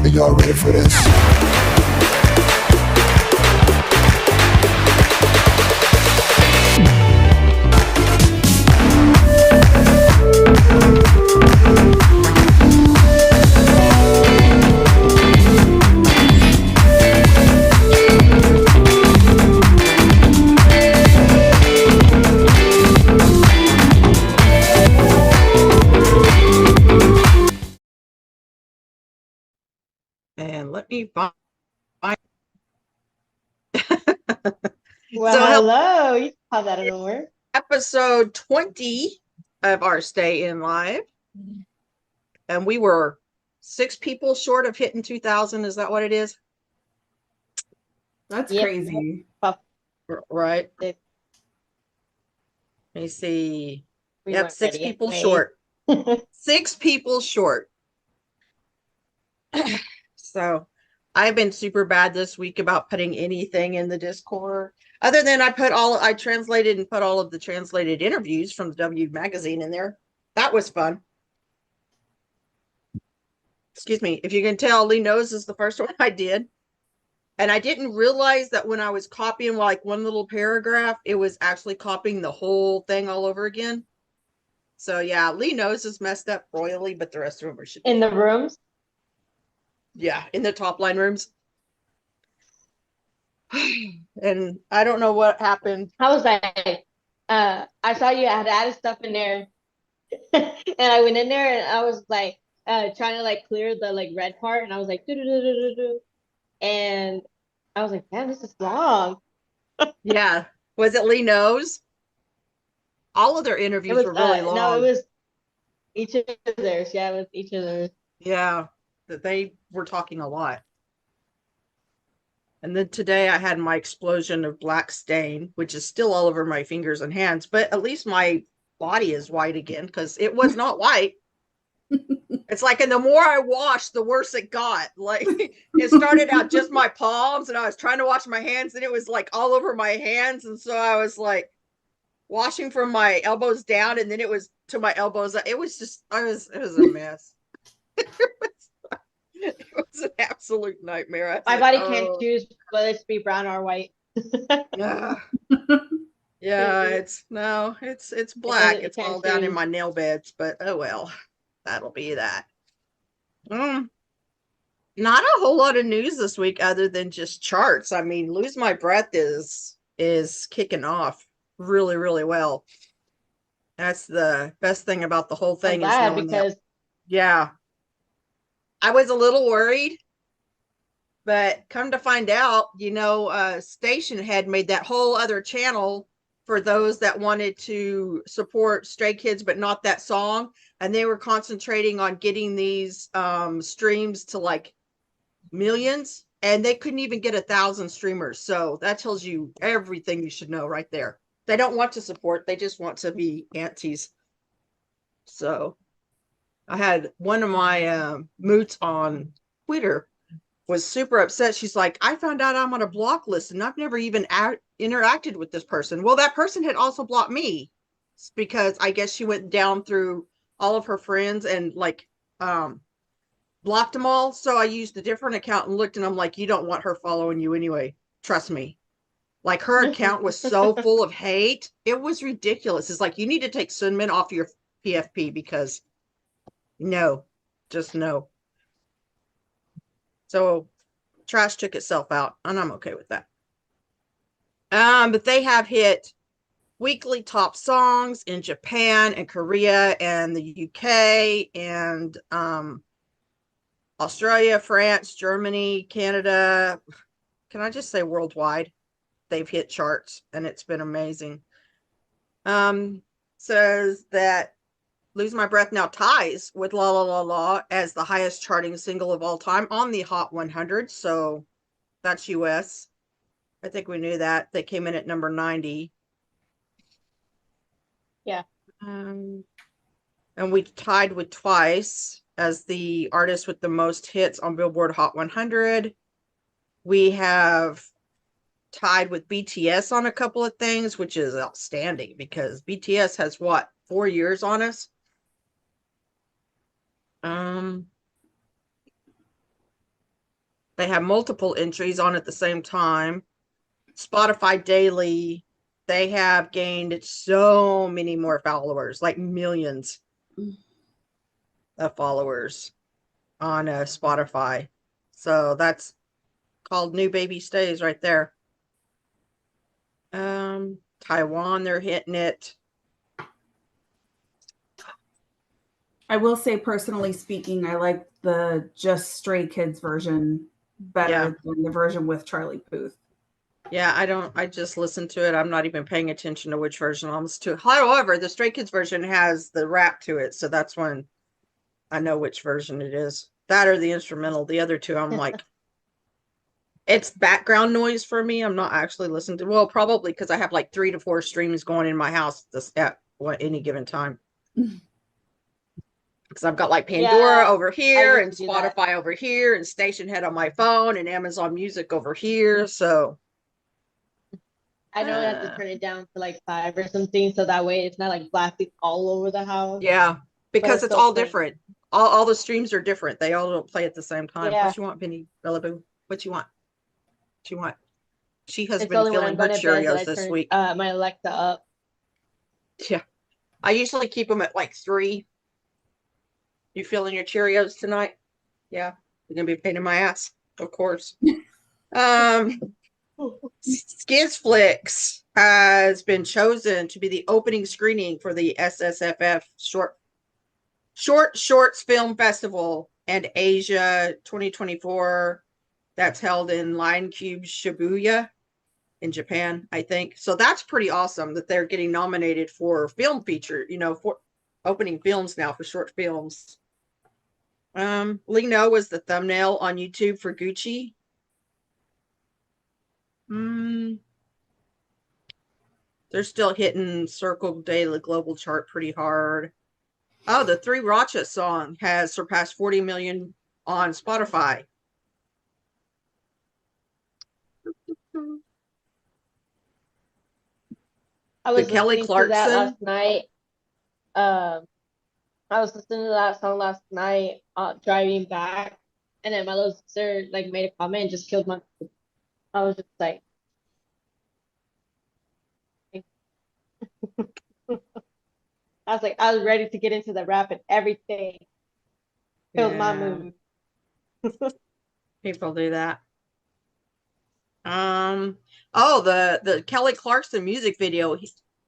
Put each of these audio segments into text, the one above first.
Are y'all ready for this? And let me find. Well, So hello. You have that in order. Episode 20 of our Stay In Live. And we were 6 people short of hitting 2,000. Is that what it is? That's Yep. crazy. Right. They- Let me see. We Yep, weren't 6 ready people anyway. short. 6 people short. So I've been super bad this week about putting anything in the Discord. Other than I translated and put all of the translated interviews from the W magazine in there. That was fun. Excuse me. If you can tell, Lee Knows is the first one I did. And I didn't realize that when I was copying like one little paragraph, it was actually copying the whole thing all over again. So yeah, Lee Knows is messed up royally, but the rest of them are should be In the fine. rooms. Yeah, in the top line rooms. And I don't know what happened. How was that? I saw you had added stuff in there, and I went in there and I was like, trying to like clear the like red part, and I was like, do, and I was like, damn, this is long. Yeah. Was it Lee Knows? All of their It interviews was were really long. no, it was each of theirs. Yeah, it was each of theirs. Yeah, that they were talking a lot. And then today I had my explosion of black stain, which is still all over my fingers and hands, but at least my body is white again because it was not white. It's like, and the more I washed, the worse it got. Like it started out just my palms, and I was trying to wash my hands, and it was like all over my hands. And so I was like washing from my elbows down, and then it was to my elbows. It was just, it was a mess. It was an absolute nightmare. I was My like, body oh. can't choose whether it's be brown or white. Yeah, it's black. It It's can't all down in choose. my nail beds, but oh well, that'll be that. Not a whole lot of news this week other than just charts. I mean, Lose My Breath is kicking off really, really well. That's the best thing about the whole I'm thing is glad knowing because that. Yeah. I was a little worried, but come to find out, Station had made that whole other channel for those that wanted to support Stray Kids, but not that song. And they were concentrating on getting these streams to like millions, and they couldn't even get 1,000 streamers. So that tells you everything you should know right there. They don't want to support, they just want to be aunties. So I had one of my moots on Twitter was super upset. She's like, I found out I'm on a block list and I've never even interacted with this person. Well, that person had also blocked me because I guess she went down through all of her friends and like blocked them all. So I used a different account and looked, and I'm like, you don't want her following you anyway. Trust me. Like her account was so full of hate. It was ridiculous. It's like, you need to take Sunmin off your PFP because no, just no. So trash took itself out, and I'm okay with that. But they have hit weekly top songs in Japan and Korea and the UK and Australia, France, Germany, Canada. Can I just say worldwide? They've hit charts, and it's been amazing. Says that Lose My Breath now ties with La La La La as the highest charting single of all time on the Hot 100. So that's US. I think we knew that. They came in at number 90. Yeah. And we tied with Twice as the artist with the most hits on Billboard Hot 100. We have tied with BTS on a couple of things, which is outstanding because BTS has what, 4 years on us? They have multiple entries on at the same time. Spotify Daily, they have gained so many more followers, like millions of followers on Spotify. So that's called New Baby Stays right there. Taiwan, they're hitting it. I will say, personally speaking, I like the Just Stray Kids version better than the version with Charlie Puth. Yeah, I just listened to it. I'm not even paying attention to which version I'm listening to. However, the Stray Kids version has the rap to it, so that's when I know which version it is. That or the instrumental. The other two, I'm like, it's background noise for me. I'm not actually listening to, well, probably because I have like 3 to 4 streams going in my house at any given time. Because I've got like Pandora over here and Spotify over here and Station Head on my phone and Amazon Music over here. So I know I have to turn it down to like 5 or something, so that way it's not like blasting all over the house. Yeah, because it's all different. All the streams are different. They all don't play at the same time. Yeah. What you want, Benny Bellaboo? What you want? What you want? She has been feeling her Cheerios this week. My Alexa up. Yeah, I usually keep them at like 3. You feeling your Cheerios tonight? Yeah, you're gonna be a pain in my ass, of course. Skizflix has been chosen to be the opening screening for the SSFF Shorts Film Festival and Asia 2024. That's held in Line Cube Shibuya in Japan, I think. So that's pretty awesome that they're getting nominated for film feature, for opening films now for short films. Lee No was the thumbnail on YouTube for Gucci. They're still hitting Circle Daily Global Chart pretty hard. Oh, the 3 Racha song has surpassed 40 million on Spotify. I was Kelly Clarkson to that last night. I was listening to that song last night, driving back, and then my little sister like made a comment and just killed my. I was just like, I was ready to get into the rap and everything. Killed my mood. People do that. Oh, the Kelly Clarkson music video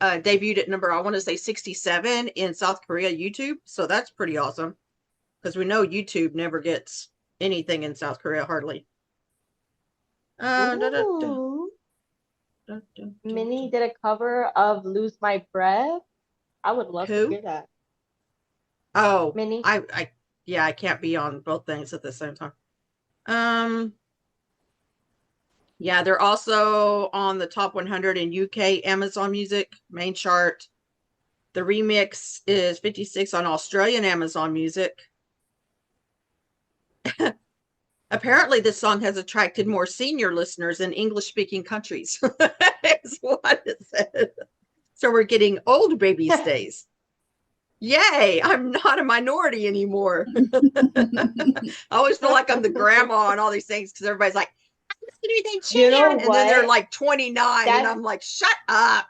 debuted at number, I want to say 67 in South Korea YouTube. So that's pretty awesome because we know YouTube never gets anything in South Korea hardly. Minnie did a cover of "Lose My Breath." I would love to hear that. Oh, Minnie. I can't be on both things at the same time. Yeah, they're also on the top 100 in UK Amazon Music main chart. The remix is 56 on Australian Amazon Music. Apparently, this song has attracted more senior listeners in English-speaking countries. Is what it said. So we're getting old baby stays. Yay! I'm not a minority anymore. I always feel like I'm the grandma and all these things because everybody's like, and then they're like 29 and I'm like, shut up.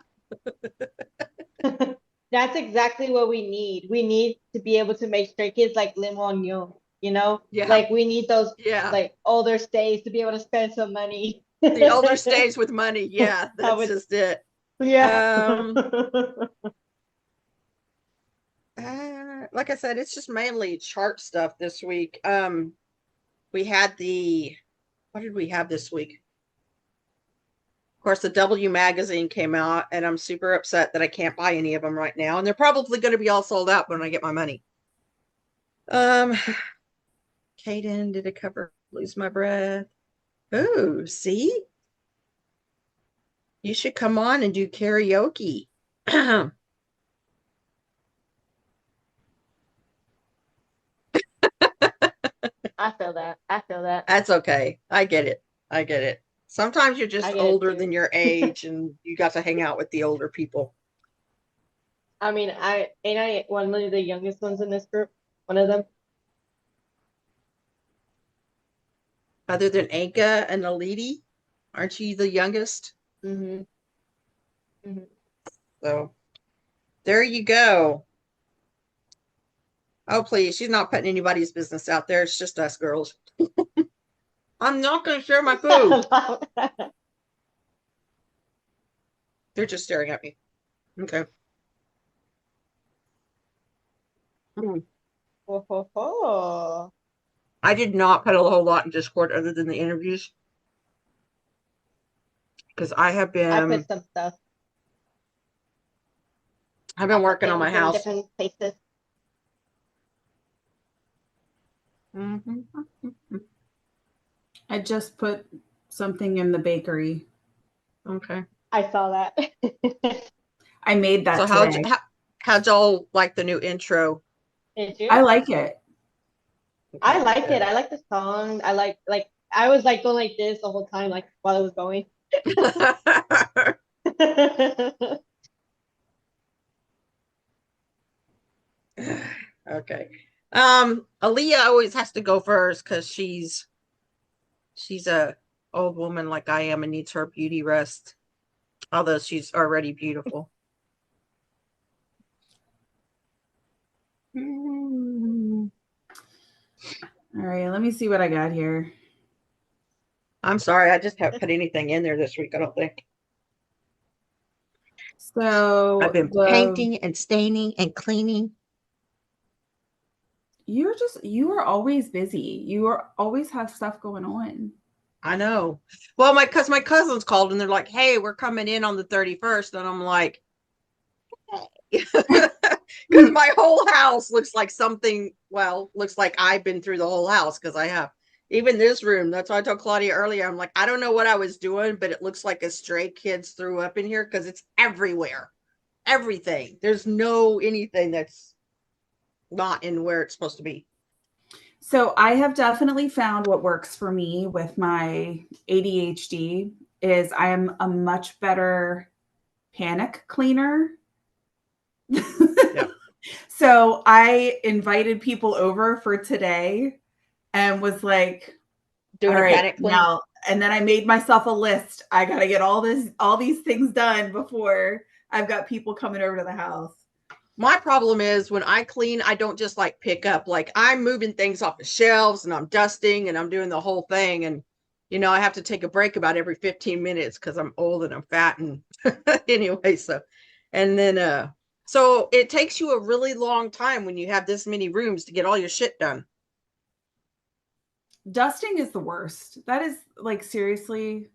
That's exactly what we need. We need to be able to make Stray Kids like Lee Won-young, like we need those like older stays to be able to spend some money. The older stays with money. Yeah, that's just it. Yeah. Like I said, it's just mainly chart stuff this week. We had what did we have this week? Of course, the W magazine came out, and I'm super upset that I can't buy any of them right now. And they're probably going to be all sold out when I get my money. Kaden did a cover, Lose My Breath. Oh, see? You should come on and do karaoke. I feel that. That's okay. I get it. Sometimes you're just older than your age and you got to hang out with the older people. I mean, I one of the youngest ones in this group, one of them. other than Anka and Alidi. Aren't you the youngest? Mm-hmm. So there you go. Oh, please. She's not putting anybody's business out there. It's just us girls. I'm not going to share my food. They're just staring at me. Okay. Ho, ho, ho. I did not put a whole lot in Discord other than the interviews. Because I have I been put some stuff. I've been working on my Things in house. different places. I just put something in the bakery. Okay. I saw that. I made that So today. how'd y'all like the new intro? Did you? I like it. I liked it. I like the song. I like I was like going like this the whole time, like while it was going. Okay. Aaliyah always has to go first because she's a old woman like I am and needs her beauty rest. Although she's already beautiful. All right, let me see what I got here. I'm sorry, I just haven't put anything in there this week, I don't think. So I've been painting and staining and cleaning. You are always busy. Always have stuff going on. I know. Well, my cousins called and they're like, "Hey, we're coming in on the 31st," and I'm like, because my whole house looks like something. Well, looks like I've been through the whole house because I have. Even this room. That's why I told Claudia earlier. I'm like, I don't know what I was doing, but it looks like a stray kids threw up in here because it's everywhere. Everything. There's no anything that's not in where it's supposed to be. So I have definitely found what works for me with my ADHD is I am a much better panic cleaner. Yeah. So I invited people over for today and was like, Doing all a right, panic clean. now, and then I made myself a list. I got to get all these things done before I've got people coming over to the house. My problem is when I clean, I don't just like pick up, like I'm moving things off the shelves and I'm dusting and I'm doing the whole thing. And, I have to take a break about every 15 minutes because I'm old and I'm fat. And anyway, so it takes you a really long time when you have this many rooms to get all your shit done. Dusting is the worst. That is like seriously.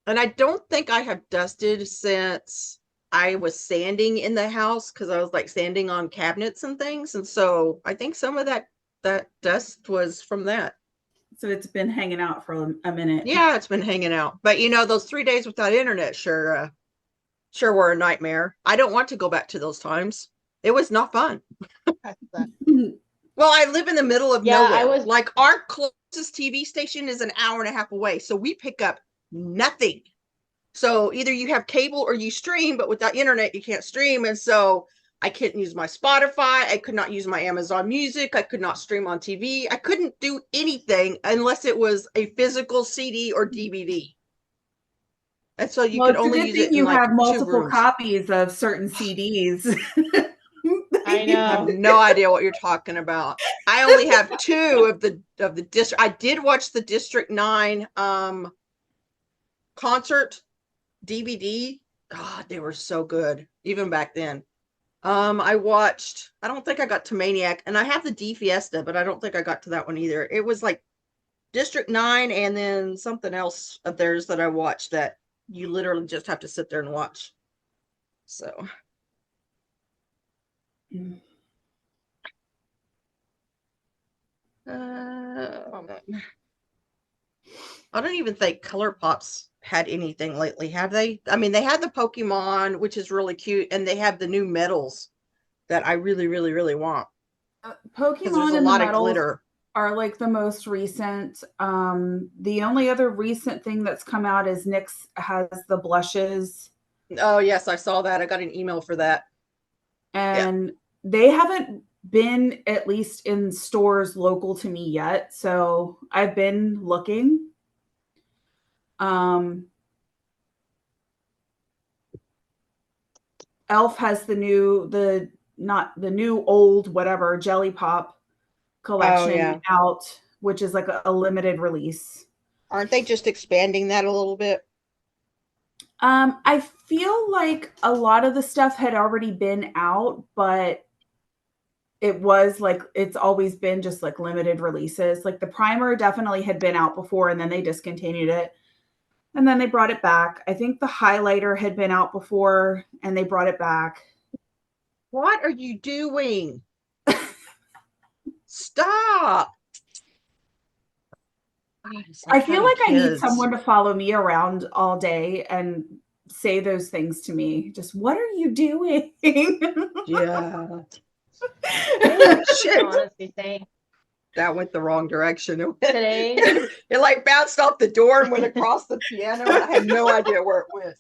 And I don't think I have dusted since I was sanding in the house because I was like sanding on cabinets and things. And so I think some of that dust was from that. So it's been hanging out for a minute. Yeah, it's been hanging out. But those 3 days without internet sure were a nightmare. I don't want to go back to those times. It was not fun. Well, I live in the middle of nowhere. Like our closest TV station is an hour and a half away. So we pick up nothing. So either you have cable or you stream, but without internet, you can't stream. And so I couldn't use my Spotify. I could not use my Amazon Music. I could not stream on TV. I couldn't do anything unless it was a physical CD or DVD. And so you could only use it in like have multiple copies of certain CDs. I know. I have no idea what you're talking about. I only have 2 of the district. I did watch the District 9 concert DVD. God, they were so good even back then. I don't think I got to Maniac, and I have the D Fiesta, but I don't think I got to that one either. It was like District 9 and then something else of theirs that I watched that you literally just have to sit there and watch. So I don't even think ColourPop's had anything lately, have they? I mean, they had the Pokemon, which is really cute, and they have the new medals that I really, really, really want. Pokemon and the medals are like the most recent. The only other recent thing that's come out is NYX has the blushes. Oh yes, I saw that. I got an email for that. And they haven't been at least in stores local to me yet. So I've been looking. Elf has not the new old whatever Jelly Pop collection yeah. out, which is like a limited release. Aren't they just expanding that a little bit? I feel like a lot of the stuff had already been out, but it was like it's always been just like limited releases. Like the primer definitely had been out before and then they discontinued it. And then they brought it back. I think the highlighter had been out before and they brought it back. What are you doing? Stop. God, it's I feel like I need kids. someone to follow me around all day and say those things to me. Just, what are you doing? Yeah. Oh, shit. Honestly saying That went the wrong direction. today. It like bounced off the door and went across the piano, and I had no idea where it went.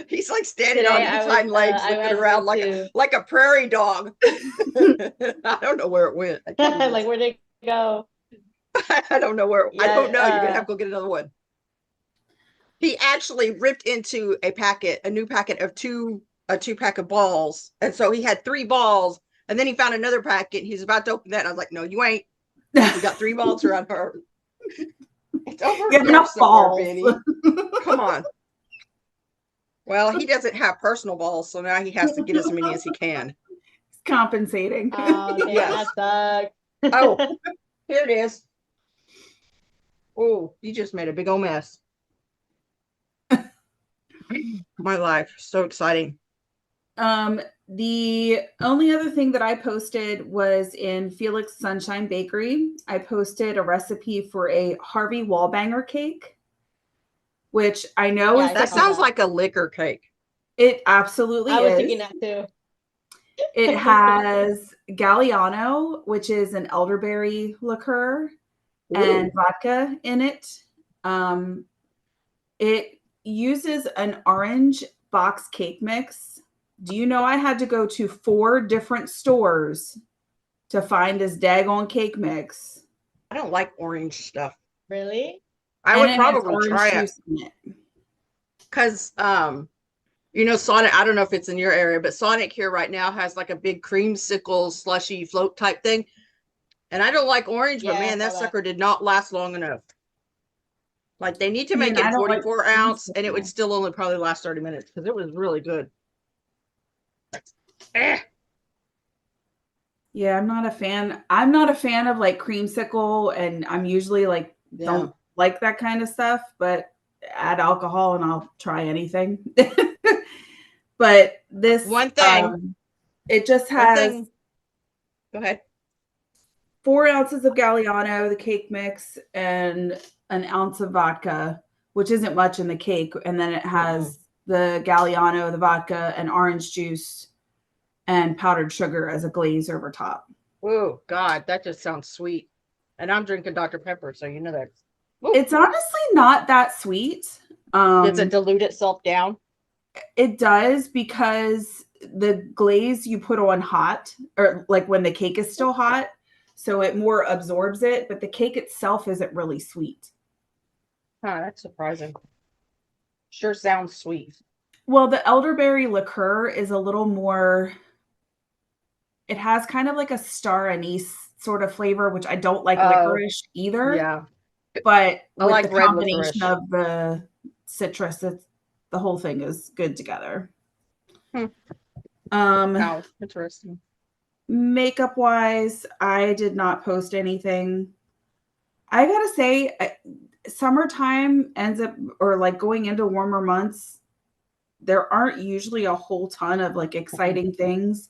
He's like standing on his hind legs, looking around like a prairie dog. I don't know where it went. Like, where'd it go? I don't know where. Yeah, I don't know. You're gonna have to go get another one. He actually ripped into a new packet of a 2-pack of balls, and so he had 3 balls, and then he found another packet. He's about to open that, and I was like, "No, you ain't. We got 3 balls around her. It's over You have enough balls. Benny. Come on." Well, he doesn't have personal balls, so now he has to get as many as he can. It's compensating. Oh, damn, Yes. that sucks. Oh, here it is. Oh, you just made a big old mess. My life, so exciting. The only other thing that I posted was in Felix Sunshine Bakery. I posted a recipe for a Harvey Wallbanger cake, which I know Yeah, is I That saw sounds that. like a liquor cake. it absolutely I was is. thinking that too. It has Galliano, which is an elderberry liqueur, and vodka in it. It uses an orange box cake mix. Do you know I had to go to 4 different stores to find this daggone cake mix? I don't like orange stuff. Really? I And would it has probably orange try it juice in it. because you know, Sonic, I don't know if it's in your area, but Sonic here right now has like a big creamsicle slushy float type thing. And I don't like orange, but Yeah, I man, that saw that. sucker did not last long enough. Like they need to See, make and I it don't like 44 ounce, and it would creamsicle. still only probably last 30 minutes because it was really good. Eh. Yeah, I'm not a fan. I'm not a fan of like creamsicle, and I'm usually like don't like that kind of stuff, but add alcohol and I'll try anything. But this One thing. it just One has thing. Go ahead. 4 ounces of Galliano, the cake mix, and an ounce of vodka, which isn't much in the cake. And then it has the Galliano, the vodka, and orange juice and powdered sugar as a glaze over top. Oh God, that just sounds sweet. And I'm drinking Dr. Pepper, so you know that. It's honestly not that sweet. Does it dilute itself down? It does, because the glaze you put on hot, or like when the cake is still hot, so it more absorbs it, but the cake itself isn't really sweet. Huh, that's surprising. Sure sounds sweet. Well, the elderberry liqueur is a little more, it has kind of like a star anise sort of flavor, which I don't like licorice either. Yeah. But I with like the red combination licorice. of the citrus, the whole thing is good together. Wow, interesting. Makeup wise, I did not post anything. I gotta say, summertime ends up, or like going into warmer months, there aren't usually a whole ton of like exciting things.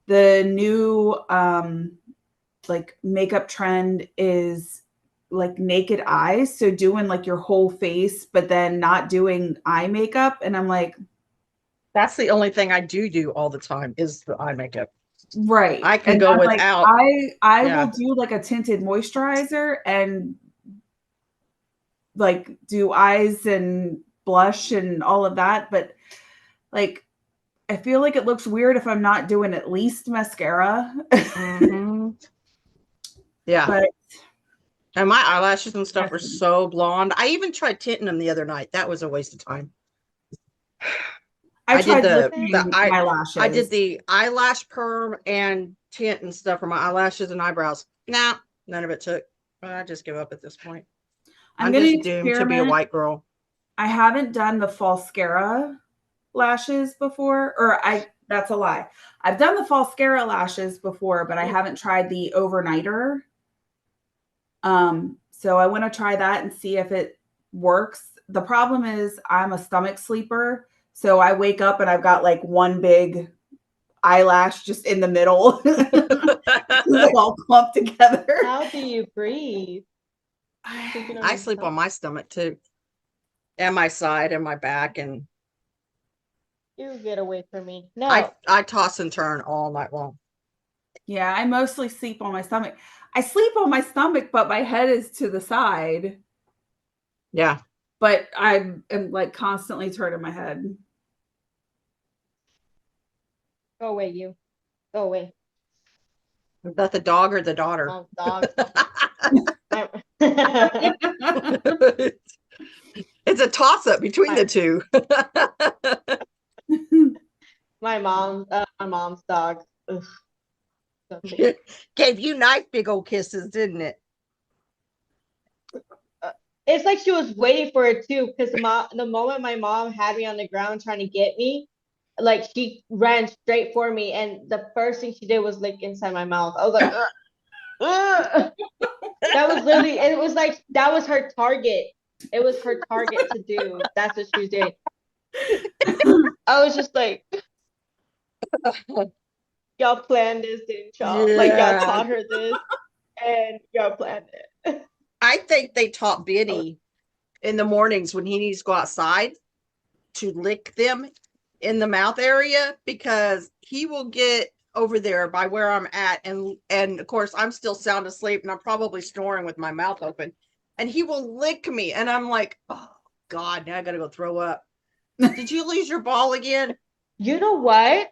The new like makeup trend is like naked eyes, so doing like your whole face but then not doing eye makeup, and I'm like, that's the only thing I do all the time is the eye makeup. Right. I can and go I'm without. Like, I Yeah. will do like a tinted moisturizer and like do eyes and blush and all of that, but like I feel like it looks weird if I'm not doing at least mascara. Mhm. Yeah. But And my eyelashes and stuff are Definitely. so blonde. I even tried tinting them the other night. That was a waste of time. I I did tried the lifting eyelashes. I did the eyelash perm and tint and stuff for my eyelashes and eyebrows. Nah, none of it took. I just give up at this point. I'm I'm going just to doomed to be a experiment. white girl. I haven't done the falscara lashes before, or that's a lie. I've done the falscara lashes before, but I haven't tried the overnighter. So I want to try that and see if it works. The problem is I'm a stomach sleeper, so I wake up and I've got like one big eyelash just in the middle. They all clumped together. How do you breathe? Sleeping on I your sleep on stomach? my stomach too, and my side and my back, and You get away from me. No. I toss and turn all night long. Yeah, I mostly sleep on my stomach. I sleep on my stomach, but my head is to the side. Yeah. But I am like constantly turning my head. Go away, you. Go away. Is that the dog or the daughter? Mom's dog. It's a toss up between the two. My mom's dog. Ugh. Gave you nice big old kisses, didn't it? It's like she was waiting for it too, because the moment my mom had me on the ground trying to get me, like she ran straight for me, and the first thing she did was lick inside my mouth. I was like, ugh, ugh. That was literally, it was like that was her target. It was her target to do. That's what she was doing. I was just like, y'all planned this, didn't y'all? Like y'all Yeah. taught her this, and y'all planned it. I think they taught Benny in the mornings when he needs to go outside to lick them in the mouth area, because he will get over there by where I'm at, and of course I'm still sound asleep and I'm probably snoring with my mouth open, and he will lick me, and I'm like, oh God, now I gotta go throw up. Did you lose your ball again? You know what?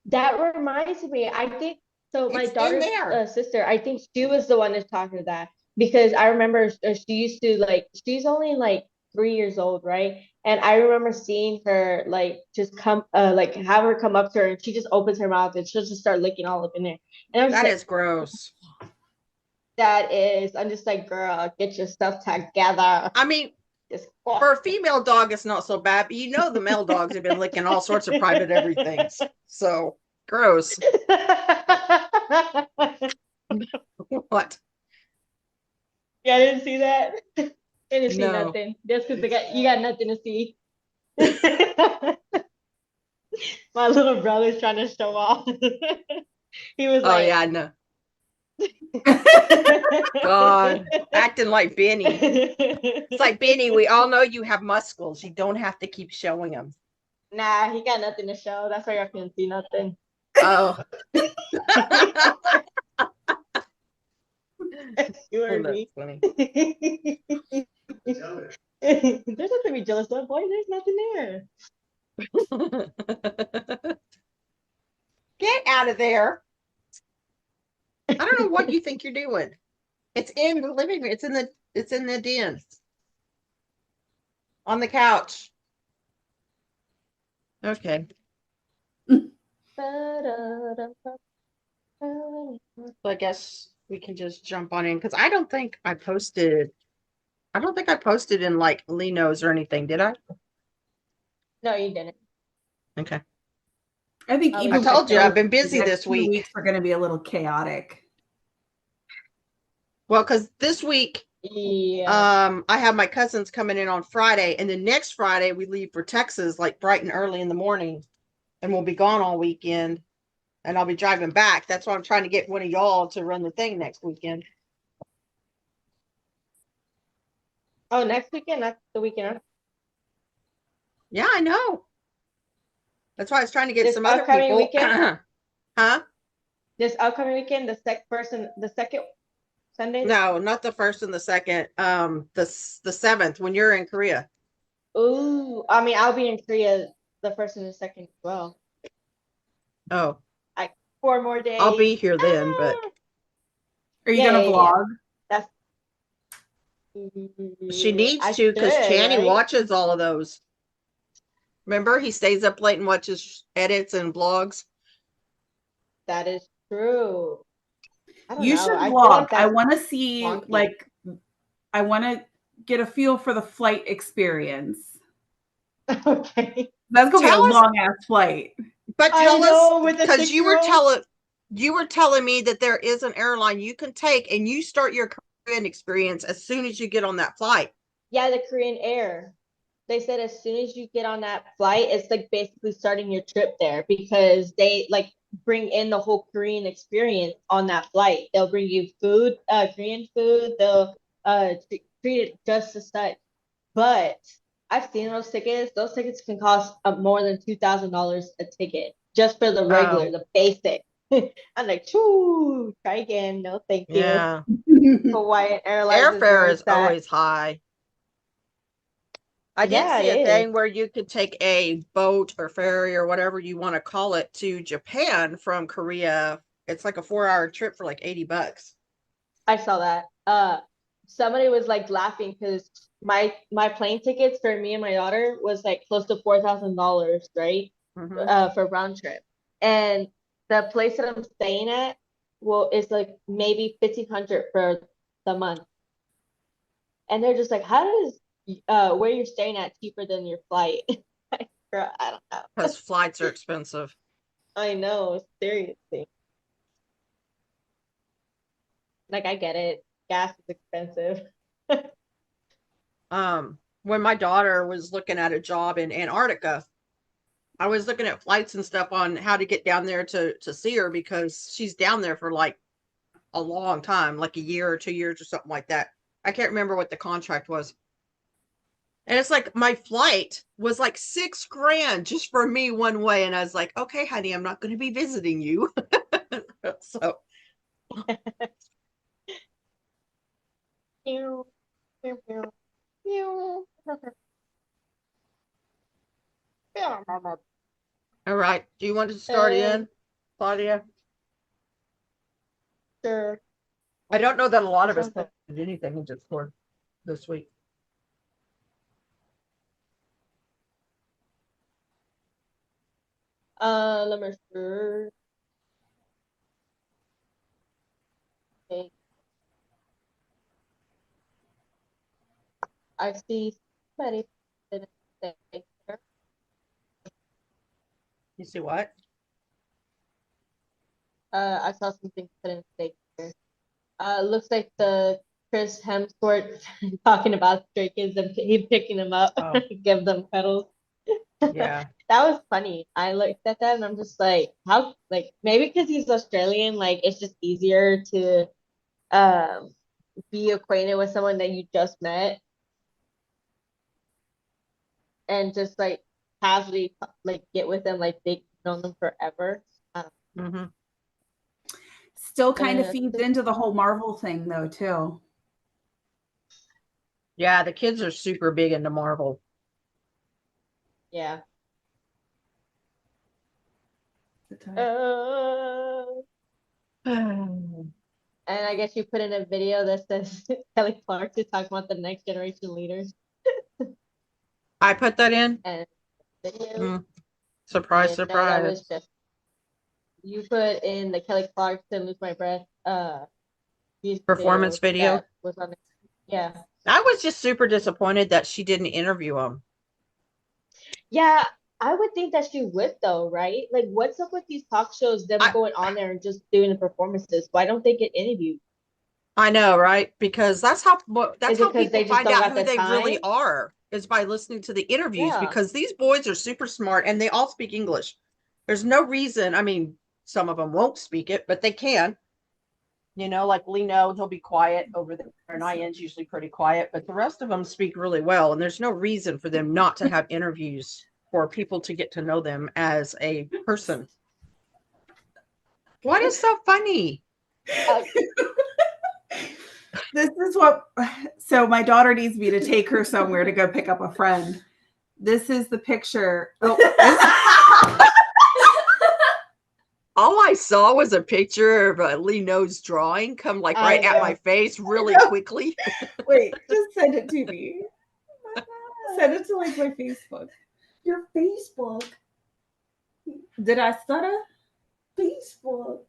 That reminds me. I think so. My It's in daughter's there. sister, I think she was the one that taught her that, because I remember she used to like. She's only like 3 years old, right? And I remember seeing her like just come, like have her come up to her, and she just opens her mouth and she'll just start licking all up in there. And I'm just That like, is gross. that is. I'm just like, girl, get your stuff together. I mean, Just for a female dog, it's not so bad, but you know the male dogs have been licking all sorts of private everythings. So gross. What? Yeah, I didn't see that. I didn't see No. nothing. Just because you got nothing to see. My little brother's trying to show off. He was Oh like, yeah, I know. God, acting like Benny. It's like, Benny, we all know you have muscles. You don't have to keep showing them. Nah, he got nothing to show. That's why I couldn't see nothing. Oh. You heard That's me. funny. There's nothing to be jealous of, boy. There's nothing there. Get out of there. I don't know what you think you're doing. It's in the living room. It's in the den. On the couch. Okay. So I guess we can just jump on in, because I don't think I posted in like Lino's or anything, did I? No, you didn't. Okay. I think I even told you, I've been the busy next this 2 week. weeks are going to be a little chaotic. Well, because this week, Yeah. I have my cousins coming in on Friday, and then next Friday we leave for Texas like bright and early in the morning, and we'll be gone all weekend, and I'll be driving back. That's why I'm trying to get one of y'all to run the thing next weekend. Oh, next weekend, not the weekend. Yeah, I know. That's why I was trying to get This some other upcoming people. weekend? Huh? This upcoming weekend, the second Sunday. No, not the first and the second. The 7th when you're in Korea. Ooh, I mean, I'll be in Korea the first and the second as well. Oh, 4 more days. I'll be here then, but Are you Yeah, gonna yeah, vlog? That's she needs I to because should, Channy right? watches all of those. Remember, he stays up late and watches edits and blogs. That is true. I don't You know. should I feel vlog. like I that's want to see wonky. like I want to get a feel for the flight experience. Okay. That's gonna be a Tell us- long ass flight. But I tell know, us with the because you were 6-year-old. telling me that there is an airline you can take and you start your Korean experience as soon as you get on that flight. Yeah, the Korean Air. They said as soon as you get on that flight, it's like basically starting your trip there because they like bring in the whole Korean experience on that flight. They'll bring you food, Korean food. They'll treat it just as such. But I've seen those tickets. Those tickets can cost more than $2,000 a ticket just for the regular, the basic. I'm like, choo, try again. No, thank you. Yeah. Hawaiian Airlines Airfare is that. always high. I did Yeah, see it a is. thing where you could take a boat or ferry or whatever you want to call it to Japan from Korea. It's like a 4-hour trip for like $80. I saw that. Somebody was like laughing because my plane tickets for me and my daughter was like close to $4,000, right? Mhm. For round trip. And the place that I'm staying at, well, is like maybe 1,500 for the month. And they're just like, how does where you're staying at cheaper than your flight? Girl, I don't know. Because flights are expensive. I know, seriously. Like I get it. Gas is expensive. When my daughter was looking at a job in Antarctica, I was looking at flights and stuff on how to get down there to see her because she's down there for like a long time, like a year or 2 years or something like that. I can't remember what the contract was. And it's like my flight was like $6,000 just for me one way. And I was like, okay, honey, I'm not going to be visiting you. So Pew, pew, pew, pew. all right. Do you want to start in, Claudia? Sure. I don't know that a lot of us did anything in Discord this week. Let me sure. Okay. I see somebody didn't say there. You see what? I saw something put in stake here. Looks like the Chris Hemsworth talking about stray kids and he picking them up, Oh. give them cuddles. Yeah. That was funny. I looked at that and I'm just like, how, like, maybe because he's Australian, like, it's just easier to be acquainted with someone that you just met and just like casually like get with them like they've known them forever. Mm-hmm. Still kind of feeds into the whole Marvel thing though, too. Yeah, the kids are super big into Marvel. Yeah. And I guess you put in a video that says Kelly Clarkson talking about the next generation leaders. I put that in. And video. Surprise, No, surprise. that was just you put in the Kelly Clarkson "Lose My Breath" Performance video. that was on. Yeah. I was just super disappointed that she didn't interview him. Yeah, I would think that she would though, right? Like, what's up with these talk shows? Them going on there and just doing the performances. Why don't they get interviewed? I know, right? Because that's how people they just find don't out got who the they really time? are, is by listening to the interviews. Yeah. Because these boys are super smart and they all speak English. There's no reason. I mean, some of them won't speak it, but they can. You know, like Lino, he'll be quiet over there, and Ian's usually pretty quiet, but the rest of them speak really well. And there's no reason for them not to have interviews for people to get to know them as a person. What is so funny? This is what, so my daughter needs me to take her somewhere to go pick up a friend. This is the picture. All I saw was a picture of Lee No's drawing come like I right at know. my face really quickly. Wait, just send it to me. Send it to like my Facebook. Your Facebook. Did I stutter? Facebook.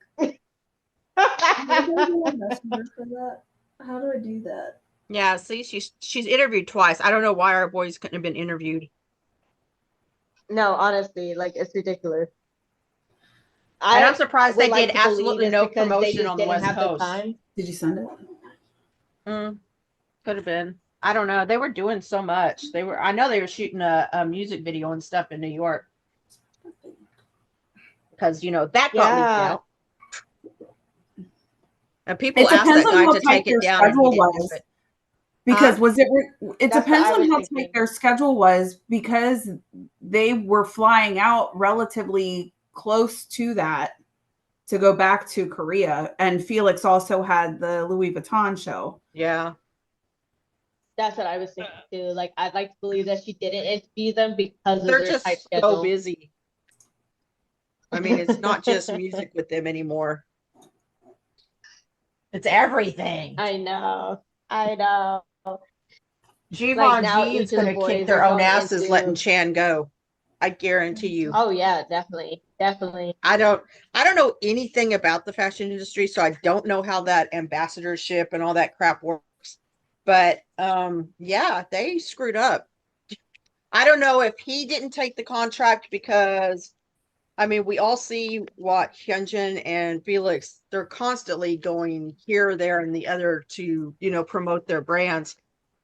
How do I do a messenger for that? How do I do that? Yeah, see, she's interviewed twice. I don't know why our boys couldn't have been interviewed. No, honestly, like it's ridiculous. And I'm surprised would they like did to believe absolutely it's no because they promotion just on the didn't West have the Coast. time. Did you send it? Could have been. I don't know. They were doing so much. I know they were shooting a music video and stuff in New York. Because that got leaked Yeah. out. And people It asked depends that on guy how to tight take it their down and he schedule didn't do was. it. Because was it? It That's what depends I on was how thinking. tight their schedule was because they were flying out relatively close to that to go back to Korea, and Felix also had the Louis Vuitton show. Yeah. That's what I was thinking too. Like I'd like to believe that she didn't interview them because of They're their just tight so schedule. busy. I mean, it's not just music with them anymore. It's everything. I know. Like, now Givenchy each is of the going to boys kick their are own going asses into- letting Chan go. I guarantee you. Oh yeah, definitely. I don't know anything about the fashion industry, so I don't know how that ambassadorship and all that crap works. But yeah, they screwed up. I don't know if he didn't take the contract because I mean, we all see what Hyunjin and Felix, they're constantly going here, there, and the other to, promote their brands.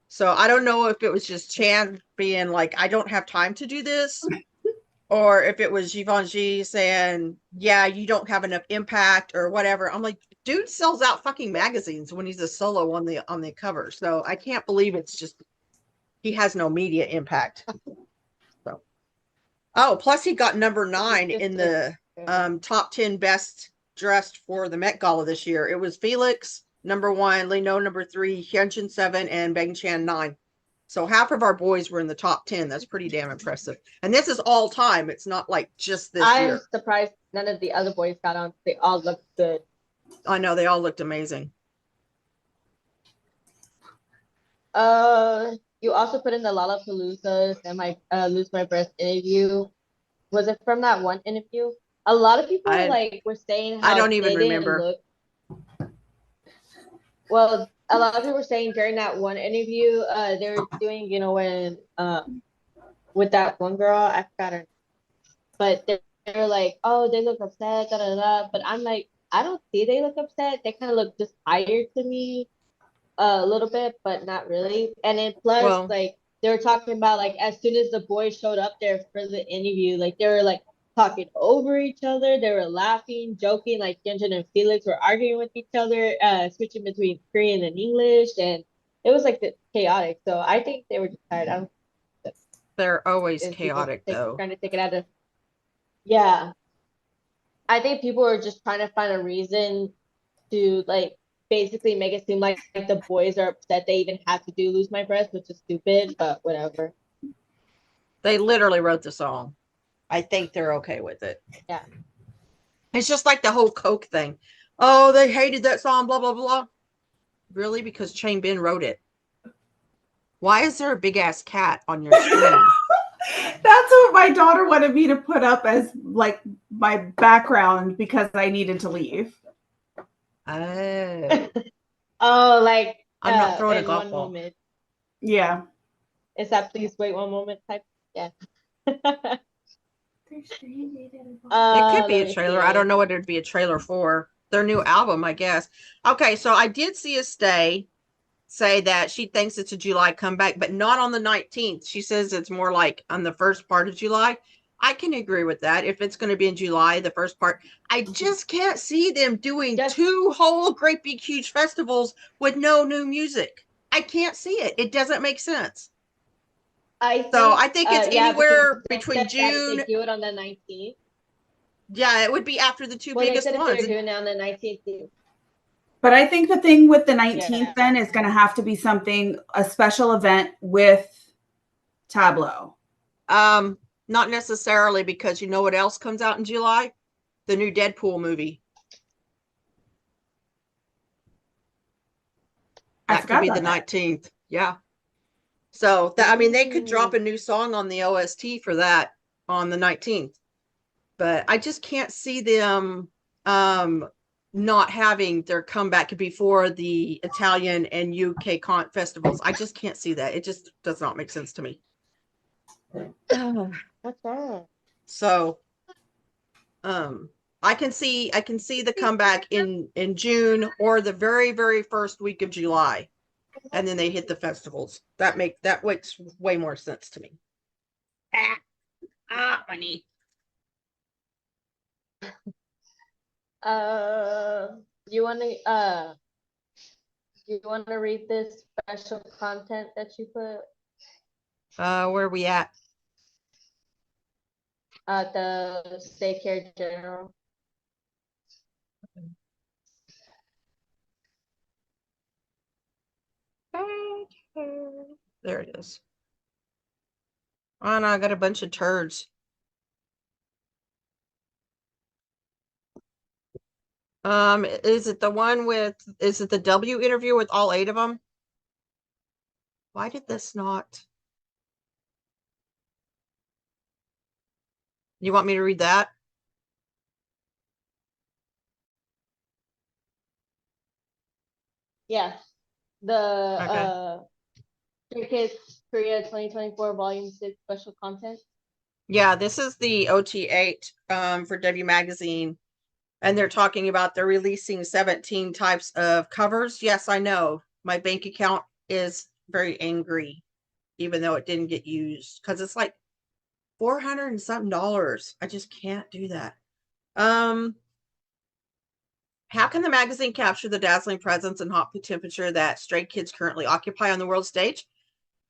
So I don't know if it was just Chan being like, I don't have time to do this, or if it was Givenchy saying, yeah, you don't have enough impact or whatever. I'm like, dude sells out fucking magazines when he's a solo on the cover. So I can't believe it's just he has no media impact. So plus he got number 9 in the top 10 best dressed for the Met Gala this year. It was Felix number 1, Lee No number 3, Hyunjin 7, and Bang Chan 9. So half of our boys were in the top 10. That's pretty damn impressive. And this is all time. It's not like just this year. I'm surprised none of the other boys got on. They all looked good. I know they all looked amazing. You also put in the Lollapaloozas and my Lose My Breath interview. Was it from that one interview? A lot of people were saying how I don't even they didn't remember. look. Well, a lot of people were saying during that one interview, they were doing, when with that one girl, I forgot her, but they're like, oh, they look upset, da da da. But I'm like, I don't see they look upset. They kind of look just tired to me, a little bit, but not really. And then plus, like they were talking about like as soon as the boys showed up there for the interview, like they were like talking over each other. They were laughing, joking. Like Hyunjin and Felix were arguing with each other, switching between Korean and English, and it was like chaotic. So I think they were just tired. They're always chaotic though. Trying to take it out of. Yeah, I think people were just trying to find a reason to like basically make it seem like the boys are upset they even have to do Lose My Breath, which is stupid, but whatever. They literally wrote the song. I think they're okay with it. Yeah. It's just like the whole Coke thing. Oh, they hated that song, blah, blah, blah. Really? Because Chain Bin wrote it. Why is there a big ass cat on your screen? That's what my daughter wanted me to put up as like my background because I needed to leave. Oh. Oh, like I'm not throwing a in golf one ball. moment. Yeah. Is that please wait one moment type? Yeah. It could be a trailer. I don't know what it'd be a trailer for. Their new album, I guess. Okay, so I did see Estee say that she thinks it's a July comeback, but not on the 19th. She says it's more like on the first part of July. I can agree with that. If it's going to be in July, the first part, I just can't see them doing 2 whole great big huge festivals with no new music. I can't see it. It doesn't make sense. I think it's anywhere between June. They do it on the 19th. Yeah, it would be after the 2 biggest ones. They're doing it on the 19th. But I think the thing with the 19th then is going to have to be a special event with Tableau. Not necessarily, because you know what else comes out in July? The new Deadpool movie. I That could forgot be the about that. 19th. Yeah. So that, I mean, they could drop a new song on the OST for that on the 19th. But I just can't see them not having their comeback before the Italian and UK con festivals. I just can't see that. It just does not make sense to me. What's that? So I can see the comeback in June or the very first week of July, and then they hit the festivals. That makes way more sense to me. Money. You want to do you want to read this special content that you put? Where are we at? The Daycare General. There it is. Oh no, I got a bunch of turds. Is it the one with, is it the W interview with all 8 of them? Why did this not? You want me to read that? Yeah. The Okay. Stray Kids Korea 2024 Volume 6 special content. Yeah, this is the OT8 for W Magazine, and they're talking about they're releasing 17 types of covers. Yes, I know. My bank account is very angry, even though it didn't get used, because it's like $400 and something. I just can't do that. How can the magazine capture the dazzling presence and hot temperature that Stray Kids currently occupy on the world stage,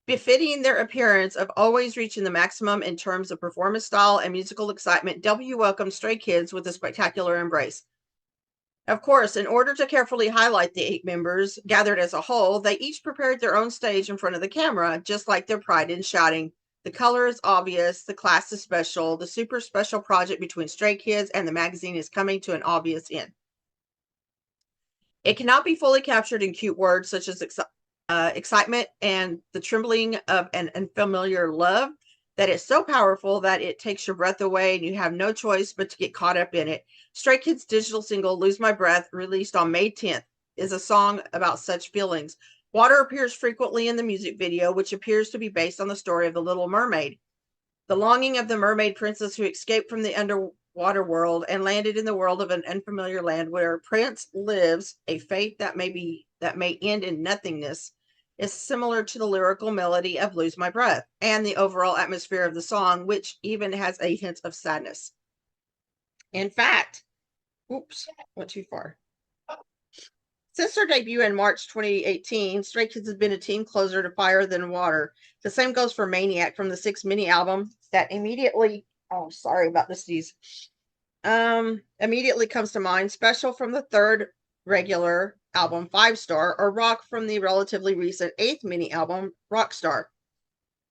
befitting their appearance of always reaching the maximum in terms of performance style and musical excitement? W welcomes Stray Kids with a spectacular embrace. Of course, in order to carefully highlight the 8 members gathered as a whole, they each prepared their own stage in front of the camera, just like their pride in shouting, "The color is obvious, the class is special, the super special project between Stray Kids and the magazine is coming to an obvious end." It cannot be fully captured in cute words such as excitement and the trembling of an unfamiliar love that is so powerful that it takes your breath away and you have no choice but to get caught up in it. Stray Kids' digital single, Lose My Breath, released on May 10th, is a song about such feelings. Water appears frequently in the music video, which appears to be based on the story of the Little Mermaid. The longing of the mermaid princess who escaped from the underwater world and landed in the world of an unfamiliar land where Prince lives, a fate that may end in nothingness, is similar to the lyrical melody of Lose My Breath and the overall atmosphere of the song, which even has a hint of sadness. In fact, oops, went too far. Since their debut in March 2018, Stray Kids has been a team closer to Fire Than Water. The same goes for Maniac from the 6 mini album that immediately, oh, sorry about the sneeze, immediately comes to mind. Special from the 3rd regular album, 5 Star, or Rock from the relatively recent 8th mini album, Rockstar.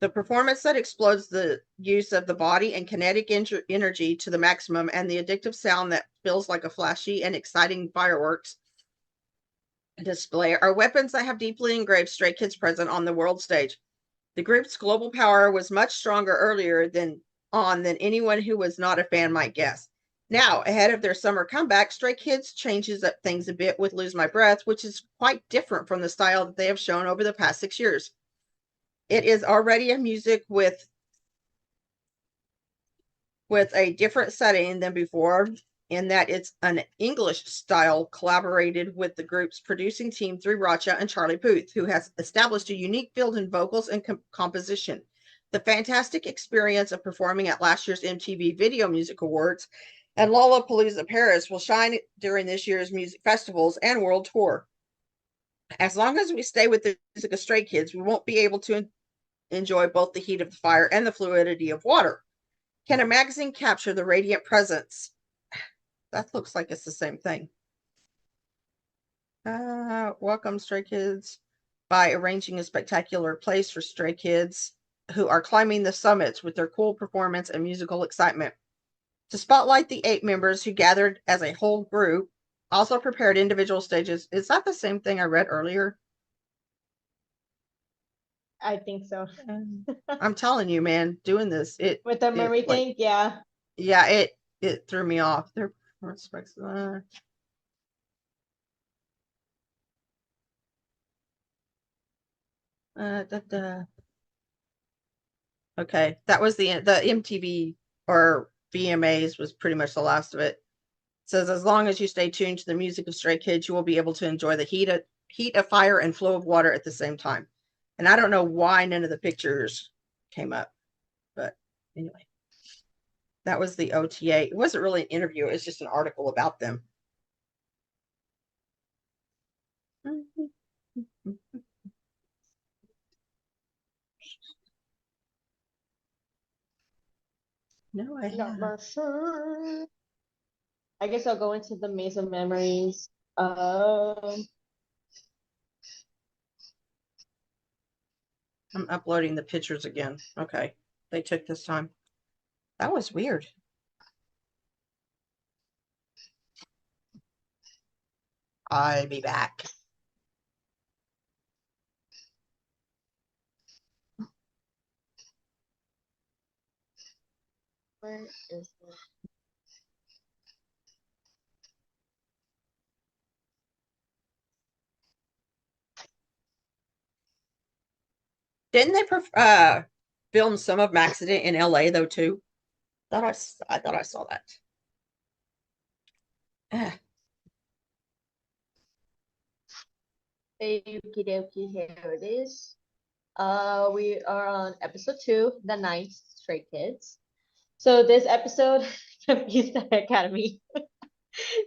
The performance that explodes the use of the body and kinetic energy to the maximum, and the addictive sound that feels like a flashy and exciting fireworks display are weapons that have deeply engraved Stray Kids present on the world stage. The group's global power was much stronger earlier than anyone who was not a fan might guess. Now, ahead of their summer comeback, Stray Kids changes up things a bit with Lose My Breath, which is quite different from the style that they have shown over the past 6 years. It is already a music with a different setting than before, in that it's an English style collaborated with the group's producing team Sriracha and Charlie Puth, who has established a unique field in vocals and composition. The fantastic experience of performing at last year's MTV Video Music Awards and Lollapalooza Paris will shine during this year's music festivals and world tour. As long as we stay with the music of Stray Kids, we won't be able to enjoy both the heat of the fire and the fluidity of water. Can a magazine capture the radiant presence? That looks like it's the same thing. Welcome Stray Kids by arranging a spectacular place for Stray Kids. who are climbing the summits with their cool performance and musical excitement. To spotlight the 8 members who gathered as a whole group, also prepared individual stages. Is that the same thing I read earlier? I think so. I'm telling you, man, doing this, With the memory like, thing, yeah. yeah, it threw me off. Their performance. Okay, that was the MTV or VMAs was pretty much the last of it. It says as long as you stay tuned to the music of Stray Kids, you will be able to enjoy the heat of fire and flow of water at the same time. And I don't know why none of the pictures came up, but anyway, that was the OTA. It wasn't really an interview; it was just an article about them. No, I Not haven't. my shirt. I guess I'll go into the maze of memories. I'm uploading the pictures again. Okay, they took this time. That was weird. I'll be back. Where is it? Didn't they film some of Maxident in LA though too? I thought I saw that. Okie dokie, here it is. We are on episode 2, The Ninth Stray Kids. So this episode confused the heck out of me.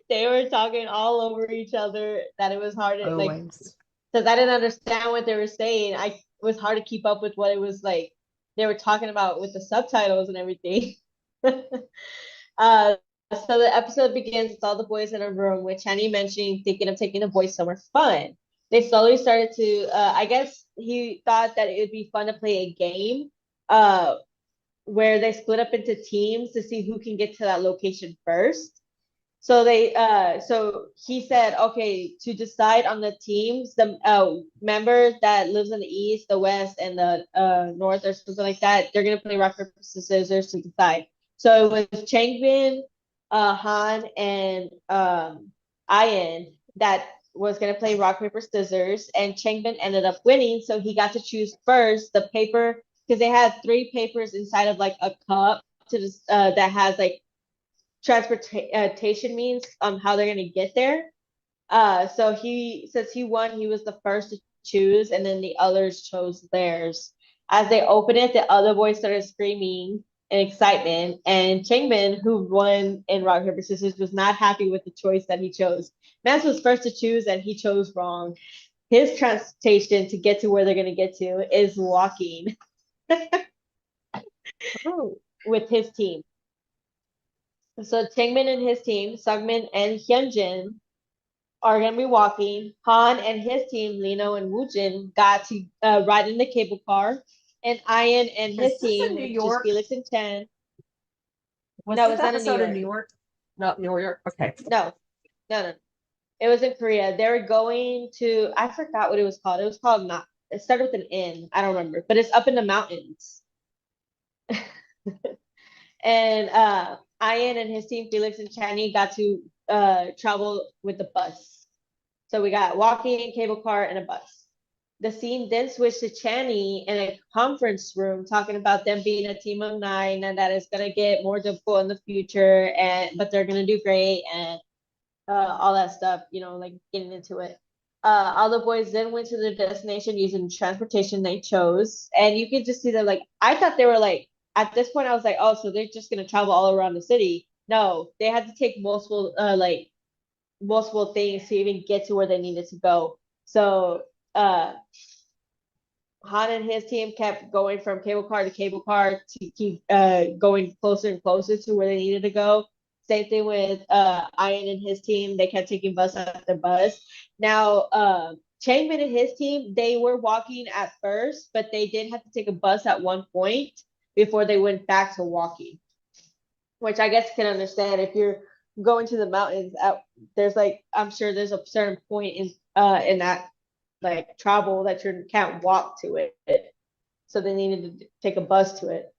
They were talking all over each other that it was hard to like, Always. because I didn't understand what they were saying. It was hard to keep up with what it was like they were talking about with the subtitles and everything. So the episode begins with all the boys in a room with Channy mentioning thinking of taking the boys somewhere fun. They slowly started to I guess he thought that it would be fun to play a game where they split up into teams to see who can get to that location first. So he said, okay, to decide on the teams, the member that lives in the east, the west, and the north, or something like that, they're gonna play rock paper scissors to decide. So it was Changbin, Han, and Ian that was gonna play rock paper scissors, and Changbin ended up winning, so he got to choose first the paper because they had 3 papers inside of like a cup to just that has like transportation means how they're gonna get there. So he says he won. He was the first to choose, and then the others chose theirs. As they opened it, the other boys started screaming in excitement, and Changmin, who won in rock paper scissors, was not happy with the choice that he chose. Mance was first to choose, and he chose wrong. His transportation to get to where they're gonna get to is walking with his team. So Changmin and his team, Sungmin and Hyunjin, are going to be walking. Han and his team, Lino and Woojin, got to ride in the cable car. And Ian and his Is this in team, New which is York? Felix and Chen. Was No, this it's not in New episode in York. New York? Not New York. Okay. No. It was in Korea. They were going to, I forgot what it was called. It was called not. It started with an N. I don't remember, but it's up in the mountains. And Ian and his team, Felix and Channy, got to travel with the bus. So we got walking, cable car, and a bus. The scene then switched to Channy in a conference room talking about them being a team of 9 and that it's gonna get more difficult in the future, but they're gonna do great and all that stuff, like getting into it. All the boys then went to their destination using transportation they chose, and you could just see that I thought they were at this point I was like, oh, so they're just gonna travel all around the city. No, they had to take multiple things to even get to where they needed to go. So Han and his team kept going from cable car to cable car to keep going closer and closer to where they needed to go. Same thing with Ian and his team. They kept taking bus after bus. Now, Changman and his team, they were walking at first, but they did have to take a bus at one point before they went back to walking, which I guess can understand if you're going to the mountains. There's like, I'm sure there's a certain point in that like travel that you can't walk to it, so they needed to take a bus to it.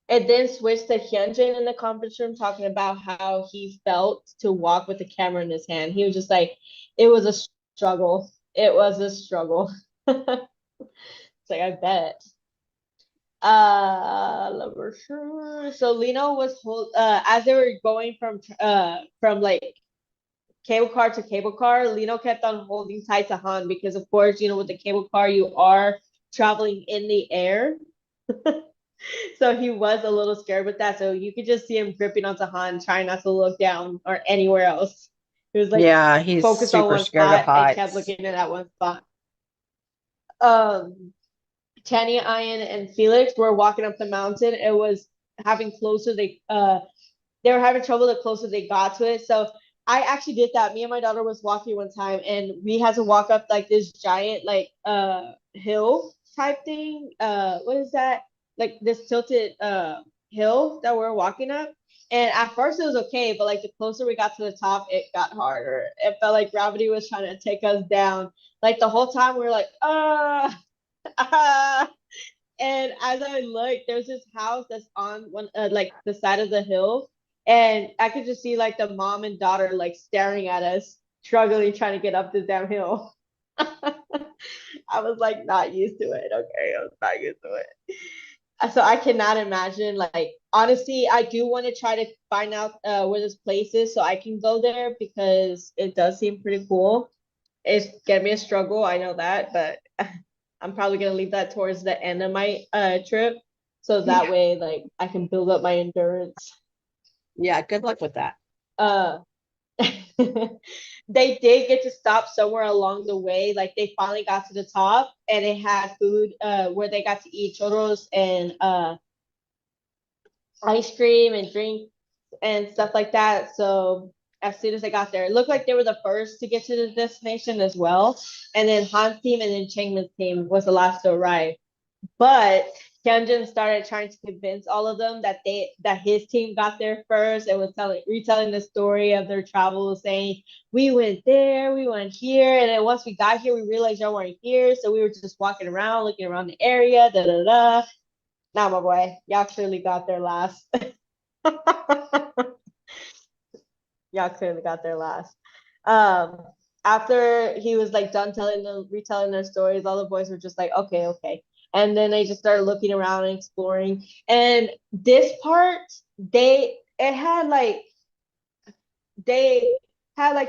It then switched to Hyunjin in the conference room talking about how he felt to walk with the camera in his hand. He was just like, it was a struggle. It was a struggle. It's like, I bet. So Lino was as they were going from like cable car to cable car, Lino kept on holding tight to Han because of course, with the cable car you are traveling in the air. So he was a little scared with that. So you could just see him gripping onto Han, trying not to look down or anywhere else. He was like, yeah, he's focused on super one scared of spot and kept heights. looking at that one spot. Tanya, Ian, and Felix were walking up the mountain. It was having closer. They were having trouble the closer they got to it. So I actually did that. Me and my daughter was walking one time, and we had to walk up like this giant like hill type thing. What is that? Like this tilted hill that we're walking up. And at first it was okay, but like the closer we got to the top, it got harder. It felt like gravity was trying to take us down. Like the whole time we were like, and as I looked, there's this house that's on one like the side of the hill, and I could just see like the mom and daughter like staring at us, struggling trying to get up this damn hill. I was like not used to it. Okay, I was not used to it. So I cannot imagine. Like honestly, I do want to try to find out where this place is so I can go there because it does seem pretty cool. It's gonna be a struggle, I know that, but I'm probably gonna leave that towards the end of my trip, so that way like I can build up my endurance. Yeah, good luck with that. They did get to stop somewhere along the way. Like they finally got to the top and they had food where they got to eat churros and ice cream and drink and stuff like that. So as soon as they got there, it looked like they were the first to get to the destination as well. And then Han's team and then Changman's team was the last to arrive. But Hyunjin started trying to convince all of them that his team got there first and was retelling the story of their travels, saying, we went there, we went here, and then once we got here, we realized y'all weren't here. So we were just walking around, looking around the area, da da da. Nah, my boy, y'all clearly got there last. Y'all clearly got there last. After he was like done retelling their stories, all the boys were just like, okay, okay. And then they just started looking around and exploring. And this part, they had like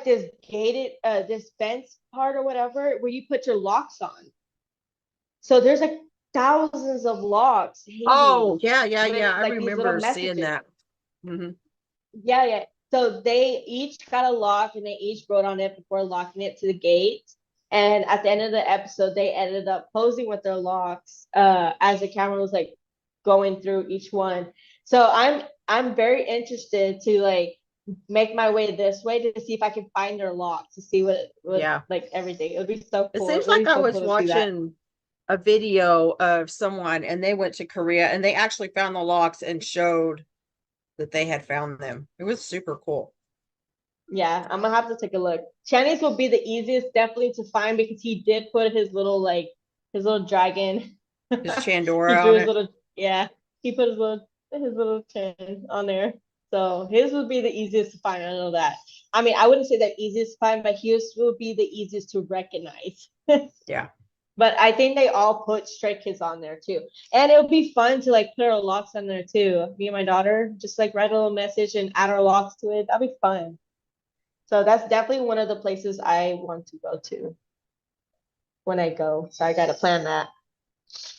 this gated, this fence part or whatever, where you put your locks on. So there's like thousands of locks hanging. Oh, yeah. with, I like, these little remember seeing messages. that. Mm-hmm. Yeah. So they each got a lock and they each wrote on it before locking it to the gate. And at the end of the episode, they ended up posing with their locks as the camera was like going through each one. So I'm very interested to like make my way this way to see if I can find their lock to see what Yeah. like everything. It would be so It cool. seems It would like be I so was cool to see that. watching a video of someone and they went to Korea and they actually found the locks and showed that they had found them. It was super cool. Yeah, I'm gonna have to take a look. Chinese will be the easiest definitely to find because he did put his little dragon. His He Chandora drew on his it. little he put his little chin on there. So his would be the easiest to find. I know that. I mean, I wouldn't say that easiest to find, but his would be the easiest to recognize. Yeah. But I think they all put Stray Kids on there too. And it would be fun to like put our locks on there too. Me and my daughter just like write a little message and add our locks to it. That'd be fun. So that's definitely one of the places I want to go to when I go. So I got to plan that.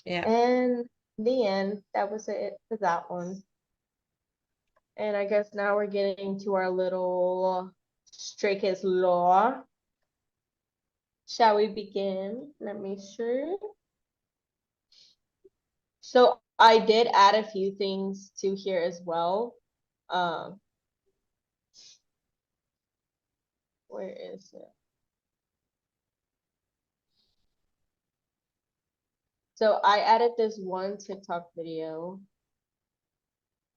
Yeah. And the end, that was it for that one. And I guess now we're getting to our little Stray Kids lore. Shall we begin? Let me sure. So I did add a few things to here as well. Where is it? So I added this one TikTok video.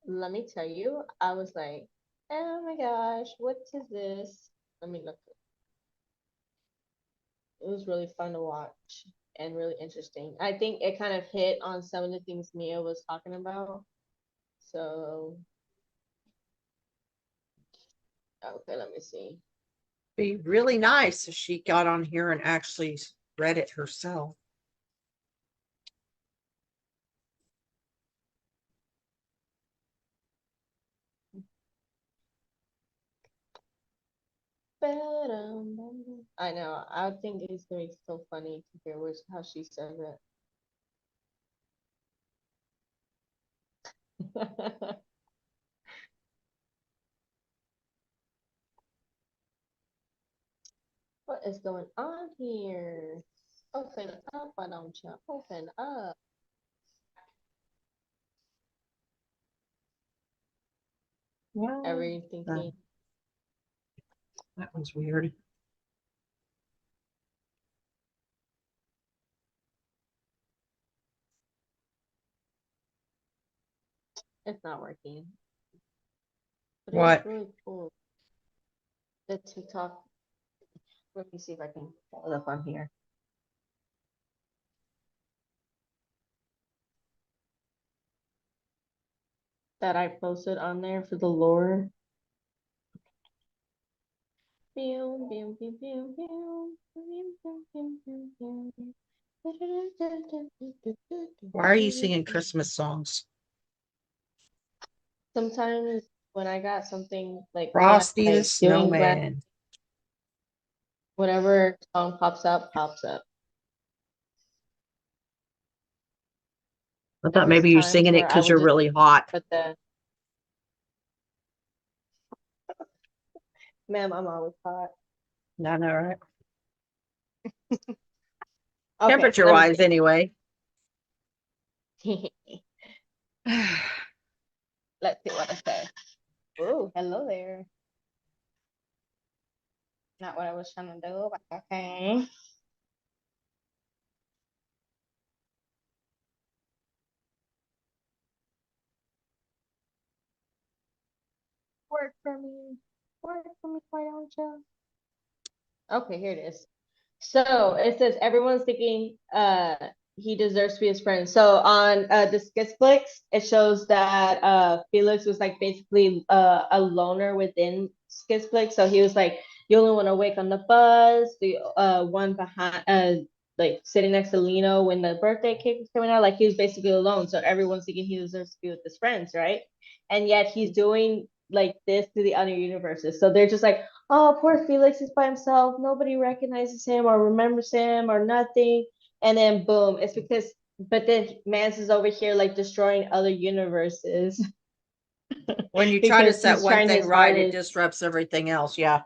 Let me tell you, I was like, oh my gosh, what is this? Let me look. It was really fun to watch and really interesting. I think it kind of hit on some of the things Mia was talking about. So, okay, let me see. Be really nice if she got on here and actually read it herself. I know. I think it's gonna be so funny to hear how she says it. What is going on here? Open up, why don't you? Open up. Everything. That was weird. It's not working. But What? it's really cool. The TikTok. Let me see if I can pull it up on here. That I posted on there for the lore. Why are you singing Christmas songs? Sometimes when I got something like Frosty when I'm, the like, doing Snowman. whatever song pops up, pops up. I thought There was maybe you're times singing it where I because would you're just really hot. put the ma'am, I'm always hot. I know, right? Okay, Temperature let me wise, anyway. see. Let's see what it says. Oh, hello there. Not what I was trying to do, but okay. Work for me. Work for me, why don't you? Okay, here it is. So it says everyone's thinking he deserves to be his friend. So on the Skizflix, it shows that Felix was like basically a loner within Skizflix. So he was like the only one awake on the bus, the one behind like sitting next to Lino when the birthday cake was coming out. Like he was basically alone. So everyone's thinking he deserves to be with his friends, right? And yet he's doing like this to the other universes. So they're just like, oh, poor Felix is by himself. Nobody recognizes him or remembers him or nothing. And then boom, it's because, but then Mance is over here like destroying other universes. When you try to Because set he's one trying thing his right, it hardest. disrupts everything else. Yeah.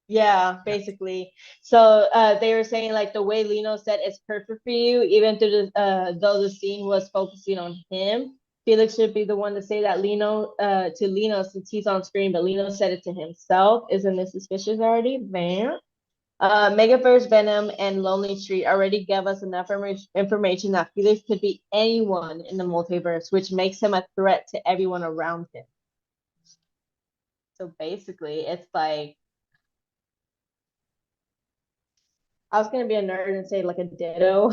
Yeah, basically. So they were saying like the way Lino said it's perfect for you, even though the scene was focusing on him. Felix should be the one to say that Lino to Lino since he's on screen, but Lino said it to himself. Isn't this suspicious already? Man. Megaverse, Venom, and Lonely Street already gave us enough information that Felix could be anyone in the multiverse, which makes him a threat to everyone around him. So basically, it's like I was gonna be a nerd and say like a Ditto.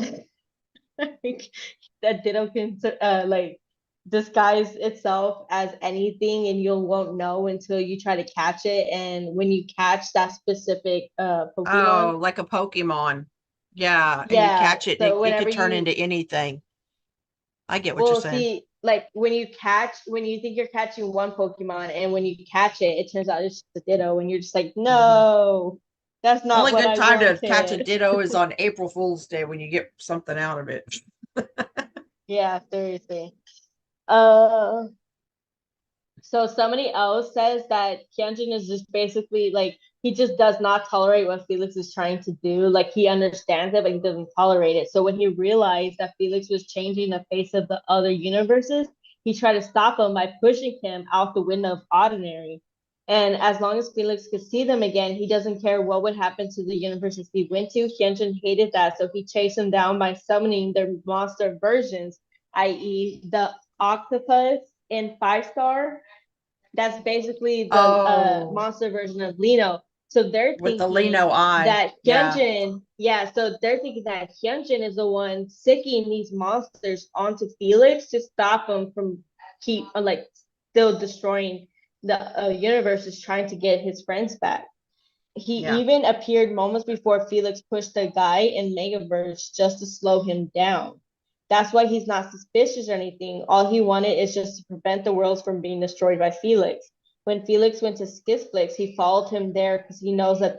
That Ditto can like disguise itself as anything, and you won't know until you try to catch it. And when you catch that specific Pokemon, Oh, like a Pokemon. Yeah. And you yeah. catch it, and So it whenever could turn you into anything. I get what you're well, saying. see, like when you think you're catching one Pokemon, and when you catch it, it turns out it's just a Ditto, and you're just like, no, that's not Only what good I time to catch a wanted. Ditto is on April Fool's Day when you get something out of it. Yeah, seriously. Uh, so somebody else says that Hyunjin is just basically like he just does not tolerate what Felix is trying to do. Like he understands it, but he doesn't tolerate it. So when he realized that Felix was changing the face of the other universes, he tried to stop him by pushing him out the window of ordinary. And as long as Felix could see them again, he doesn't care what would happen to the universes he went to. Hyunjin hated that, so he chased them down by summoning their monster versions, i.e., the octopus in Five Star. That's basically the Oh, monster version of Lino. So they're with the thinking Lino eye. that Yeah. Hyunjin, yeah, so they're thinking that Hyunjin is the one sicking these monsters onto Felix to stop him from keep like still destroying the universe, is trying to get his friends back. He Yeah. even appeared moments before Felix pushed the guy in Megaverse just to slow him down. That's why he's not suspicious or anything. All he wanted is just to prevent the worlds from being destroyed by Felix. When Felix went to Skizflix, he followed him there because he knows that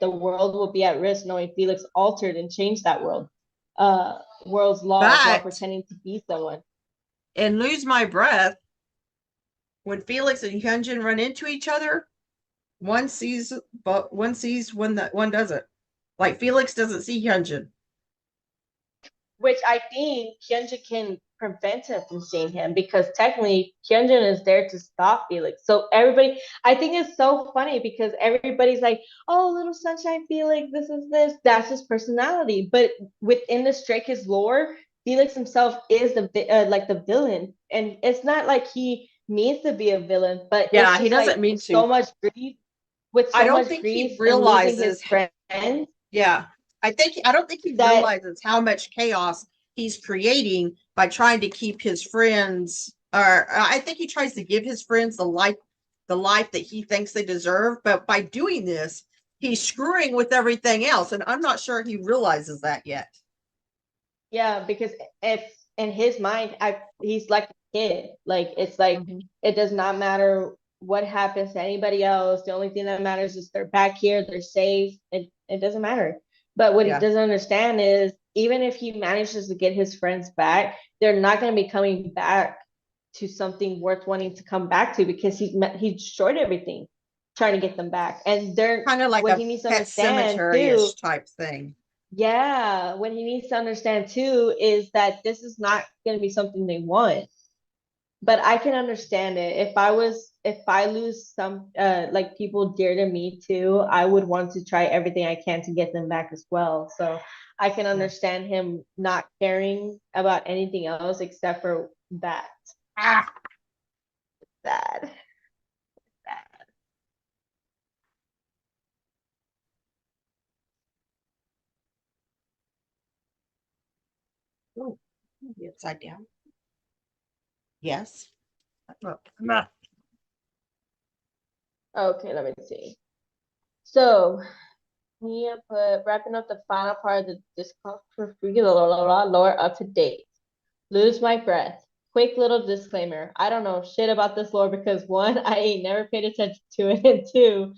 the world will be at risk, knowing Felix altered and changed that world's laws while But pretending to be someone. in Lose My Breath, when Felix and Hyunjin run into each other, one sees, but one sees when the one doesn't. Like Felix doesn't see Hyunjin. Which I think Hyunjin can prevent him from seeing him, because technically Hyunjin is there to stop Felix. So everybody, I think it's so funny because everybody's like, "Oh, little sunshine Felix, this is this." That's his personality. But within the Stray Kids lore, Felix himself is the villain, and it's not like he means to be a villain, but Yeah, it's he just like doesn't mean so to. much grief, with I so don't much think he grief and losing his realizes. friends Yeah, I don't think he that realizes how much chaos he's creating by trying to keep his friends. Or I think he tries to give his friends the life that he thinks they deserve. But by doing this, he's screwing with everything else, and I'm not sure he realizes that yet. Yeah, because if in his mind, he's like a kid. Like it's like it does not matter what happens to anybody else. The only thing that matters is they're back here, they're safe. It doesn't matter. But what he Yeah. doesn't understand is even if he manages to get his friends back, they're not going to be coming back to something worth wanting to come back to, because he destroyed everything trying to get them back. And they're Kind of like what a he needs to pet understand too. cemetery-ish type thing. Yeah, what he needs to understand too is that this is not going to be something they want. But I can understand it. If I lose some like people dear to me too, I would want to try everything I can to get them back as well. So I can understand him not caring about anything else except for that. Ah, Sad. Sad. ooh, maybe upside down. Yes. Okay, let me see. So we put wrapping up the final part of the Discord for free, lower up to date. Lose my breath. Quick little disclaimer. I don't know shit about this lore because one, I ain't never paid attention to it, and two,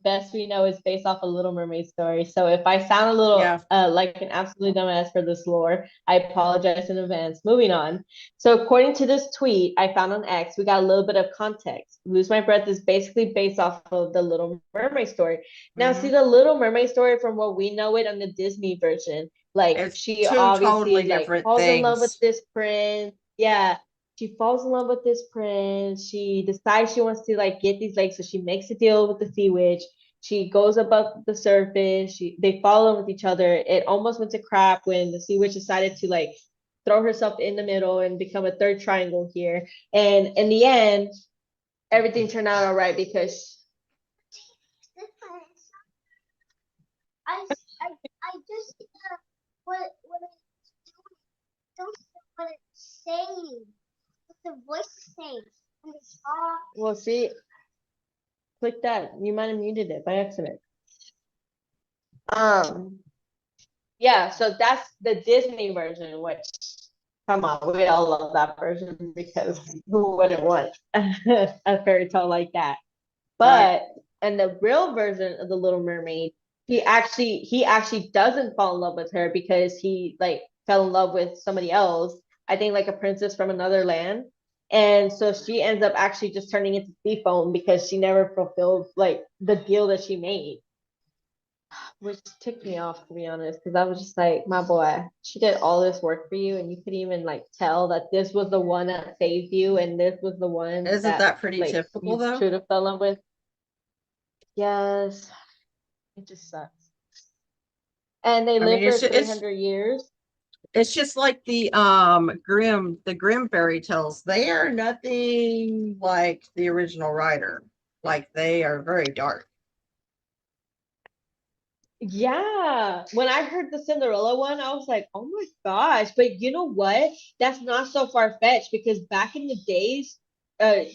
best we know is based off a Little Mermaid story. So if I sound a little Yeah. like an absolute dumbass for this lore, I apologize in advance. Moving on. So according to this tweet I found on X, we got a little bit of context. Lose My Breath is basically based off of the Little Mermaid story. Now, see, the Little Mermaid story from what we know it on the Disney version, like It's she two obviously totally like different falls in love with things. this prince. Yeah, she falls in love with this prince. She decides she wants to like get these legs, so she makes a deal with the sea witch. She goes above the surface. They fall in with each other. It almost went to crap when the sea witch decided to like throw herself in the middle and become a third triangle here. And in the end, everything turned out all right because I just what it's doing. Don't see what it's saying. What the voice is saying. And it's all well, see, click that. You might have muted it by accident. Yeah, so that's the Disney version, which come on, we all love that version because who wouldn't want a fairy tale like that? But in the real version of the Little Mermaid, he actually doesn't fall in love with her because he like fell in love with somebody else. I think like a princess from another land. And so she ends up actually just turning into sea foam because she never fulfilled like the deal that she made. which ticked me off to be honest, because I was just like, my boy, she did all this work for you, and you could even like tell that this was the one that saved you, and this was the one Isn't that that pretty like typical you though? should have fell in with. Yes, it just sucks. And they I live mean, for 300 years. it's just like the Grimm fairy tales. They are nothing like the original writer. Like they are very dark. Yeah, when I heard the Cinderella one, I was like, oh my gosh. But you know what? That's not so far-fetched because back in the days,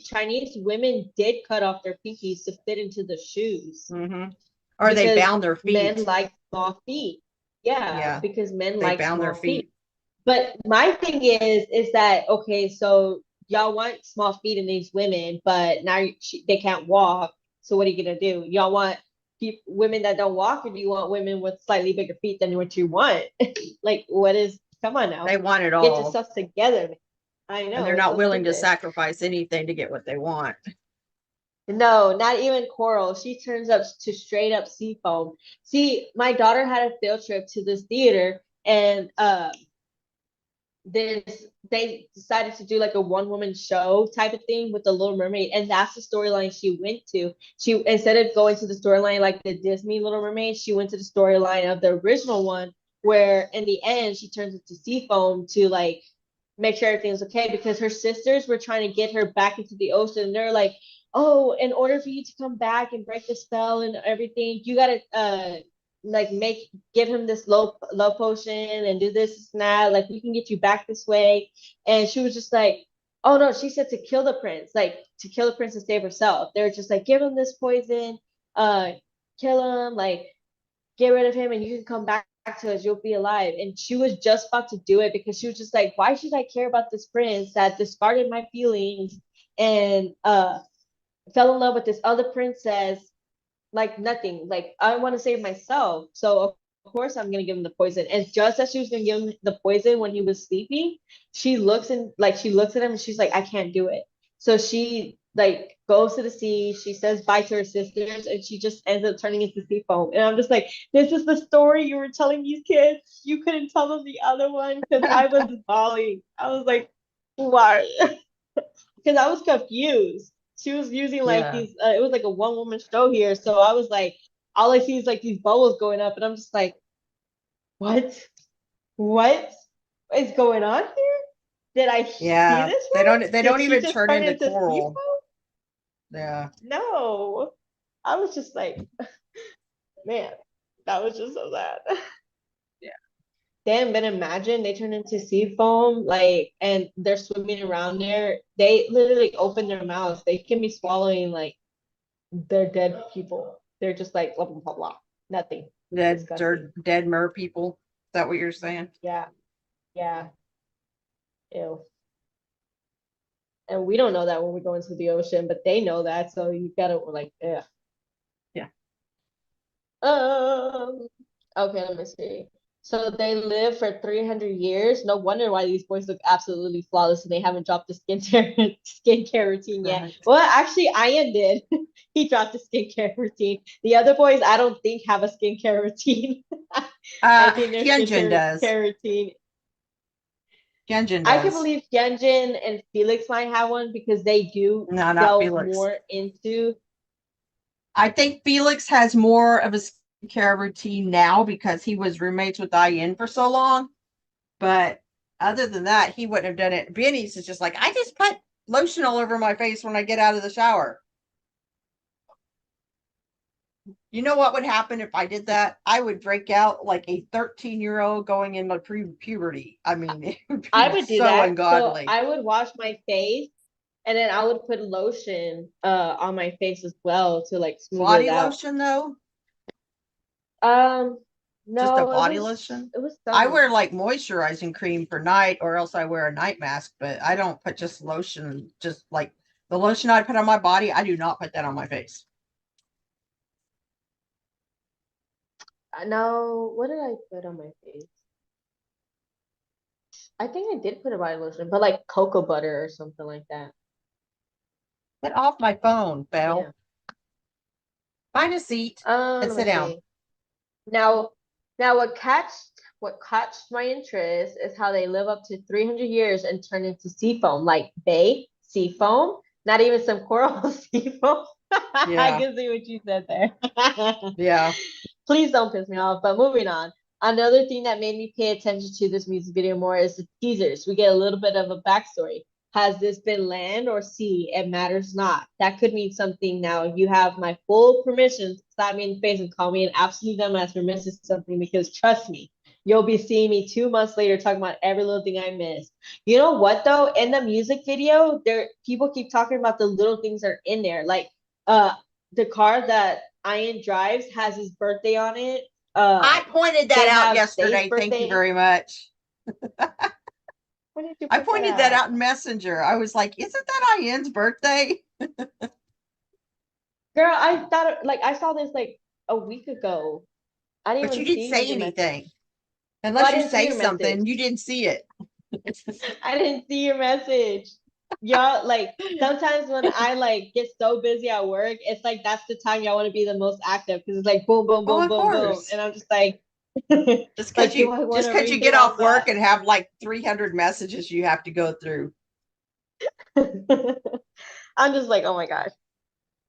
Chinese women did cut off their pinkies to fit into the shoes Mm-hmm. Or they because bound their men feet. like small feet. Yeah, Yeah, because men they like bound their small feet. feet. But my thing is that okay, so y'all want small feet in these women, but now they can't walk. So what are you gonna do? Y'all want women that don't walk, or do you want women with slightly bigger feet than what you want? Like, what is? Come on now, They want it get all, yourself together. I and know they're it's not so willing to stupid. sacrifice anything to get what they want. No, not even Coral. She turns up to straight up seafoam. See, my daughter had a field trip to this theater, and they decided to do like a one woman show type of thing with the Little Mermaid, and that's the storyline she went to. She, instead of going to the storyline like the Disney Little Mermaid, she went to the storyline of the original one, where in the end she turns into Seafoam to like make sure everything's okay because her sisters were trying to get her back into the ocean. And they're like, oh, in order for you to come back and break the spell and everything, you gotta like give him this love potion and do this and that. Like we can get you back this way. And she was just like, oh no, she said to kill the prince, like to kill the prince and save herself. They were just like, give him this poison, uh, kill him, like get rid of him and you can come back to us, you'll be alive. And she was just about to do it because she was just like, why should I care about this prince that discarded my feelings and fell in love with this other princess, like nothing. Like I want to save myself. So of course I'm gonna give him the poison. And just as she was gonna give him the poison when he was sleeping, she looks at him and she's like, I can't do it. So she like goes to the sea, she says bye to her sisters, and she just ends up turning into sea foam. And I'm just like, this is the story you were telling these kids. You couldn't tell them the other one because I was bawling. I was like, why? Because I was confused. She was using like Yeah. these. It was like a one woman show here, so I was like, all I see is like these bubbles going up, and I'm just like, what? What is going on here? Did I see Yeah, this they right? don't they Did don't she even just turn turn into into coral. Seafoam? Yeah. No, I was just like, man, that was just so sad. Yeah. Damn, but imagine they turn into sea foam, like, and they're swimming around there. They literally open their mouths. They can be swallowing like they're dead people. They're just like blah blah blah blah. Nothing. Disgusting. Dead mer people. Is that what you're saying? Yeah. Yeah. Ew. And we don't know that when we go into the ocean, but they know that. So you gotta like, yeah. Yeah. Okay, let me see. So they live for 300 years. No wonder why these boys look absolutely flawless and they haven't dropped the skincare routine yet. Right. Well, actually, Ian did. He dropped the skincare routine. The other boys, I don't think have a skincare routine. I think their Hyunjin does. skincare routine. Hyunjin I can does. believe Hyunjin and Felix might have one because they do No, not delve Felix. more into. I think Felix has more of a skincare routine now because he was roommates with Ian for so long. But other than that, he wouldn't have done it. Benny's is just like, I just put lotion all over my face when I get out of the shower. You know what would happen if I did that? I would break out like a 13-year-old going into puberty. I mean, it would be I would do so that. ungodly. So I would wash my face and then I would put lotion on my face as well to like smooth Body it out. lotion though? No, Just a body it was, lotion? It was I some. wear like moisturizing cream for night, or else I wear a night mask, but I don't put just lotion, just like the lotion I put on my body, I do not put that on my face. No, what did I put on my face? I think I did put a body lotion, but like cocoa butter or something like that. Get off my phone, Belle. Yeah. Find a seat and Let me sit down. see. Now, what catched my interest is how they live up to 300 years and turn into sea foam, like bay sea foam, not even some coral sea foam. I Yeah. can see what you said there. Yeah. Please don't piss me off. But moving on. Another thing that made me pay attention to this music video more is the teasers. We get a little bit of a backstory. Has this been land or sea? It matters not. That could mean something now. You have my full permission to slap me in the face and call me an absolute dumbass for missing something, because trust me, you'll be seeing me 2 months later talking about every little thing I missed. You know what though? In the music video, there people keep talking about the little things that are in there. Like uh the car that Ian drives has his birthday on it. I pointed that They out have yesterday. Faye's Thank you birthday. very much. When did you I put pointed that out in Messenger. I was like, isn't that Ian's birthday? Girl, I thought like I saw this like a week ago. I didn't But you even didn't see say your message. anything. Oh, Unless I you didn't see say your something, message. you didn't see it. I didn't see your message. Y'all, like sometimes when I like get so busy at work, it's like that's the time y'all want to be the most active, because it's like boom, boom, Oh, boom, of boom, boom, course. and I'm just like, Just because like, you do I want just to because you redo get all off work and have like 300 messages you have to go through. that? I'm just like, oh my gosh.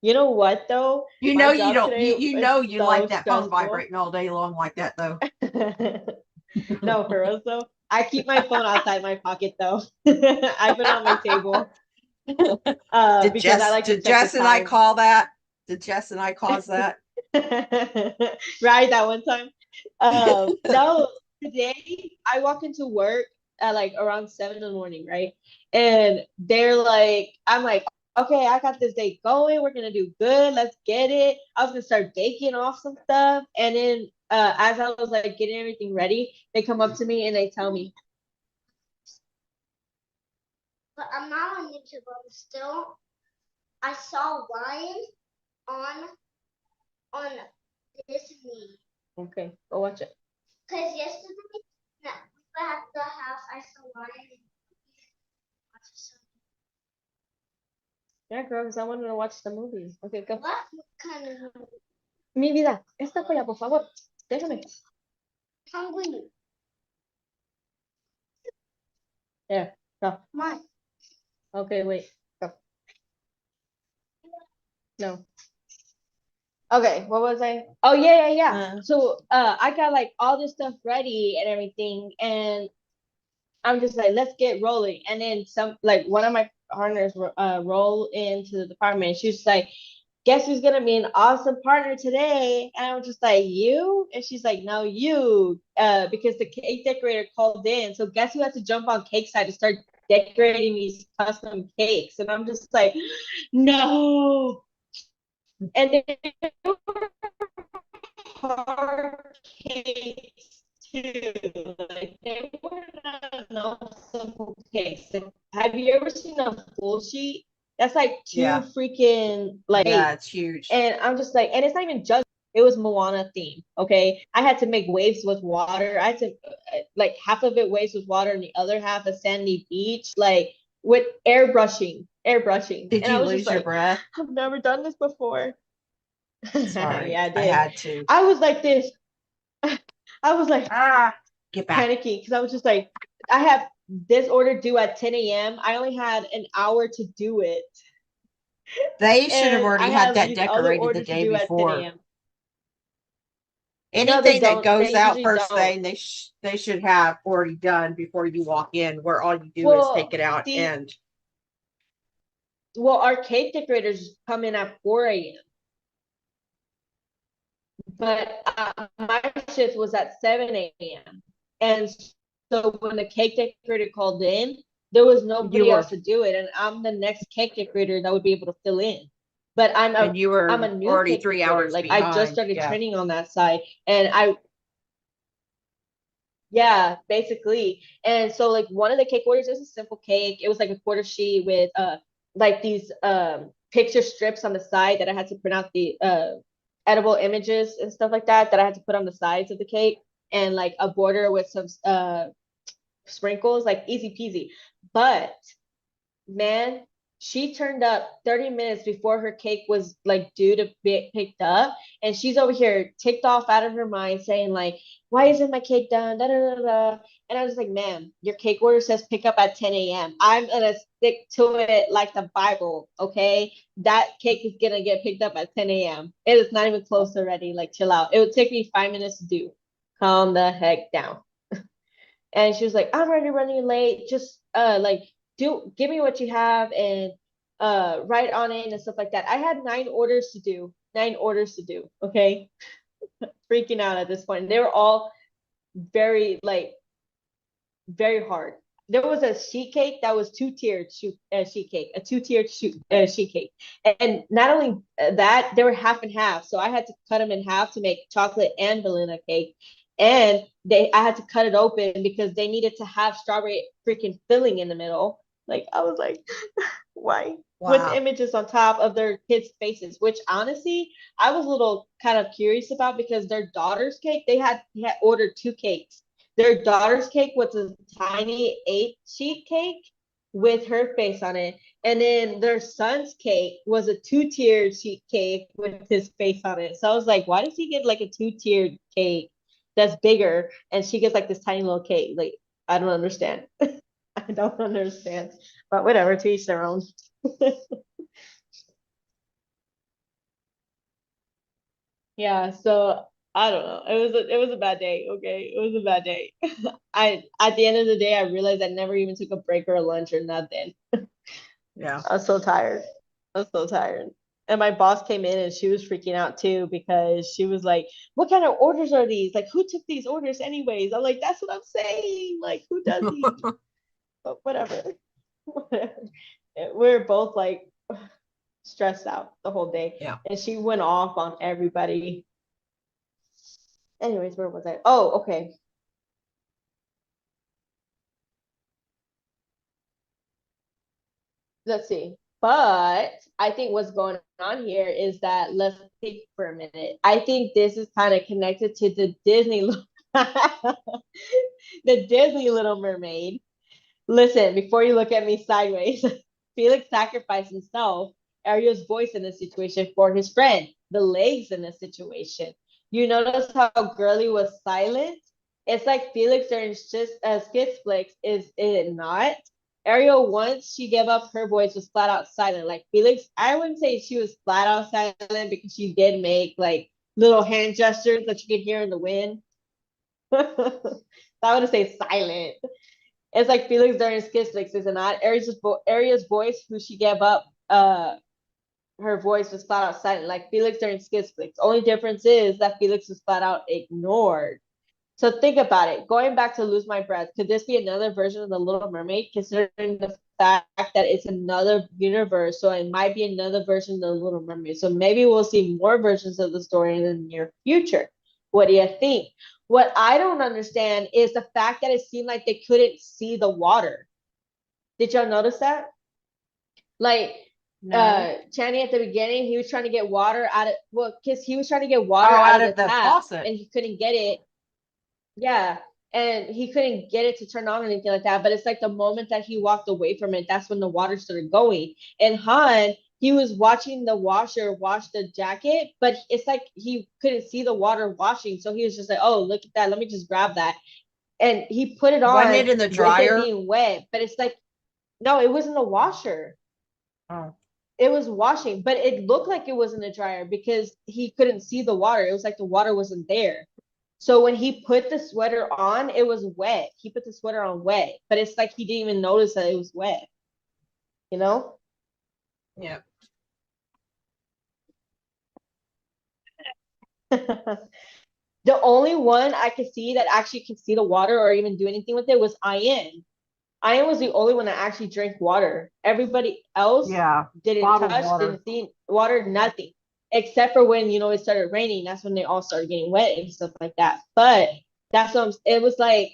You know what though? You My know you job don't today you is know you so like that phone stressful. vibrating all day long like that though. No, for real though. I keep my phone outside my pocket though. I put it on my table Did because I Jess like to did check the Jess and I time. call that? Did Jess and I cause that? Right, that one time. No, today I walk into work at like around 7 in the morning, right? And they're like, I'm like, okay, I got this day going. We're gonna do good. Let's get it. I was gonna start baking off some stuff, and then as I was like getting everything ready, they come up to me and they tell me, But I'm not on YouTube. I'm still. I saw Ryan on on Disney. okay, go watch it. Cause yesterday, no, at the house, I saw Ryan. Yeah, girl, because I wanted to watch the movie. Okay, go. What kind of Mi vida, esta cola, por favor. Déjame. hungry? There, go. Mine. Okay, wait. Go. No. Okay, what was I? Oh yeah. So I got like all this stuff ready and everything, and I'm just like, let's get rolling. And then some like one of my partners roll into the department. She's like, guess who's gonna be an awesome partner today? And I'm just like, you? And she's like, no, you. Because the cake decorator called in. So guess who had to jump on cake side to start decorating these custom cakes? And I'm just like, no. And they were hard cakes too. Like they were not no simple cakes. Like, have you ever seen a full sheet? That's like two Yeah. freaking like Yeah, it's huge. and I'm just like, and it's not even just it was Moana theme. Okay, I had to make waves with water. I had to like half of it waves with water and the other half a sandy beach, like with airbrushing. Did And I you was lose just your like, breath? I've never done this before. Sorry, Yeah, I I did. had to. I was like this. I was like Get back. panicking because I was just like, I have this order due at 10 a.m. I only had an hour to do it. They should have And I already had have that these other decorated the orders to day do at 10 before. a.m. No, they Anything that don't. goes They out usually first don't. thing, they should have already done before you walk in, where all you do is take Well, it out see, and well, our cake decorators come in at 4 a.m. But my shift was at 7 a.m. And so when the cake decorator called in, there was you nobody were else to do it. And I'm the next cake decorator that would be able to fill in. But I'm and you were a new already cake 3 decorator. hours Like I just behind. started Yeah. training on that side. And I yeah, basically. And so like one of the cake orders was a simple cake. It was like a quarter sheet with like these picture strips on the side that I had to print out the edible images and stuff like that I had to put on the sides of the cake, and like a border with some sprinkles, like easy peasy. But man, She turned up 30 minutes before her cake was like due to be picked up. And she's over here ticked off out of her mind saying, like, why isn't my cake done? Da, da, da, da. And I was like, ma'am, your cake order says pick up at 10 a.m. I'm gonna stick to it like the Bible, okay? That cake is gonna get picked up at 10 a.m. It is not even close already. Like, chill out. It would take me 5 minutes to do. Calm the heck down. And she was like, I'm already running late. Just like give me what you have and write on it and stuff like that. I had 9 orders to do. 9 orders to do. Okay. Freaking out at this point. They were all very like very hard. There was a sheet cake that was two-tiered sheet cake, a two-tiered sheet cake. And not only that, they were half and half. So I had to cut them in half to make chocolate and vanilla cake. And I had to cut it open because they needed to have strawberry freaking filling in the middle. Like, I was like, why? With Wow. images on top of their kids' faces, which honestly, I was a little kind of curious about because their daughter's cake, they had ordered 2 cakes. Their daughter's cake was a tiny 8-sheet cake with her face on it. And then their son's cake was a 2-tiered sheet cake with his face on it. So I was like, why does he get like a 2-tiered cake that's bigger and she gets like this tiny little cake? Like, I don't understand. I don't understand. But whatever, to each their own. Yeah, so I don't know. It was a bad day, okay? It was a bad day. I at the end of the day I realized I never even took a break or a lunch or nothing. Yeah. I was so tired. I was so tired. And my boss came in and she was freaking out too because she was like, "What kind of orders are these? Like, who took these orders anyways?" I'm like, "That's what I'm saying. Like, who does these?" But whatever. Whatever. We're both like stressed out the whole day. Yeah. And she went off on everybody. Anyways, where was I? Oh, okay. Let's see. But I think what's going on here is that let's think for a minute. I think this is kind of connected to the the Disney Little Mermaid. Listen, before you look at me sideways, Felix sacrificed himself, Ariel's voice in this situation for his friend, the legs in this situation. You notice how Girly was silent? It's like Felix during Skid Flicks, is it not? Ariel, once she gave up her voice, was flat out silent. Like Felix, I wouldn't say she was flat out silent because she did make like little hand gestures that you could hear in the wind. I would say silent. It's like Felix during Skid Flicks, is it not? Ariel's voice, who she gave up, her voice was flat out silent, like Felix during Skid Flicks. Only difference is that Felix was flat out ignored. So think about it. Going back to Lose My Breath, could this be another version of The Little Mermaid, considering the fact that it's another universe? So it might be another version of The Little Mermaid. So maybe we'll see more versions of the story in the near future. What do you think? What I don't understand is the fact that it seemed like they couldn't see the water. Did y'all notice that? Like, Channing at the beginning, he was trying to get water out of, well, because he was trying to get water out of the tap faucet. and he couldn't get it. Yeah, and he couldn't get it to turn on or anything like that. But it's like the moment that he walked away from it, that's when the water started going. And Han, he was watching the washer wash the jacket, but it's like he couldn't see the water washing. So he was just like, oh, look at that. Let me just grab that. And he put it on Wasn't it in the with it dryer? being wet. But it's like, no, it wasn't a washer. Oh. It was washing, but it looked like it was in the dryer because he couldn't see the water. It was like the water wasn't there. So when he put the sweater on, it was wet. He put the sweater on wet, but it's like he didn't even notice that it was wet. You know? Yeah. The only one I could see that actually could see the water or even do anything with it was Ian. Ian was the only one that actually drank water. Everybody else didn't touch, didn't see water, nothing. Except for when, it started raining. That's when they all started getting wet and stuff like that. But that's what it was like,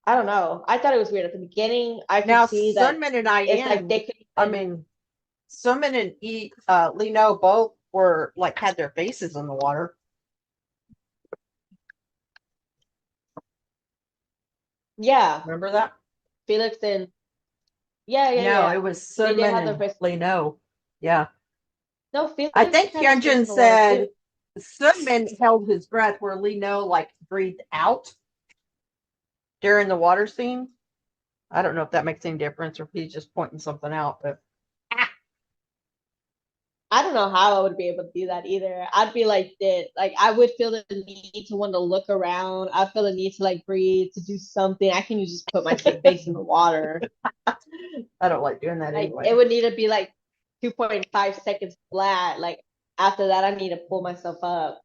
I don't know. I thought it was weird. At the beginning, I could see that Sunman and it's like Ian, they could I mean, Sunman and Lino both were like had their faces in the water. yeah, Remember that? Felix and Yeah, yeah, No, yeah. it was They did Sunman have their and face. Lee No. Yeah. No, I Felix think had his face Hyunjin in the water said too. Sunman held his breath where Lee No like breathed out during the water scene. I don't know if that makes any difference or if he's just pointing something out, but I don't know how I would be able to do that either. I'd be like this. Like I would feel the need to want to look around. I feel the need to like breathe, to do something. I can just put my face in the water. I don't like doing that Like anyway. it would need to be like 2.5 seconds flat. Like after that, I need to pull myself up.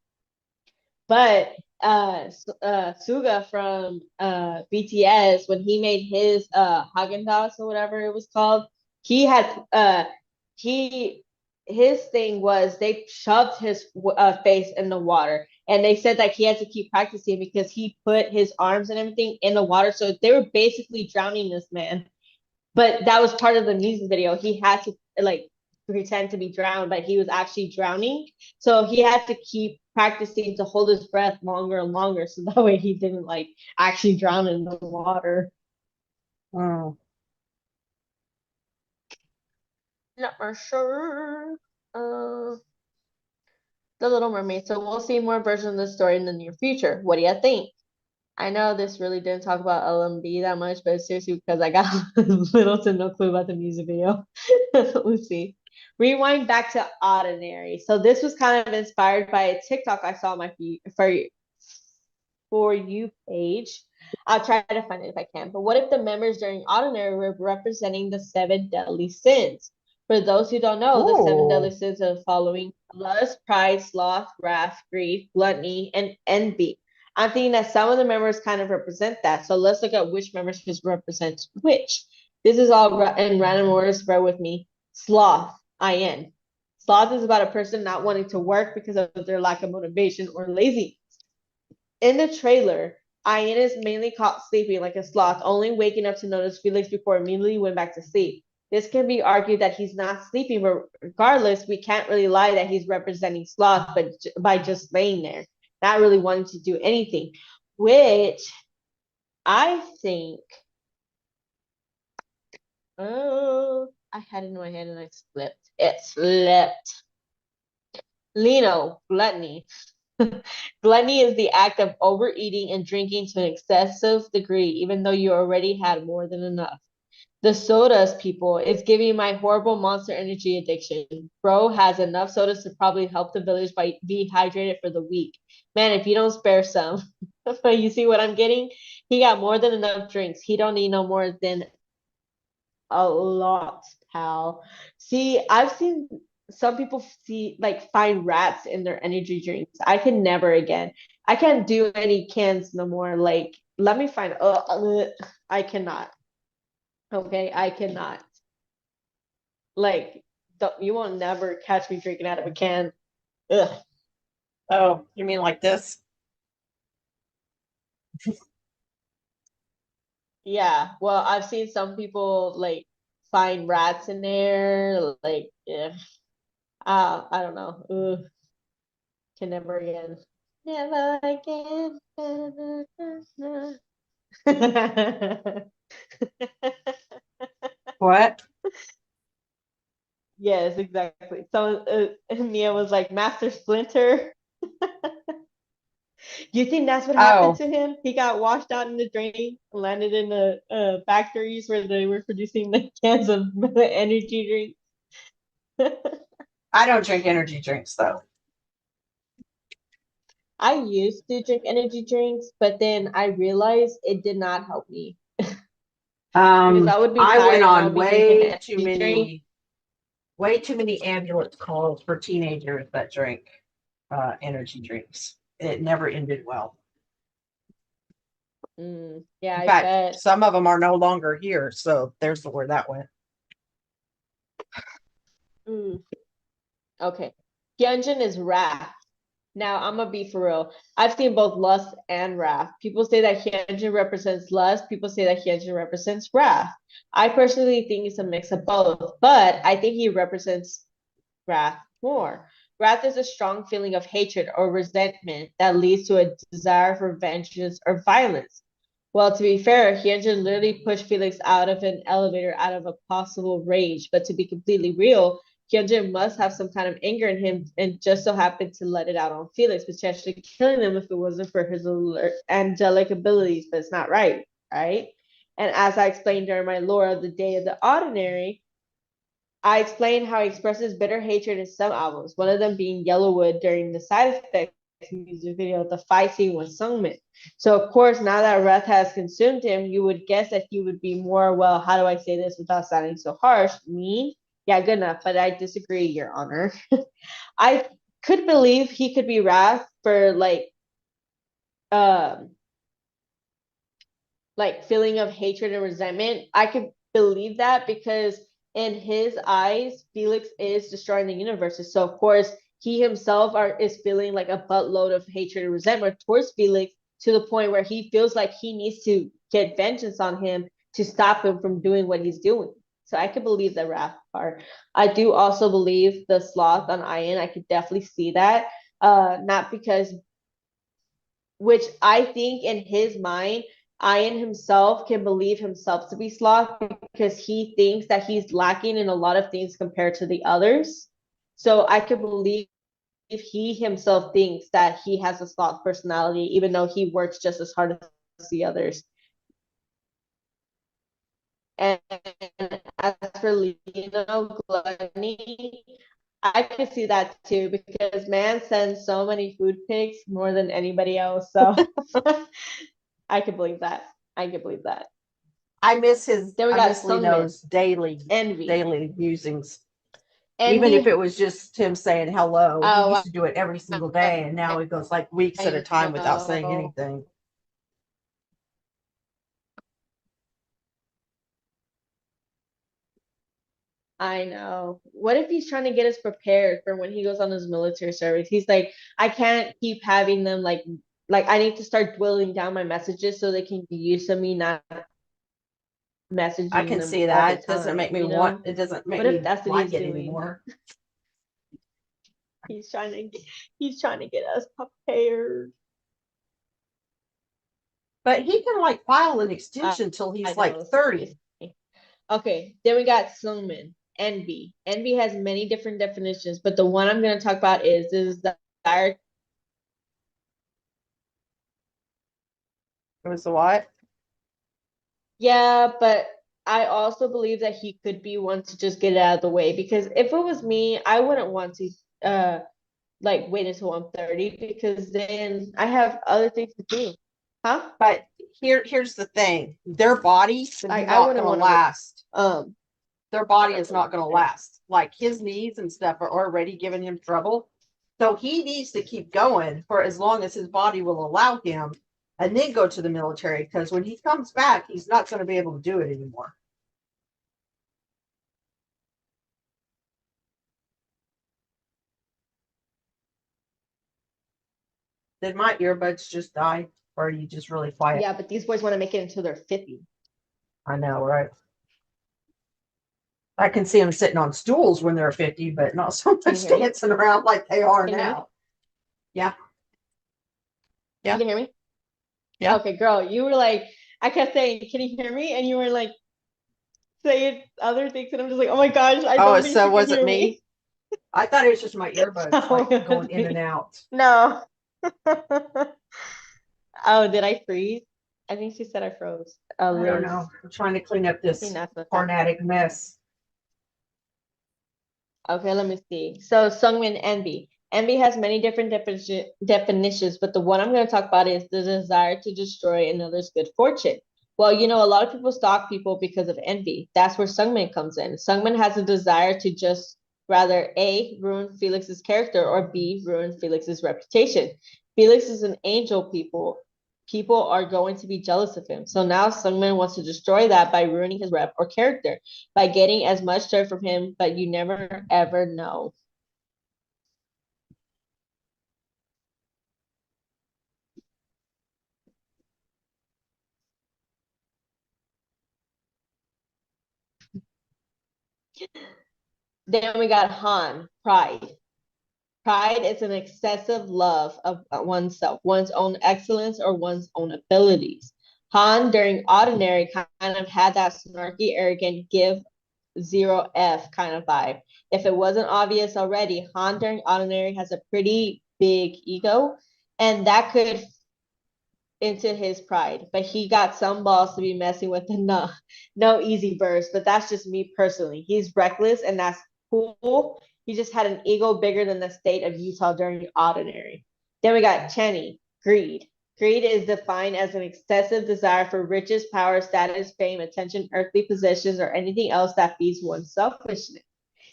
But Suga from BTS, when he made his Haagen-Dazs or whatever it was called, he had he his thing was they shoved his face in the water, and they said that he had to keep practicing because he put his arms and everything in the water, so they were basically drowning this man. But that was part of the music video. He had to like pretend to be drowned, but he was actually drowning. So he had to keep practicing to hold his breath longer and longer, so that way he didn't like actually drown in the water. Oh. Not for sure. The Little Mermaid. So we'll see more versions of this story in the near future. What do you think? I know this really didn't talk about LMD that much, but seriously, because I got little to no clue about the music video. Let's see. Rewind back to Ordinary. So this was kind of inspired by a TikTok I saw on my for you page. I'll try to find it if I can. But what if the members during Ordinary were representing the 7 deadly sins? For those who don't know, the 7 deadly sins are the following: lust, pride, sloth, wrath, grief, gluttony, and envy. I'm thinking that some of the members kind of represent that. So let's look at which members represent which. This is all in random order. Bear with me. Sloth, IN. Sloth is about a person not wanting to work because of their lack of motivation or laziness. In the trailer, IN is mainly caught sleeping like a sloth, only waking up to notice Felix before immediately went back to sleep. This can be argued that he's not sleeping, but regardless, we can't really lie that he's representing sloth, but by just laying there, not really wanting to do anything, which I think. Oh, I had it in my head and I slipped. It slipped. Lino, gluttony. Gluttony is the act of overeating and drinking to an excessive degree, even though you already had more than enough. The sodas, people, is giving my horrible monster energy addiction. Bro has enough sodas to probably help the village by be hydrated for the week. Man, if you don't spare some. You see what I'm getting? He got more than enough drinks. He don't need no more than a lot, pal. See, I've seen some people find rats in their energy drinks. I can never again. I can't do any cans no more. Like, let me find. I cannot. Okay, I cannot. Like, you will never catch me drinking out of a can. Ugh. Oh, you mean like this? Yeah. Well, I've seen some people like find rats in there. Like, yeah. I don't know. Ugh. Can never again. Never again. What? Yes, exactly. So Mia was like, Master Splinter. You think that's what happened to him? He got washed out in the drain, landed in the factories where they were producing the cans of energy drinks. I don't drink energy drinks though. I used to drink energy drinks, but then I realized it did not help me because I would be I tired went and I on would be drinking way too many ambulance calls for teenagers that drink energy drinks. It never ended well. Yeah, In I fact, bet. some of them are no longer here, so there's where that went. Okay. Hyunjin is wrath. Now, I'm gonna be for real. I've seen both lust and wrath. People say that Hyunjin represents lust. People say that Hyunjin represents wrath. I personally think it's a mix of both, but I think he represents wrath more. Wrath is a strong feeling of hatred or resentment that leads to a desire for vengeance or violence. Well, to be fair, Hyunjin literally pushed Felix out of an elevator out of a possible rage. But to be completely real, Hyunjin must have some kind of anger in him and just so happened to let it out on Felix, potentially killing him if it wasn't for his angelic abilities. But it's not right, right? And as I explained during my lore of the Day of the Ordinary, I explained how he expresses bitter hatred in some albums, one of them being Yellowwood during the Side Effects music video, the fight scene with Sungmin. So of course, now that wrath has consumed him, you would guess that he would be more, well, how do I say this without sounding so harsh? Mean? Yeah, good enough, but I disagree, Your Honor. I could believe he could be wrath for um feeling of hatred and resentment. I could believe that because in his eyes, Felix is destroying the universe. So of course, he himself is feeling like a buttload of hatred and resentment towards Felix to the point where he feels like he needs to get vengeance on him to stop him from doing what he's doing. So I could believe the wrath part. I do also believe the sloth on Ian. I could definitely see that. Not because, which I think in his mind, Ian himself can believe himself to be sloth because he thinks that he's lacking in a lot of things compared to the others. So I could believe if he himself thinks that he has a sloth personality, even though he works just as hard as the others. And as for Lino Gluttony, I could see that too because man sends so many food pics more than anybody else. So I could believe that. I could believe that. I miss his. Then we I got miss Sungmin. Lino's daily Envy. musings. Even Envy. if it was just him saying hello, he Oh, used to do it every single day, and now it goes like weeks at a time without saying know. anything. I know. What if he's trying to get us prepared for when he goes on his military service? He's like, I can't keep having them like I need to start dwindling down my messages so they can be used to me not messaging I can them see all that. the It doesn't time, make me you know? want. It doesn't make What if me that's what like he's it doing? anymore. He's trying to get us prepared. But he can like file an extension till I he's know, like 30. seriously. Okay, then we got Sungmin. Envy. Envy has many different definitions, but the one I'm going to talk about is the desire. It was the what? Yeah, but I also believe that he could be one to just get it out of the way because if it was me, I wouldn't want to wait until I'm 30 because then I have other things to do. Huh? But here's the thing: their body is I not wouldn't going to want to last. Their body is exactly. not going to last. Like his knees and stuff are already giving him trouble. So he needs to keep going for as long as his body will allow him and then go to the military because when he comes back, he's not going to be able to do it anymore. Did my earbuds just die or are you just really quiet? Yeah, but these boys want to make it until they're 50. I know, right? I can see them sitting on stools when they're 50, but not so much dancing around like they are now. Yeah. Yeah. Can you hear me? Yeah. Okay, girl, you were like, I kept saying, can you hear me? And you were like, saying other things, and I'm just like, oh my gosh, I don't think so you was can it hear me? I thought it was just my earbuds No, like it going was in me. and out. No. Oh, did I freeze? I think she said I froze. I don't know. I'm trying to clean up this tornadic mess. Okay, let me see. So Sungmin Envy. Envy has many different definitions, but the one I'm going to talk about is the desire to destroy another's good fortune. Well, you know, a lot of people stalk people because of envy. That's where Sungmin comes in. Sungmin has a desire to just rather A, ruin Felix's character, or B, ruin Felix's reputation. Felix is an angel, people are going to be jealous of him. So now Sungmin wants to destroy that by ruining his rep or character, by getting as much dirt from him, but you never ever know. Then we got Han, pride. Pride is an excessive love of oneself, one's own excellence, or one's own abilities. Han during Ordinary kind of had that snarky, arrogant, give zero F kind of vibe. If it wasn't obvious already, Han during Ordinary has a pretty big ego, and that could into his pride. But he got some balls to be messing with the no easy burst. But that's just me personally. He's reckless, and that's cool. He just had an ego bigger than the state of Utah during Ordinary. Then we got Cheney, greed. Greed is defined as an excessive desire for riches, power, status, fame, attention, earthly possessions, or anything else that feeds one's selfishness.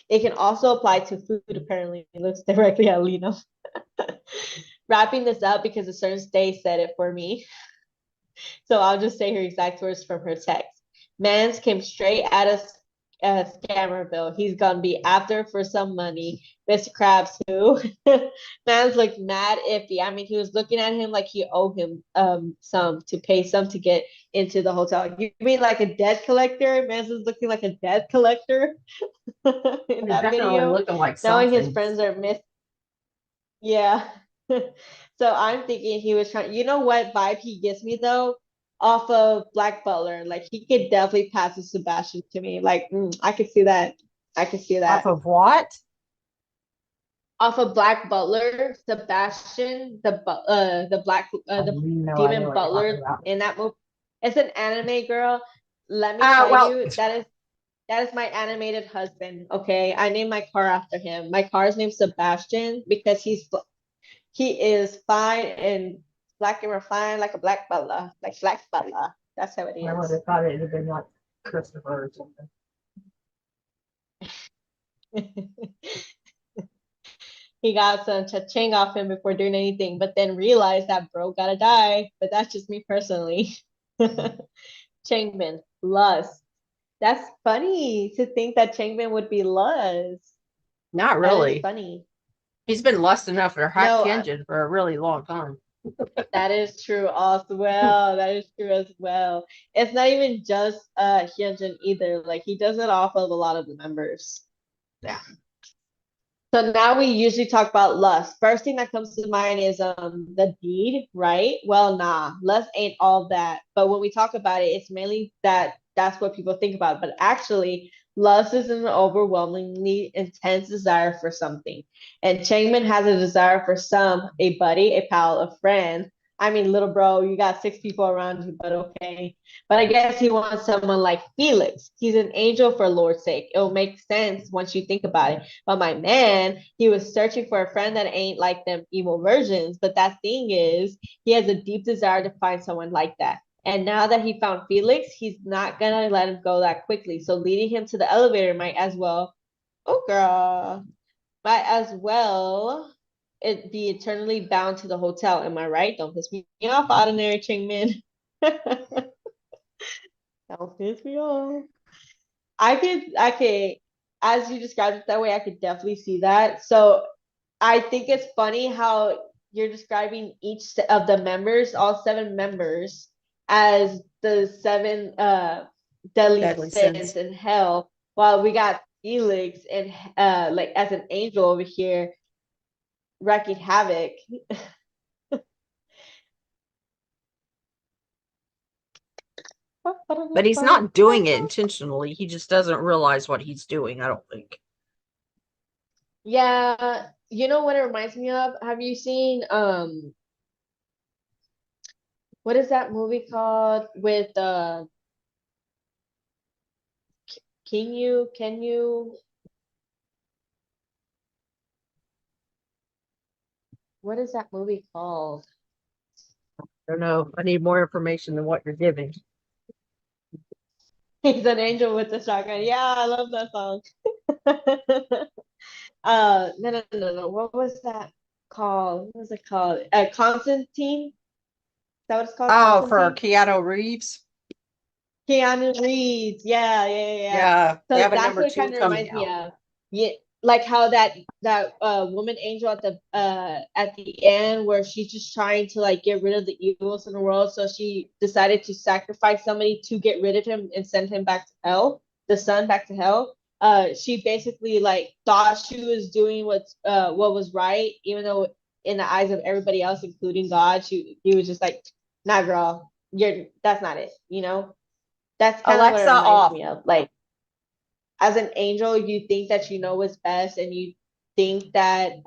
It can also apply to food, apparently. It looks directly at Lena. Wrapping this up because a certain state said it for me. So I'll just say her exact words from her text. Mans came straight at us scammer bill. He's gonna be after for some money. Mr. Krabs, who? Mans looked mad iffy. I mean, he was looking at him like he owed him some to pay some to get into the hotel. You mean like a debt collector? Mans is looking like a debt collector in that video. Looking like Knowing his something. friends are missing. Yeah. So I'm thinking he was trying, you know what vibe he gives me though? Off of Black Butler. Like he could definitely pass a Sebastian to me. Like I could see that. I could see that. Off of what? Off of Black Butler, Sebastian, the black the No idea demon what you're butler talking about. in that movie. It's an anime, girl. Let me tell you, that is my animated husband. Okay, I named my car after him. My car's named Sebastian because he is fine and black and refined like a black butler, like Black Butler. That's how it I would is. have thought it would have been like Christopher or something. He got some cha-ching off him before doing anything, but then realized that bro gotta die. But that's just me personally. Changman, lust. That's funny to think that Changman would be lust. Not That is really. funny. He's been lust enough for No, Hyunjin for a really long time. that is true as well. That is true as well. It's not even just Hyunjin either. Like he does it off of a lot of the members. Yeah. So now we usually talk about lust. First thing that comes to mind is the deed, right? Well, nah, lust ain't all that. But when we talk about it, it's mainly that's what people think about. But actually, lust is an overwhelmingly intense desire for something. And Changman has a desire for a buddy, a pal, a friend. I mean, little bro, you got 6 people around you, but okay. But I guess he wants someone like Felix. He's an angel for Lord's sake. It'll make sense once you think about it. But my man, he was searching for a friend that ain't like them emo versions. But that thing is, he has a deep desire to find someone like that. And now that he found Felix, he's not gonna let him go that quickly. So leading him to the elevator might as well, oh girl, might as well it be eternally bound to the hotel. Am I right? Don't piss me off, Ordinary Chingman. Don't piss me off. I could, as you described it that way, I could definitely see that. So I think it's funny how you're describing each of the members, all 7 members, as the 7 deadly sins in hell, while we got Felix and like as an angel over here wreaking havoc. But he's not doing it intentionally. He just doesn't realize what he's doing, I don't think. Yeah, you know what it reminds me of? Have you seen what is that movie called with can you what is that movie called? I don't know. I need more information than what you're giving. He's an angel with a shotgun. Yeah, I love that song. No. What was that called? What was it called? Constantine? Is that what it's called? Oh, for Constantine? Keanu Reeves? Keanu Reeves. Yeah. Yeah, So they have a that's number what it 2 kind of coming reminds me out. of. Yeah, like how that woman angel at the end where she's just trying to like get rid of the evils in the world. So she decided to sacrifice somebody to get rid of him and send him back to hell, the son back to hell. She basically like thought she was doing what was right, even though in the eyes of everybody else, including God, he was just like, nah, girl, that's not it, you know? That's kind of what it Alexa reminds off. me of. Like, as an angel, you think that you know what's best, and you think that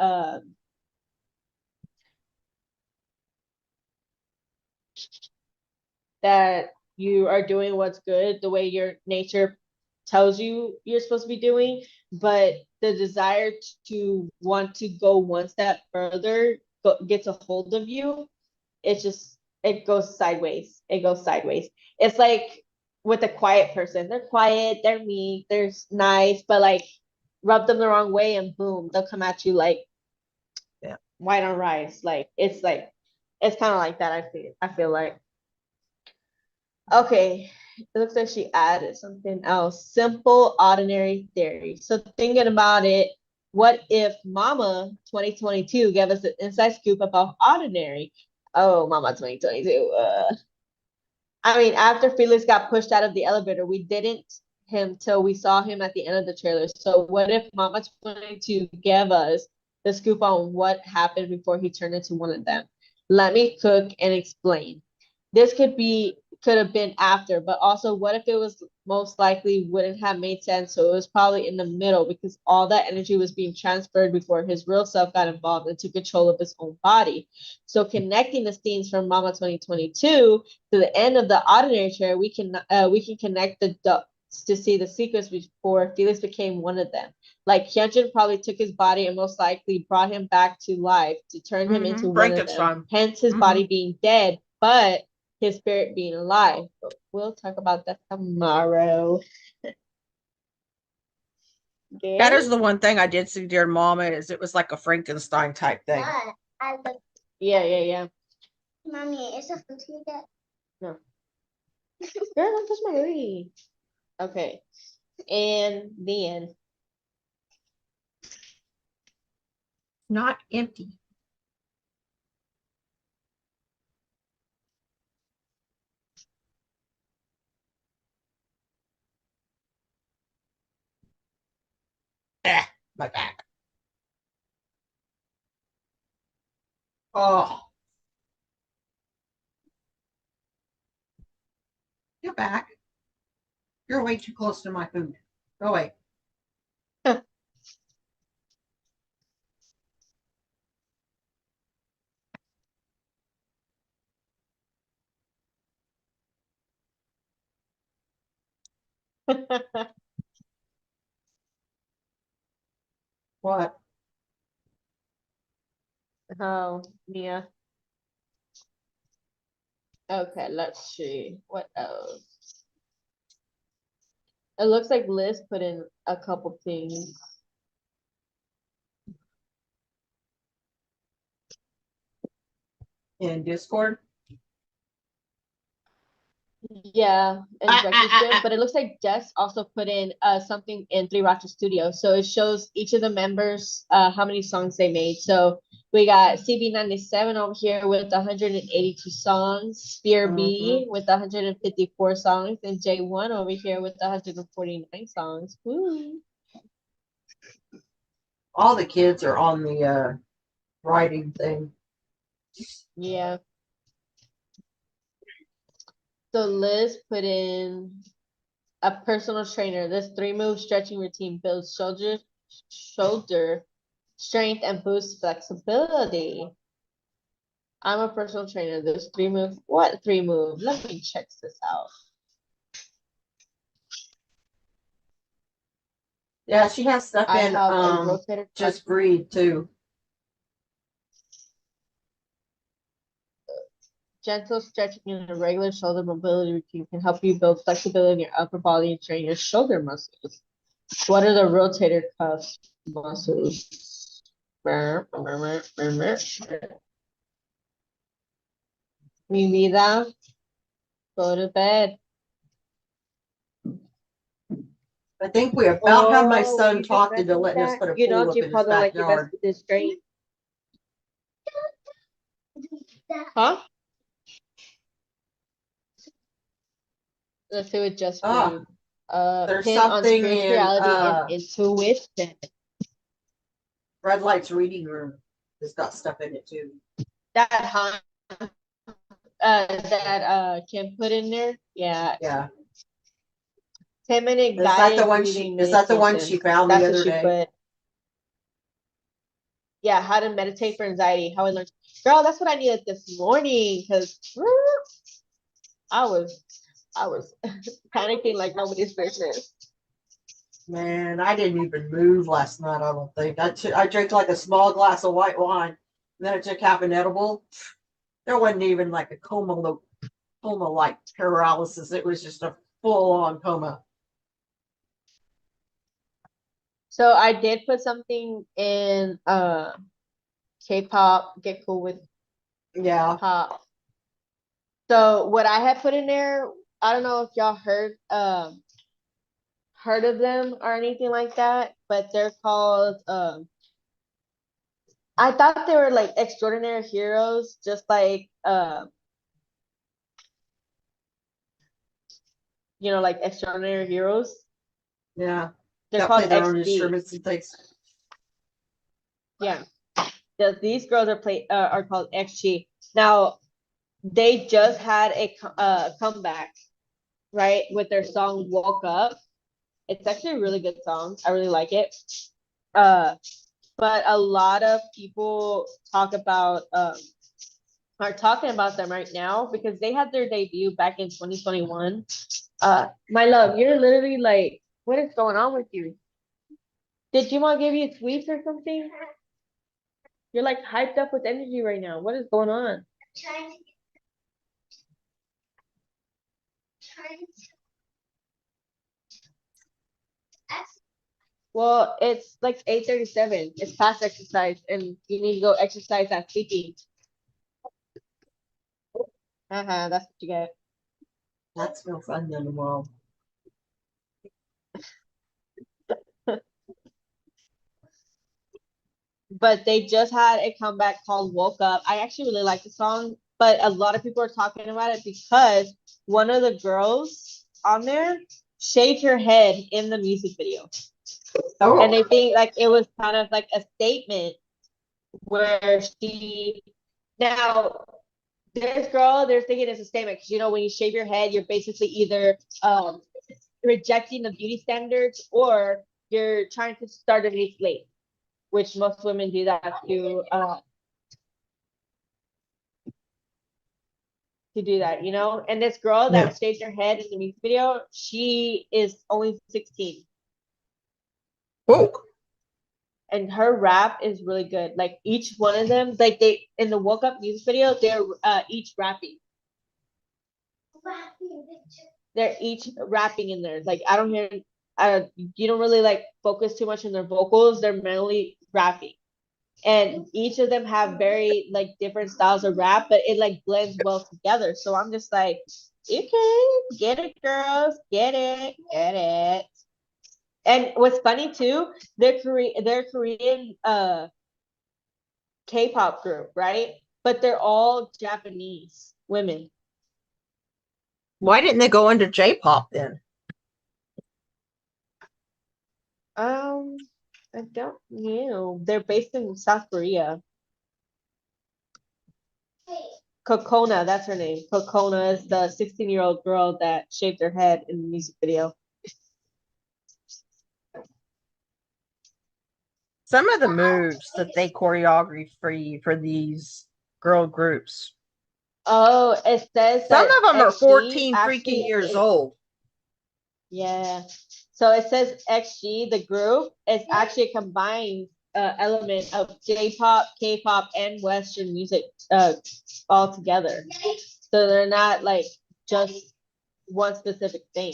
that you are doing what's good the way your nature tells you you're supposed to be doing, but the desire to want to go one step further gets a hold of you. It's just, it goes sideways. It goes sideways. It's like with a quiet person. They're quiet, they're meek, they're nice, but like rub them the wrong way and boom, they'll come at you like Yeah. white on rice. Like it's kind of like that. I feel like. Okay, it looks like she added something else. Simple ordinary theory. So thinking about it, what if Mama 2022 gave us an inside scoop about ordinary? Oh, Mama 2022. I mean, after Felix got pushed out of the elevator, we didn't him till we saw him at the end of the trailer. So what if Mama 22 gave us the scoop on what happened before he turned into one of them? Let me cook and explain. This could have been after, but also what if it was most likely wouldn't have made sense? So it was probably in the middle because all that energy was being transferred before his real self got involved and took control of his own body. So connecting the scenes from Mama 2022 to the end of the ordinary chair, we can connect the dots to see the sequence before Felix became one of them. Like Hyunjin probably took his body and most likely brought him back to life to turn him into one of them. Frankenstein. Hence his body being dead, but his spirit being alive. But we'll talk about that tomorrow. That is the one thing I did see, dear Mama, is it was like a Frankenstein type thing. But I love Yeah. mommy. Is it food yet? No. Girl, don't touch my baby. Okay. And the end. Not empty. My back. Oh. Get back. You're way too close to my food. Go away. What? Oh, Mia. Okay, let's see. What else? It looks like Liz put in a couple things. In Discord? Yeah, and Breakfast Gym, but it looks like Jess also put in something in Three Rochester Studio. So it shows each of the members how many songs they made. So we got CB97 over here with 182 songs, Spear B with 154 songs, and J1 over here with 149 songs. Woo. All the kids are on the writing thing. Yeah. So Liz put in a personal trainer. This 3-move stretching routine builds shoulder strength and boosts flexibility. I'm a personal trainer. This 3-move. What 3-move? Let me check this out. Yeah, she has stuff I in have a rotator Just cuff. Breathe too. Gentle stretching and a regular shoulder mobility routine can help you build flexibility in your upper body and train your shoulder muscles. What are the rotator cuff muscles? Mi vida, go to bed. I think we about had my Oh, son you just talked into mentioned letting us that? put a You pool know, up you in his probably like your best backyard. with this straight. that. Huh? Let's do it just Ah, breathe. there's Pin on something in spirituality and intuition. Red Light's reading room. It's got stuff in it too. That that Kim put in there. Yeah, Yeah. Tim and Is that the one breathing is that the one meditation. she found That's the what other she day? put. Yeah, how to meditate for anxiety. How I learned. Girl, that's what I needed this morning because I was panicking like nobody's business. Man, I didn't even move last night. I don't think I drank like a small glass of white wine, and then I took half an edible. There wasn't even like a coma like paralysis. It was just a full on coma. So I did put something in K-pop, get cool with Yeah. pop. So what I had put in there, I don't know if y'all heard of them or anything like that, but they're called I thought they were like extraordinary heroes, just like like extraordinary heroes. Yeah. They're Got called play their own XD. instruments and things. Yeah. These girls are called XG. Now they just had a comeback, right, with their song "Woke Up." It's actually a really good song. I really like it. But a lot of people are talking about them right now because they had their debut back in 2021. My love, you're literally like, what is going on with you? Did Jimon give you tweets or something? You're like hyped up with energy right now. What is going on? Trying to trying to Well, it's like 8:37. It's past exercise, and you need to go exercise at speaking. That's what you get. That's no fun then tomorrow. But they just had a comeback called "Woke Up." I actually really like the song, but a lot of people are talking about it because one of the girls on there shaved her head in the music video. Oh. And they think like it was kind of like a statement where now this girl, they're thinking it's a statement because when you shave your head, you're basically either rejecting the beauty standards or you're trying to start a new slate, which most women do that to do that, And this girl that shaved her head in the music video, she is only 16. Oh. And her rap is really good. Like each one of them, like they in the Woke Up music video, they're each rapping. They're each rapping in there. Like you don't really like focus too much on their vocals. They're mainly rapping. And each of them have very like different styles of rap, but it like blends well together. So I'm just like, okay, get it, girls, get it. And what's funny too, they're Korean K-pop group, right? But they're all Japanese women. Why didn't they go into J-pop then? I don't know. They're based in South Korea. Kokona, that's her name. Kokona is the 16-year-old girl that shaved her head in the music video. Some of the moves that they choreograph for these girl groups. Oh, it says some that of them are 14 actually freaking years old. Yeah. So it says XG, the group, is actually a combined element of J-pop, K-pop, and Western music all together. So they're not like just one specific thing.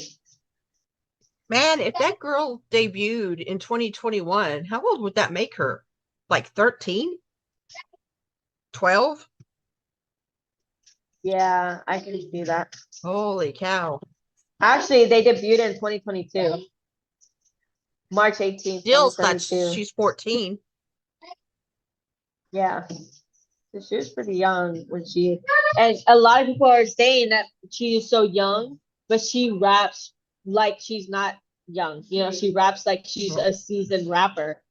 Man, if that girl debuted in 2021, how old would that make her? Like 13? 12? Yeah, I can see that. Holy cow. Actually, they debuted in 2022. March 18th, Still, 2022. she's 14. Yeah. So she was pretty young when and a lot of people are saying that she is so young, but she raps like she's not young. She raps like she's a seasoned rapper.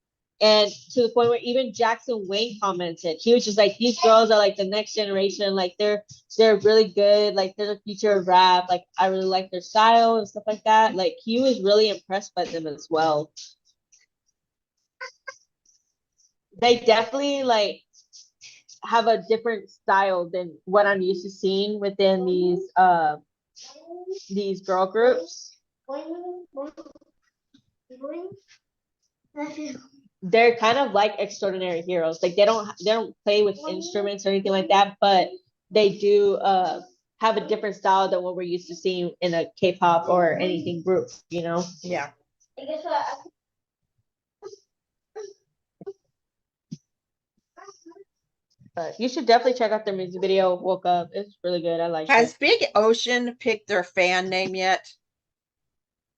And to the point where even Jackson Wayne commented, he was just like, these girls are like the next generation, like they're really good, like they're the future of rap. Like I really like their style and stuff like that. Like he was really impressed by them as well. They definitely like have a different style than what I'm used to seeing within these girl groups. They're kind of like extraordinary heroes. Like they don't play with instruments or anything like that, but they do have a different style than what we're used to seeing in a K-pop or anything group, you know? Yeah. But you should definitely check out their music video, Woke Up. It's really good. I like Has it. Big Ocean picked their fan name yet?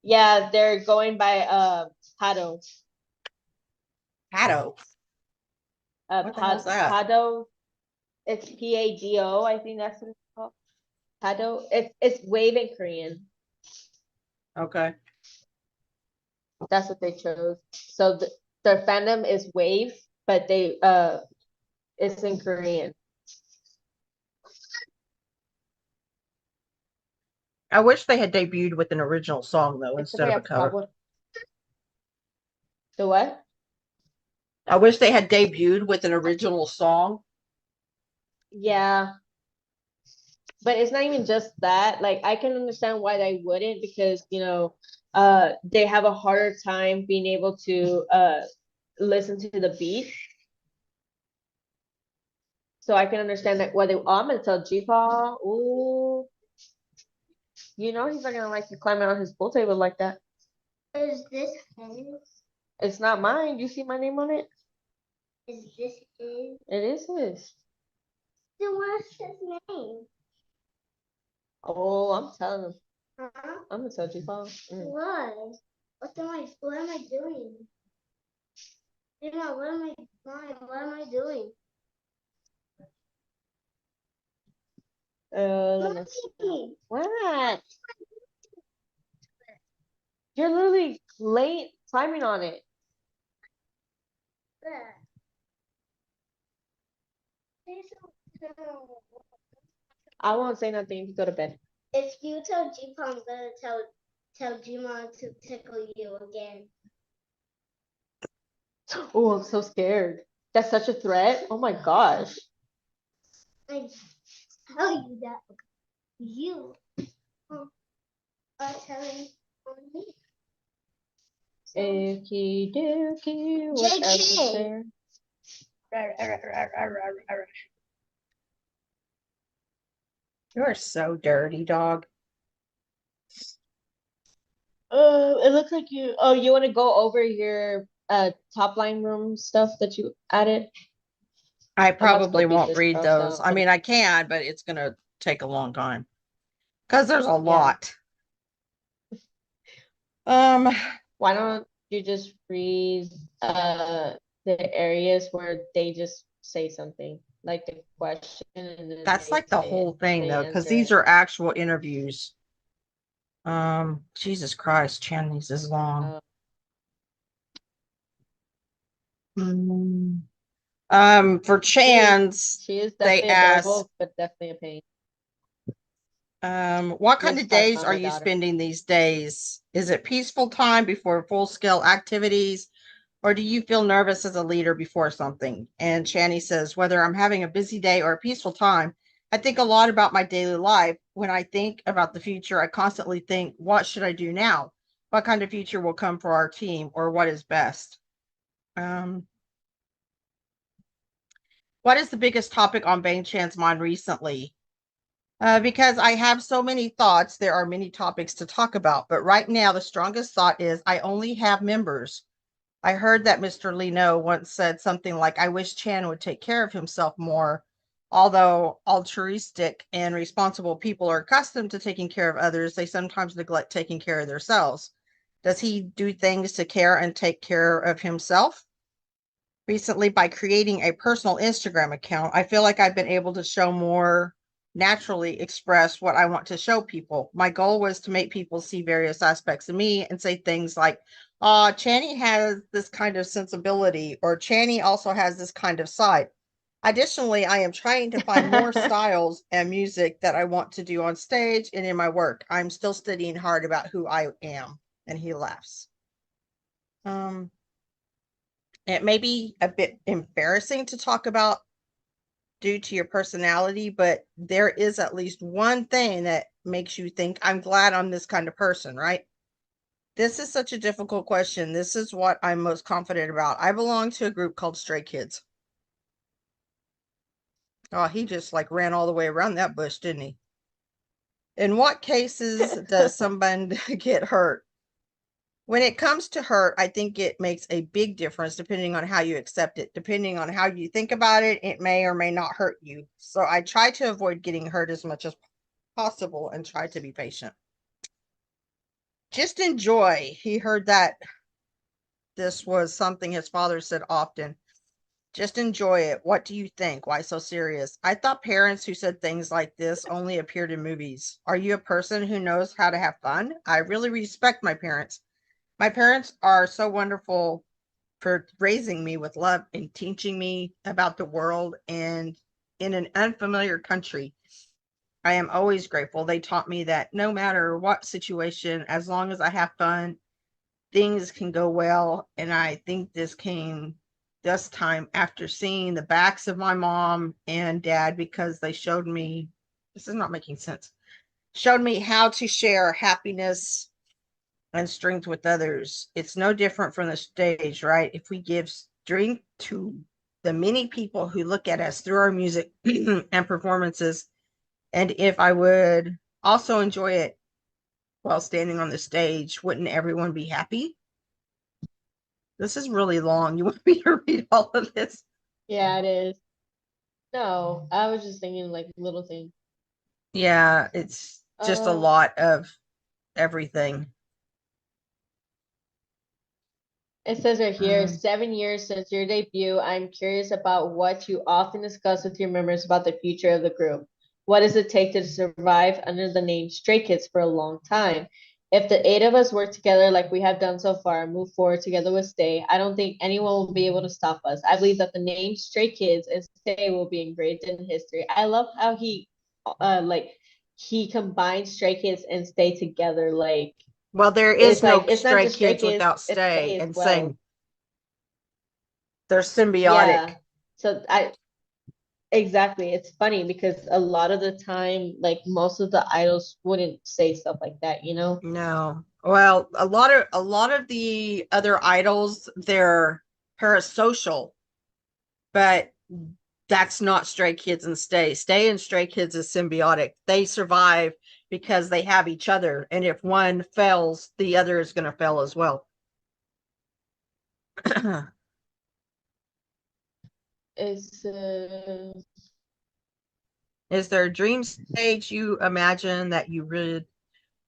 Yeah, they're going by Pado. Pado. What the hell's that? Pado. It's Pado. I think that's what it's called. Pado. It's wave in Korean. Okay. That's what they chose. So their fandom is wave, but they it's in Korean. I wish they had debuted with an original song though instead of a cover. The what? I wish they had debuted with an original song. Yeah. But it's not even just that. Like I can understand why they wouldn't, because you know, they have a harder time being able to listen to the beat. So I can understand that why they. Oh, I'm gonna tell G-Paw. Ooh, you know he's not gonna like you climbing on his pool table like that. Is this his? It's not mine. You see my name on it? Is this his? It is his. Then what's his name? Oh, I'm telling him. Huh? I'm gonna tell G-Paw. What? What am I doing? You know, what am I doing? Let me see. Mommy! What? You're literally late climbing on it. I won't say nothing. You can go to bed. If you tell G-Pom, I'm gonna tell G-Mom to tickle you again. Oh, I'm so scared. That's such a threat. Oh my gosh. I tell you that you are telling on me. Okie dokie. What else is there? You are so dirty, dog. It looks like you. Oh, you want to go over your top line room stuff that you added? I about to go probably beat won't this read girl those. down. I mean, I can, but it's gonna take a long time because there's a lot. Why don't you just read the areas where they just say something like the question, and then that's they like the say whole it, thing they though, because answer these it. are actual interviews. Jesus Christ, Chinese is long. For Chan's, She is they definitely asked, adorable, but definitely a pain. what kind Let's of talk days about are my you daughter. spending these days? Is it peaceful time before full-scale activities, or do you feel nervous as a leader before something? And Channy says, whether I'm having a busy day or a peaceful time, I think a lot about my daily life. When I think about the future, I constantly think, what should I do now? What kind of future will come for our team, or what is best? What is the biggest topic on Bang Chan's mind recently? Because I have so many thoughts, there are many topics to talk about. But right now, the strongest thought is I only have members. I heard that Mr. Lino once said something like, I wish Chan would take care of himself more. Although altruistic and responsible people are accustomed to taking care of others, they sometimes neglect taking care of themselves. Does he do things to care and take care of himself? Recently, by creating a personal Instagram account, I feel like I've been able to show more naturally express what I want to show people. My goal was to make people see various aspects of me and say things like, Channy has this kind of sensibility, or Channy also has this kind of side. Additionally, I am trying to find more styles and music that I want to do on stage and in my work. I'm still studying hard about who I am. And he laughs. It may be a bit embarrassing to talk about due to your personality, but there is at least one thing that makes you think, I'm glad I'm this kind of person, right? This is such a difficult question. This is what I'm most confident about. I belong to a group called Stray Kids. Oh, he just like ran all the way around that bush, didn't he? In what cases does someone get hurt? When it comes to hurt, I think it makes a big difference depending on how you accept it. Depending on how you think about it, it may or may not hurt you. So I try to avoid getting hurt as much as possible and try to be patient. Just enjoy. He heard that this was something his father said often. Just enjoy it. What do you think? Why so serious? I thought parents who said things like this only appeared in movies. Are you a person who knows how to have fun? I really respect my parents. My parents are so wonderful for raising me with love and teaching me about the world and in an unfamiliar country. I am always grateful. They taught me that no matter what situation, as long as I have fun, things can go well. And I think this came this time after seeing the backs of my mom and dad, because they showed me, this is not making sense, showed me how to share happiness and strength with others. It's no different from the stage, right? If we give strength to the many people who look at us through our music and performances, and if I would also enjoy it while standing on the stage, wouldn't everyone be happy? This is really long. You want me to read all of this? Yeah, it is. No, I was just thinking like little things. Yeah, it's just a lot of everything. It says right here, 7 years since your debut, I'm curious about what you often discuss with your members about the future of the group. What does it take to survive under the name Stray Kids for a long time? If the 8 of us work together like we have done so far and move forward together with Stay, I don't think anyone will be able to stop us. I believe that the name Stray Kids and Stay will be engraved in history. I love how he combines Stray Kids and Stay together. Like, well, there is it's no like it's not Stray just Stray Kids without Kids, it's Stay Stay as and well. Sing. They're symbiotic. Yeah. So exactly. It's funny because a lot of the time, like most of the idols wouldn't say stuff like that, you know? No. Well, a lot of the other idols, they're parasocial, but that's not Stray Kids and Stay. Stay and Stray Kids is symbiotic. They survive because they have each other, and if one fails, the other is going to fail as well. Is Is there a dream stage you imagine that you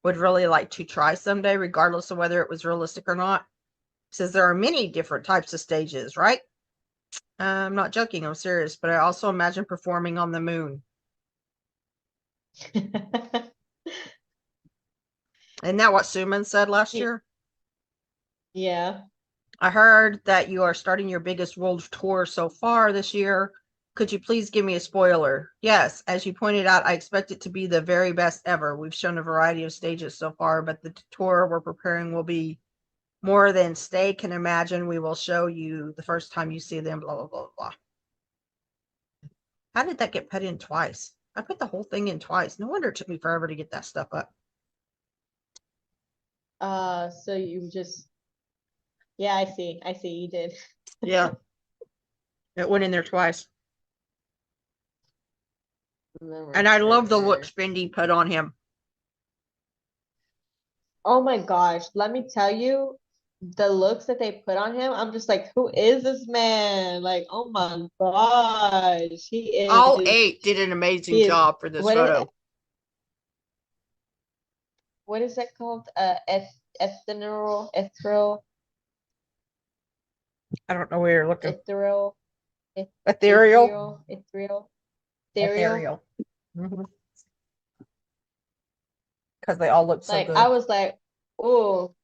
would really like to try someday, regardless of whether it was realistic or not? It says there are many different types of stages, right? I'm not joking, I'm serious, but I also imagine performing on the moon. Isn't that what Suman said last year? Yeah. I heard that you are starting your biggest world tour so far this year. Could you please give me a spoiler? Yes, as you pointed out, I expect it to be the very best ever. We've shown a variety of stages so far, but the tour we're preparing will be more than Stay can imagine. We will show you the first time you see them, blah, blah, blah, blah. How did that get put in twice? I put the whole thing in twice. No wonder it took me forever to get that stuff up. So you just, yeah, I see you did. Yeah. It went in there twice. And I love the look Spendy put on him. Oh my gosh, let me tell you, the looks that they put on him, I'm just like, who is this man? Like, oh my gosh, he is. All 8 did an amazing job for this photo. What is that called? Ethereal. I don't know where you're looking. Ethereal. Ethereal. Ethereal. Because they all look so Like good. I was like, oh,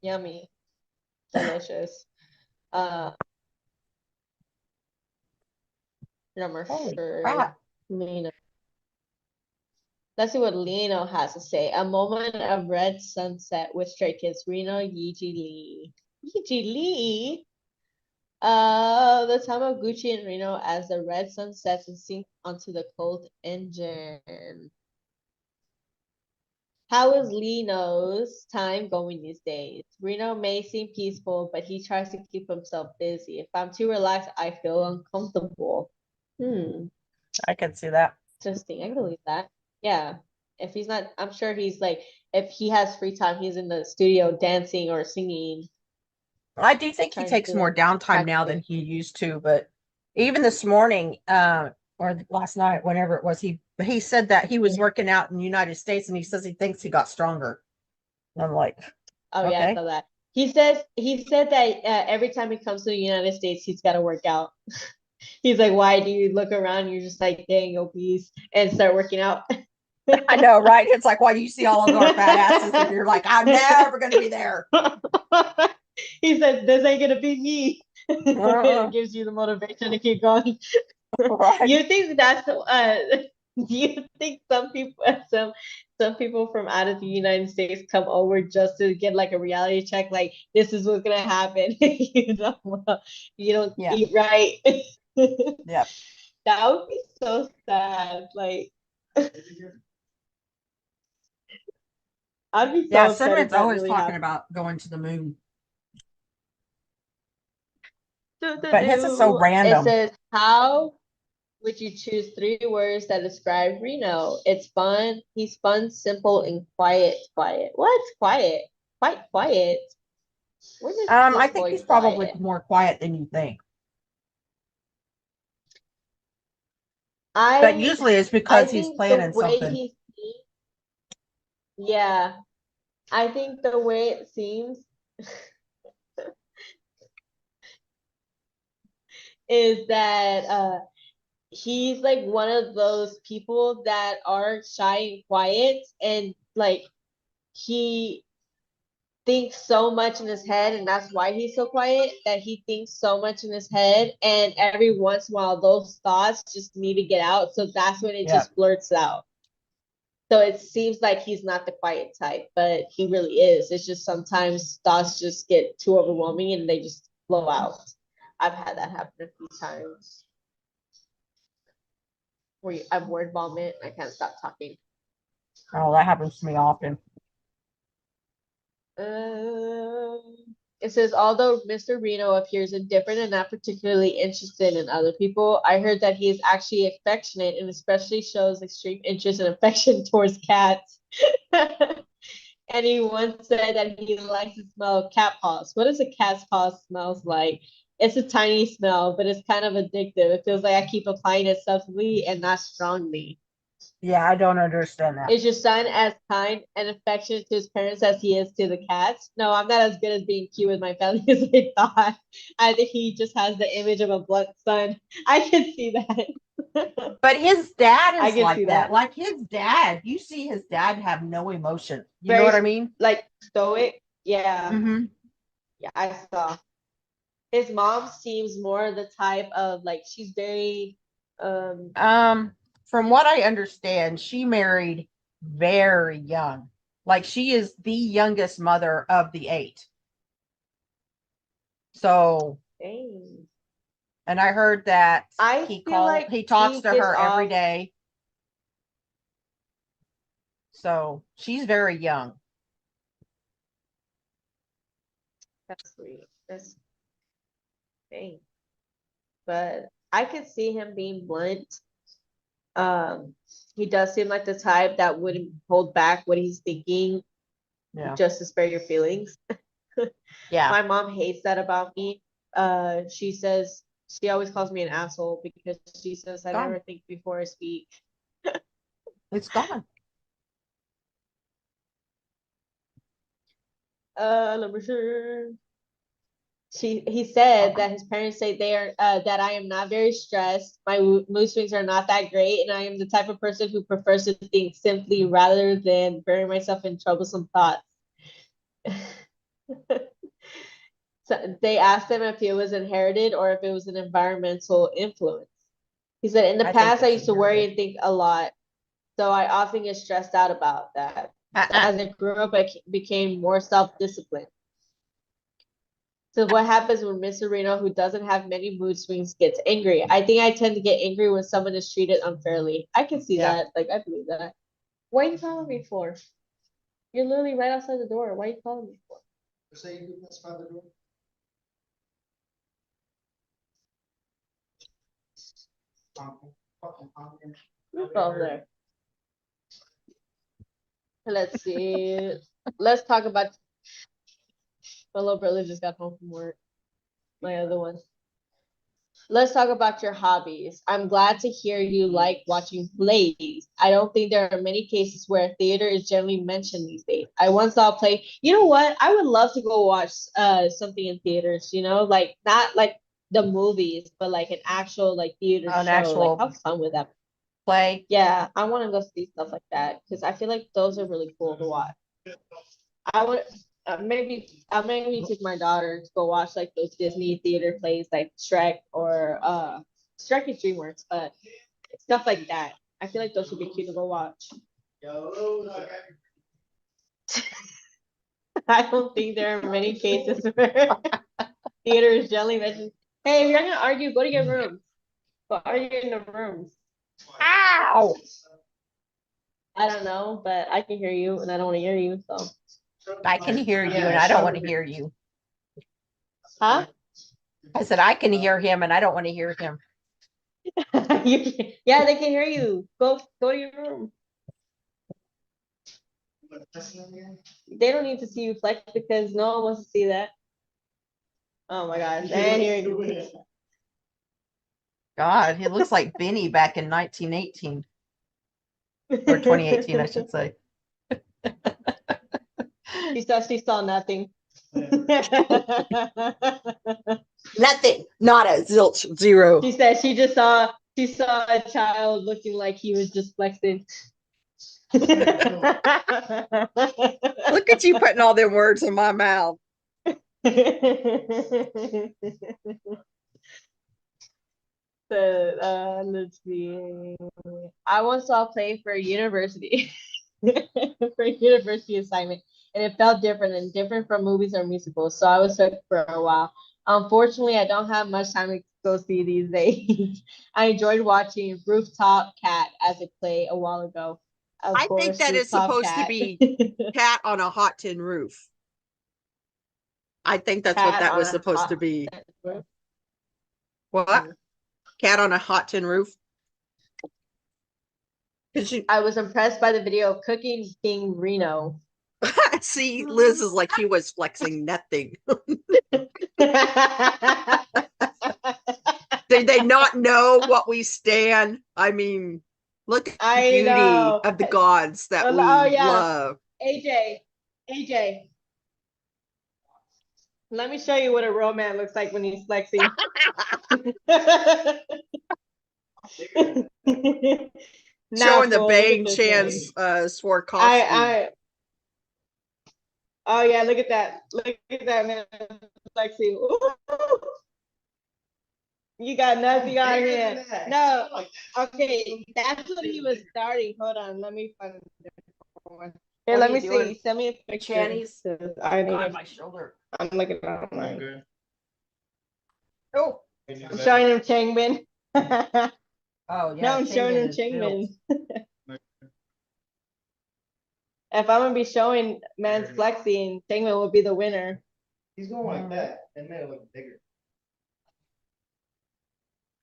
Yummy. Delicious. Number Holy 3, crap. Lino. Let's see what Lino has to say. A moment of red sunset with Stray Kids. Reno, Yeeji Lee. Yeeji Lee? The time of Gucci and Reno as the red sun sets and sinks onto the cold engine. How is Lino's time going these days? Reno may seem peaceful, but he tries to keep himself busy. If I'm too relaxed, I feel uncomfortable. I can see that. Interesting. I can believe that. Yeah. If he's not, I'm sure he's like, if he has free time, he's in the studio dancing or singing. I do think he Trying takes to, more like, downtime now practice. than he used to, but even this morning, or last night, whenever it was, he said that he was working out in the United States and he says he thinks he got stronger. And I'm like, Oh yeah, I okay. saw that. He said that every time he comes to the United States, he's got to work out. He's like, why do you look around and you're just like, dang, obese, and start working out? I know, right? It's like, why do you see all of our fat asses and you're like, I'm never going to be there. He said, this ain't gonna be me. Uh-uh. It gives you the motivation to keep going. Right. You think that's do you think some people from out of the United States come over just to get like a reality check, like this is what's gonna happen? You don't Yeah. eat right. Yep. That would be so sad. Like I'd be so Yeah, upset if Cinnamon's that always really talking happened. about going to the moon. But his is so It random. says, how would you choose 3 words that describe Reno? It's fun. He's fun, simple, and quiet. Quiet. What's quiet? Quite quiet. What is I this think boy he's probably quiet? more quiet than you think. I But usually it's because he's think the planning way something. he seems, yeah, I think the way it seems is that he's like one of those people that are shy and quiet, and like he thinks so much in his head, and that's why he's so quiet, that he thinks so much in his head, and every once in a while those thoughts just need to get out, so that's when it just blurts out. So it seems like he's not the quiet type, but he really is. It's just sometimes thoughts just get too overwhelming and they just flow out. I've had that happen a few times where I'm word vomit, I can't stop talking. Oh, that happens to me often. It says, although Mr. Reno appears indifferent and not particularly interested in other people, I heard that he is actually affectionate and especially shows extreme interest and affection towards cats. And he once said that he likes the smell of cat paws. What does a cat's paw smells like? It's a tiny smell, but it's kind of addictive. It feels like I keep applying it subtly and not strongly. Yeah, I don't understand that. Is your son as kind and affectionate to his parents as he is to the cats? No, I'm not as good as being cute with my family as I thought. I think he just has the image of a blunt son. I can see that. But his dad I is can like see that. that. Like his dad, you see his dad have no emotion. You know Very, what I mean? like stoic. Yeah. Mm-hmm. Yeah, I saw. His mom seems more the type of like she's very From what I understand, she married very young. Like she is the youngest mother of the 8. So, dang. and I heard that I he feel like he talks he to gets her every off. day. So she's very young. That's sweet. That's dang. But I could see him being blunt. He does seem like the type that wouldn't hold back what he's thinking Yeah. just to spare your feelings. Yeah. My mom hates that about me. She says she always calls me an asshole because she says I never think before I speak. It's gone. Number sure. He said that his parents say they are that I am not very stressed. My mood swings are not that great, and I am the type of person who prefers to think simply rather than bury myself in troublesome thoughts. So they asked him if it was inherited or if it was an environmental influence. He said, in the I think past, I it's used to worry inherited. and think a lot, so I often get stressed out about that. As I grew up, I became more self-disciplined. So what happens when Miss Reno, who doesn't have many mood swings, gets angry? I think I tend to get angry when someone is treated unfairly. I can see Yeah. that. Like, I believe that. What are you calling me for? You're literally right outside the door. Why are you calling me for? You go over there. Let's see. Let's talk about my little brother just got home from work. My other one. Let's talk about your hobbies. I'm glad to hear you like watching plays. I don't think there are many cases where theater is generally mentioned these days. I once saw a play. You know what? I would love to go watch something in theaters, like not like the movies, but like an actual like theater An show. actual- Like how fun would that be? Play. Yeah, I want to go see stuff like that because I feel like those are really cool to watch. I would maybe take my daughter to go watch like those Disney theater plays like Shrek or Shrek is DreamWorks, but stuff like that. I feel like those would be cute to go watch. I don't think there are many cases where theater is generally mentioned. Hey, if you're gonna argue, go to your room. Go argue in the rooms. Ow! I don't know, but I can hear you and I don't want to hear you, so. I can hear you and I don't want to hear you. Huh? I said I can hear him and I don't want to hear him. Yeah, they can hear you. Go to your room. They don't need to see you flex because no one wants to see that. Oh my God. And here you go. God, he looks like Benny back in 1918 or 2018, I should say. She saw nothing. Nothing. Not a zilch. Zero. She said she saw a child looking like he was just flexing. Look at you putting all them words in my mouth. Let's see. I once saw a play for a university for a university assignment, and it felt different from movies or musicals. So I was hooked for a while. Unfortunately, I don't have much time to go see these days. I enjoyed watching Rooftop Cat as a play a while ago. Of I think course, that is Rooftop supposed to Cat. be Cat on a hot tin roof. I think that's what Cat that on was a supposed hot to be. tin roof. What? Cat on a hot tin roof? I was impressed by the video of Cooking King Reno. See, Liz is like he was flexing nothing. Did they not know what we stand? I mean, look at the I beauty know. of the gods that we yeah. love. AJ, let me show you what a real man looks like when he's flexing. Showing the fool, look at Bang this Chance man. Swarovski. Oh yeah, look at that. Look at that man flexing. Ooh. You got nothing on here. No, okay, that's what he was starting. Hold on, let me find it. Here, What let are me you doing? see. Send me a picture. Channy's? I need God, it. my shoulder. I'm looking at mine. Okay. Oh, I'm showing him Changmin. oh yeah. No, I'm showing him Changmin is built. Changmin. If I'm gonna be showing man's flexing, Changmin will be the winner. He's going like that and made it look bigger.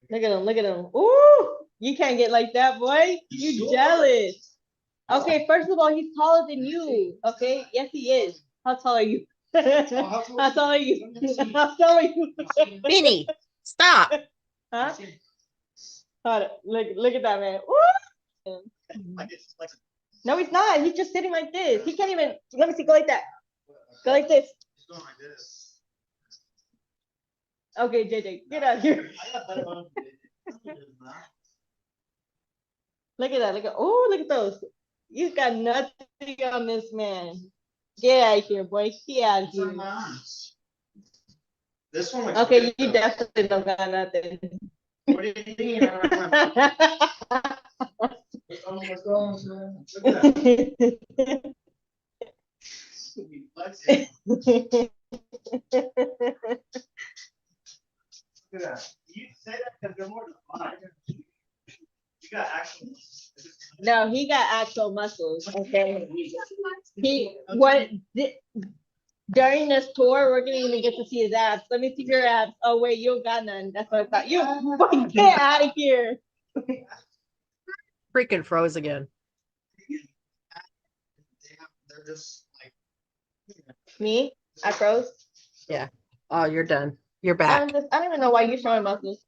Look at him, look at him. Ooh, you can't get like that, boy. You Sure. jealous. Okay, first of all, he's taller than you. Okay, yes, he is. How tall are you? How tall are you? How tall are you? Benny, stop. Huh? Hold on. Look at that man. Ooh. No, he's not. He's just sitting like this. He can't even. Let me see. Go like that. Go like this. He's going like this. Okay, JJ, get out of here. Look at that. Look at. Oh, look at those. You got nothing on this man. Get out of here, boy. Get out of It's on here. my arms. This one looks Okay, good, you though. definitely don't got nothing. What do you mean? I don't have- What's going on, sir? Look at that. You flexing. Look at that. You say that because they're more than five. You got actual. No, he got actual muscles. Okay. He what during this tour we're gonna even get to see his abs. Let me see your abs. Oh wait, you don't got none. That's what I thought. You fucking get out of here. Freaking froze again. They're just like. Me? I froze. Oh, you're done. You're I back. don't even know why you're showing muscles.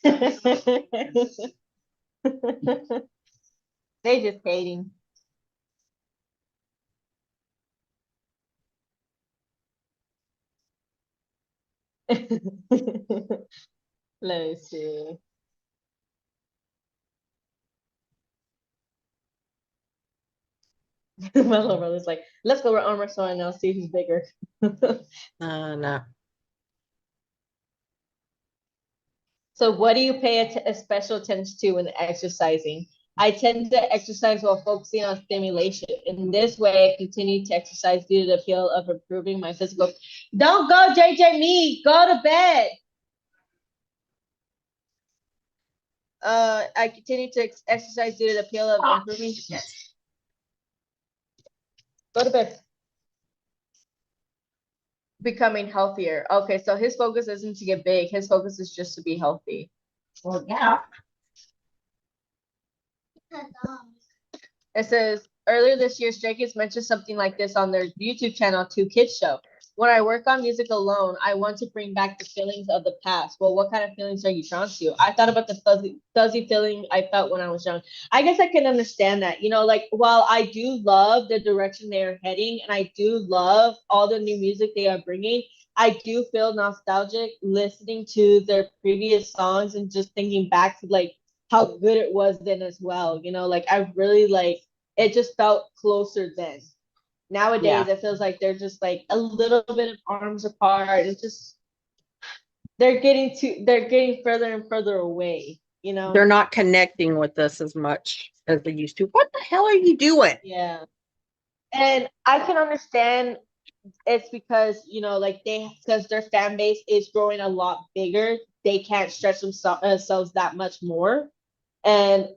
They just hating. Let me see. My little brother's like, let's go with arm wrestling and I'll see who's bigger. No. So what do you pay a special attention to when exercising? I tend to exercise while focusing on stimulation. In this way, I continue to exercise due to the appeal of improving my physical. Don't go, JJ Me. Go to bed. I continue to exercise due to the appeal of improving. Go to bed. Becoming healthier. Okay, so his focus isn't to get big. His focus is just to be healthy. Well, yeah. It says earlier this year, Stray Kids mentioned something like this on their YouTube channel, Two Kids Show. When I work on music alone, I want to bring back the feelings of the past. Well, what kind of feelings are you drawn to? I thought about the fuzzy feeling I felt when I was young. I guess I can understand that. Like while I do love the direction they are heading, and I do love all the new music they are bringing, I do feel nostalgic listening to their previous songs and just thinking back to like how good it was then as well. Like I really like it just felt closer then. Nowadays, it feels like they're just like a little bit of arms apart. It's just they're getting further and further away. They're not connecting with us as much as they used to. What the hell are you doing? Yeah, and I can understand it's because like because their fan base is growing a lot bigger. They can't stretch themselves that much more. And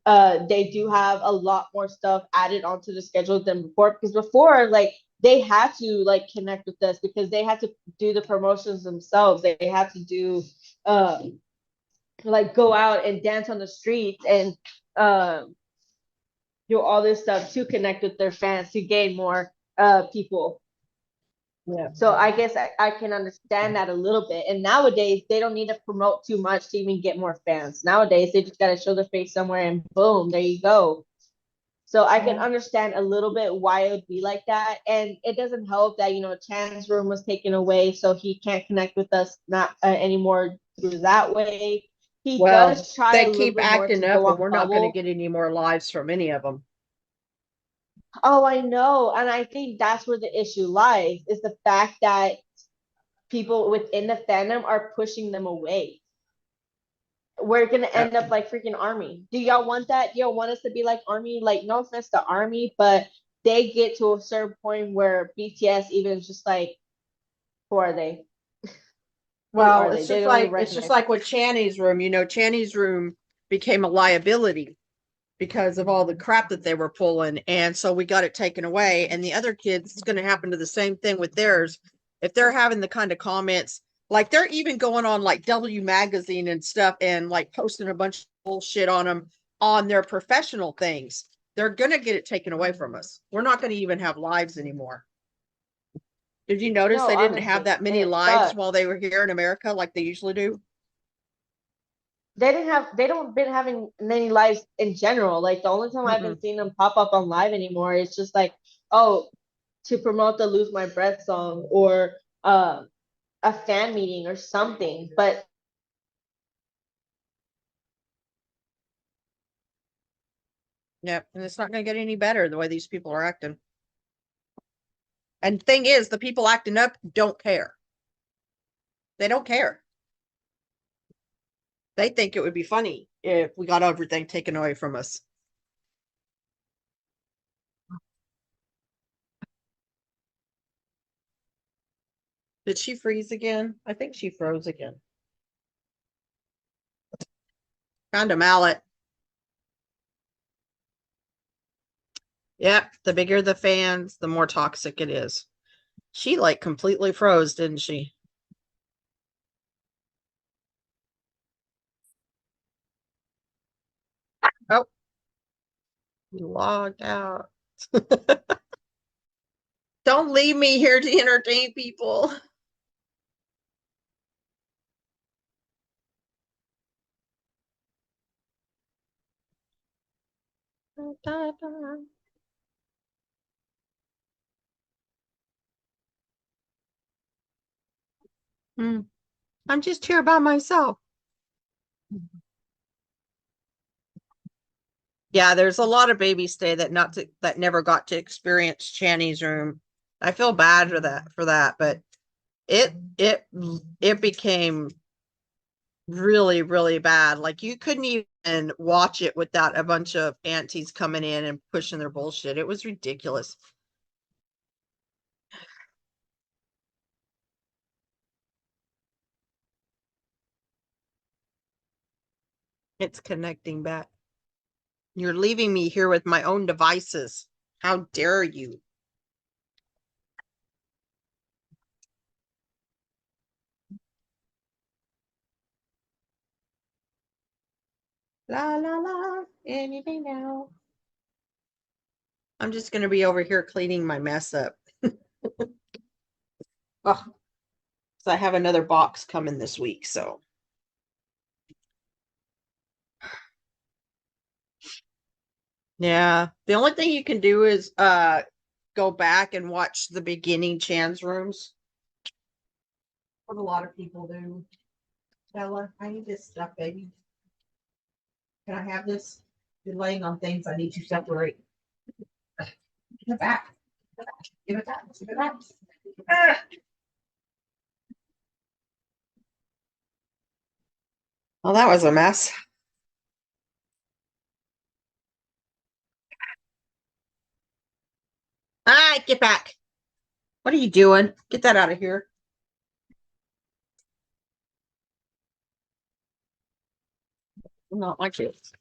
they do have a lot more stuff added onto the schedule than before, because before like they had to like connect with us because they had to do the promotions themselves. They had to do like go out and dance on the streets and do all this stuff to connect with their fans to gain more people. Yeah. So I guess I can understand that a little bit. And nowadays they don't need to promote too much to even get more fans. Nowadays they just gotta show their face somewhere and boom, there you go. So I can understand a little bit why it would be like that. And it doesn't help that Chan's room was taken away, so he can't connect with us not anymore through that way. He Well, does try a they little keep bit more acting to up, go and on we're not going Bubble. to get any more lives from any of them. Oh, I know. And I think that's where the issue lies, is the fact that people within the fandom are pushing them away. We're gonna end up like freaking Army. Do y'all want that? Do y'all want us to be like Army? Like, no offense to Army, but they get to a certain point where BTS even is just like, who are they? Well, They it's don't just even like recognize. with Channy's room. Channy's room became a liability because of all the crap that they were pulling, and so we got it taken away. And the other kids, it's going to happen to the same thing with theirs. If they're having the kind of comments, like they're even going on like W Magazine and stuff, and like posting a bunch of bullshit on them on their professional things, they're going to get it taken away from us. We're not going to even have lives anymore. Did you notice No, they didn't have honestly, that many and it lives sucks. while they were here in America like they usually do? They don't been having many lives in general. Like the only time I've been seeing them pop up on live anymore is just like, oh, to promote the Lose My Breath song or a fan meeting or something. But Yep, and it's not going to get any better the way these people are acting. And the thing is, the people acting up don't care. They don't care. They think it would be funny if we got everything taken away from us. Did she freeze again? I think she froze again. Found a mallet. Yep, the bigger the fans, the more toxic it is. She like completely froze, didn't she? Oh, you logged out. Don't leave me here to entertain people. I'm just here by myself. Yeah, there's a lot of babies stay that never got to experience Channy's room. I feel bad for that, but it became really, really bad. Like you couldn't even watch it without a bunch of aunties coming in and pushing their bullshit. It was ridiculous. It's connecting back. You're leaving me here with my own devices. How dare you? La la la, anything now. I'm just going to be over here cleaning my mess up. Oh, so I have another box coming this week, so. Yeah, the only thing you can do is go back and watch the beginning Chan's rooms. What a lot of people do. Bella, I need this stuff, baby. Can I have this? You're laying on things I need to separate. Give it back. Give it back. Give it back. Ah! Well, that was a mess. Ah, get back. What are you doing? Get that out of here. Not my kids.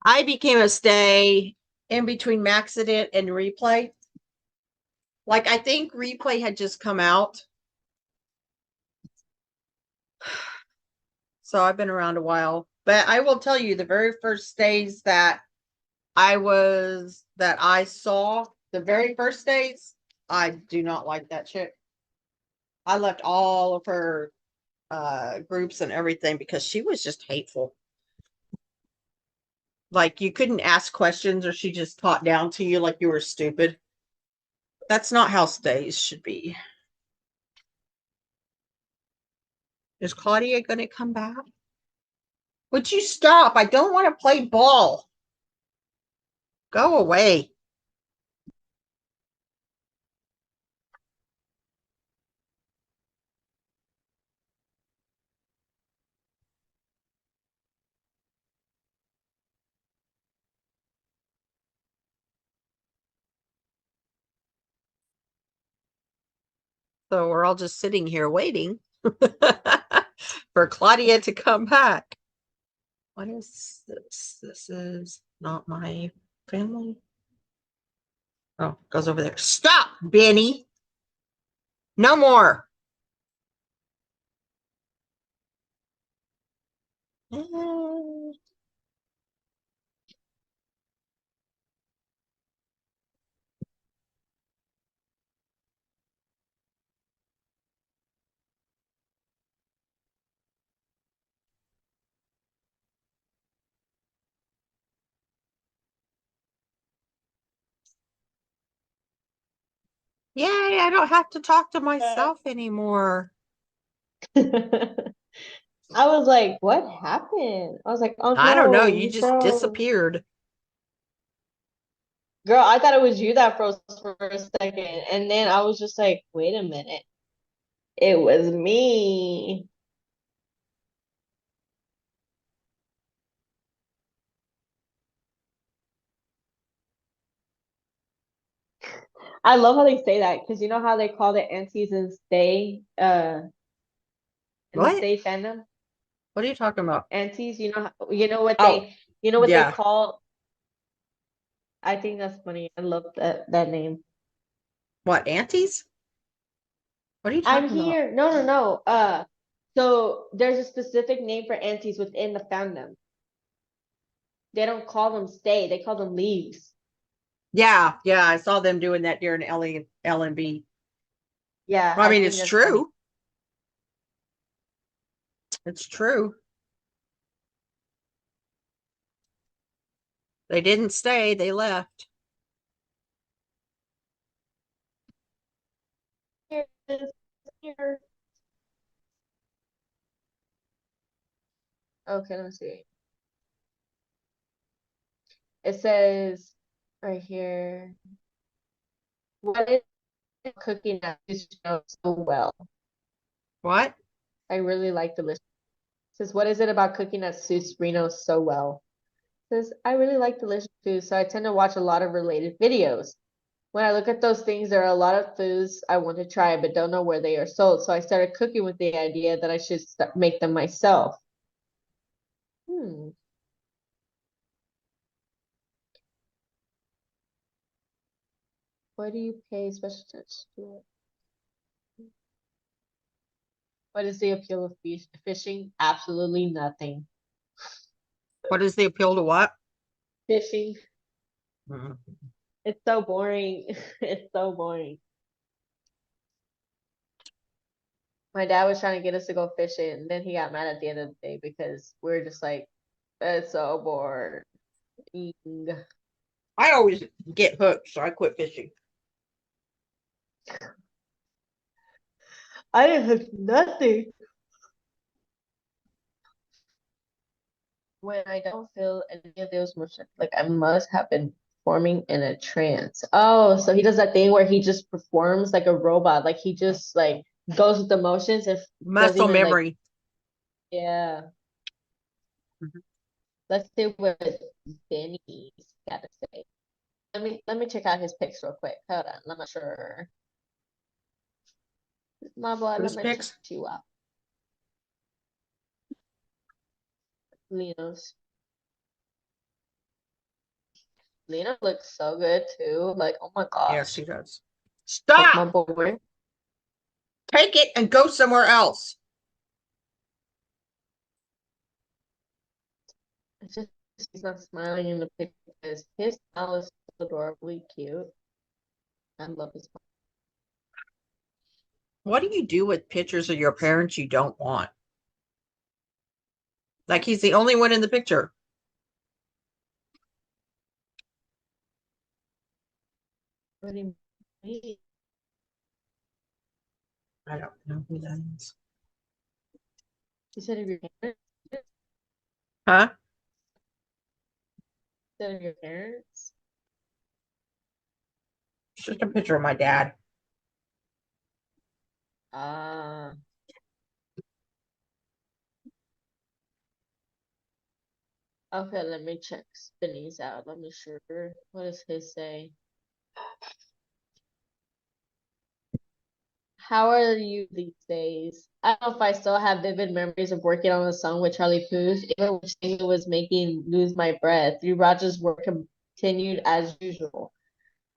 I became a stay in between Maxident and Replay. Like, I think Replay had just come out. So I've been around a while. But I will tell you, the very first stays that I saw, the very first days, I do not like that chick. I left all of her groups and everything because she was just hateful. Like you couldn't ask questions or she just talked down to you like you were stupid. That's not how stays should be. Is Claudia going to come back? Would you stop? I don't want to play ball. Go away. So we're all just sitting here waiting for Claudia to come back. What is this? This is not my family. Oh, goes over there. Stop, Benny. No more. Yay, I don't have to talk to myself anymore. I was like, what happened? I was like, oh I don't know. no, You you just froze. disappeared. Girl, I thought it was you that froze for a second. And then I was just like, wait a minute. It was me. I love how they say that because you know how they call the aunties and stay in the What? stay fandom? What are you talking about? Aunties, you know what Oh, they yeah. call. I think that's funny. I love that name. What, aunties? What are you talking I'm about? here. No. So there's a specific name for aunties within the fandom. They don't call them stay, they call them leaves. Yeah, I saw them doing that during LNB. Yeah, I mean, think it's that's true. funny. It's true. They didn't stay, they left. Here it is. Here. Okay, let me see. It says right here, what is cooking that you know so well? What? I really like delicious. It says, what is it about cooking that suits Reno so well? It says, I really like delicious food, so I tend to watch a lot of related videos. When I look at those things, there are a lot of foods I want to try, but don't know where they are sold. So I started cooking with the idea that I should make them myself. Why do you pay special attention to it? What is the appeal of fishing? Absolutely nothing. What is the appeal to what? Fishing. Mhm. It's so boring. It's so boring. My dad was trying to get us to go fishing, and then he got mad at the end of the day because we're just like, it's so boring. I always get hooked, so I quit fishing. I didn't have nothing. When I don't feel any of those emotions, like I must have been performing in a trance. Oh, so he does that thing where he just performs like a robot, like he just like goes with the motions and doesn't Muscle even like, memory. yeah. Mhm. Let's see what Benny's got to say. Let me check out his pics real quick. Hold on, I'm not sure. My boy, let Who's me check picks? you out. Leo's. Lena looks so good too. Like, oh my gosh. Yes, she does. Like my Stop! boy. Take it and go somewhere else. It's just he's not smiling in the picture because his smile is so adorably cute. I love his smile. What do you do with pictures of your parents you don't want? Like he's the only one in the picture. What do you mean? I don't know who that is. You said of your parents? Huh? You said of your parents? It's just a picture of my dad. Ah. Okay, let me check Spinny's out. Let me sure. What does his say? How are you these days? I don't know if I still have vivid memories of working on a song with Charlie Puth, even when singing was making lose my breath. Three Rogers' work continued as usual.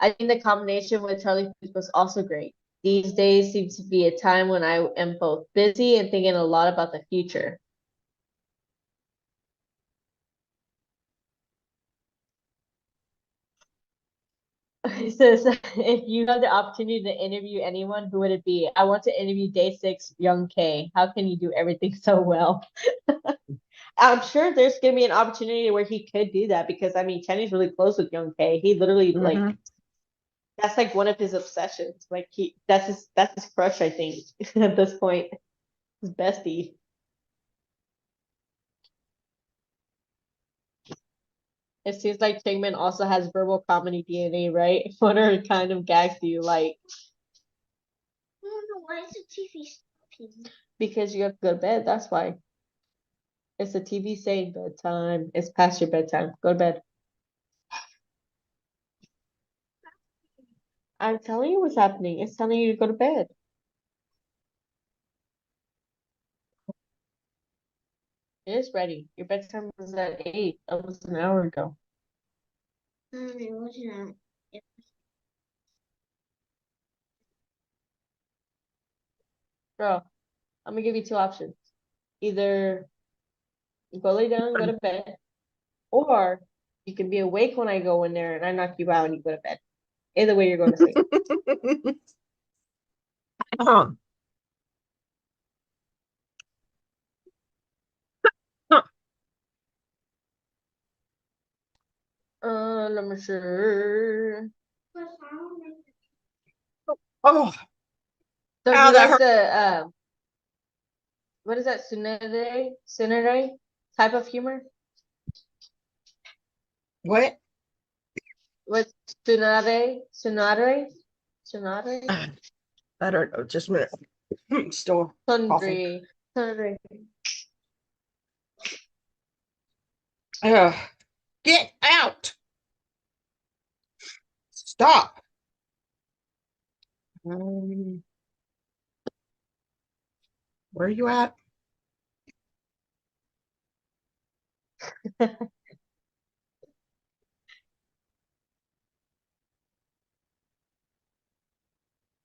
I think the combination with Charlie Puth was also great. These days seems to be a time when I am both busy and thinking a lot about the future. He says, if you have the opportunity to interview anyone, who would it be? I want to interview Day 6 Young K. How can you do everything so well? I'm sure there's gonna be an opportunity where he could do that because I mean Kenny's really close with Young K. He literally like That's like one of his obsessions. Like that's his crush, I think, at this point. His bestie. It seems like Changman also has verbal comedy DNA, right? What are kind of gags do you like? I don't know why is the TV stopping? Because you have to go to bed, that's why. It's the TV saying bedtime. It's past your bedtime. Go to bed. I'm telling you what's happening. It's telling you to go to bed. It is ready. Your bedtime was at 8. That was an hour ago. It wasn't. Bro, I'm gonna give you 2 options. Either go lay down, go to bed, or you can be awake when I go in there and I knock you out and you go to bed. Either way, you're going to sleep. Let me see. Oh, So ow, you that like the what is that, tsundere type of humor? what? What tsundere? I don't know. Just a minute. Still coughing. Tsundere. Get out. Stop. Where are you at?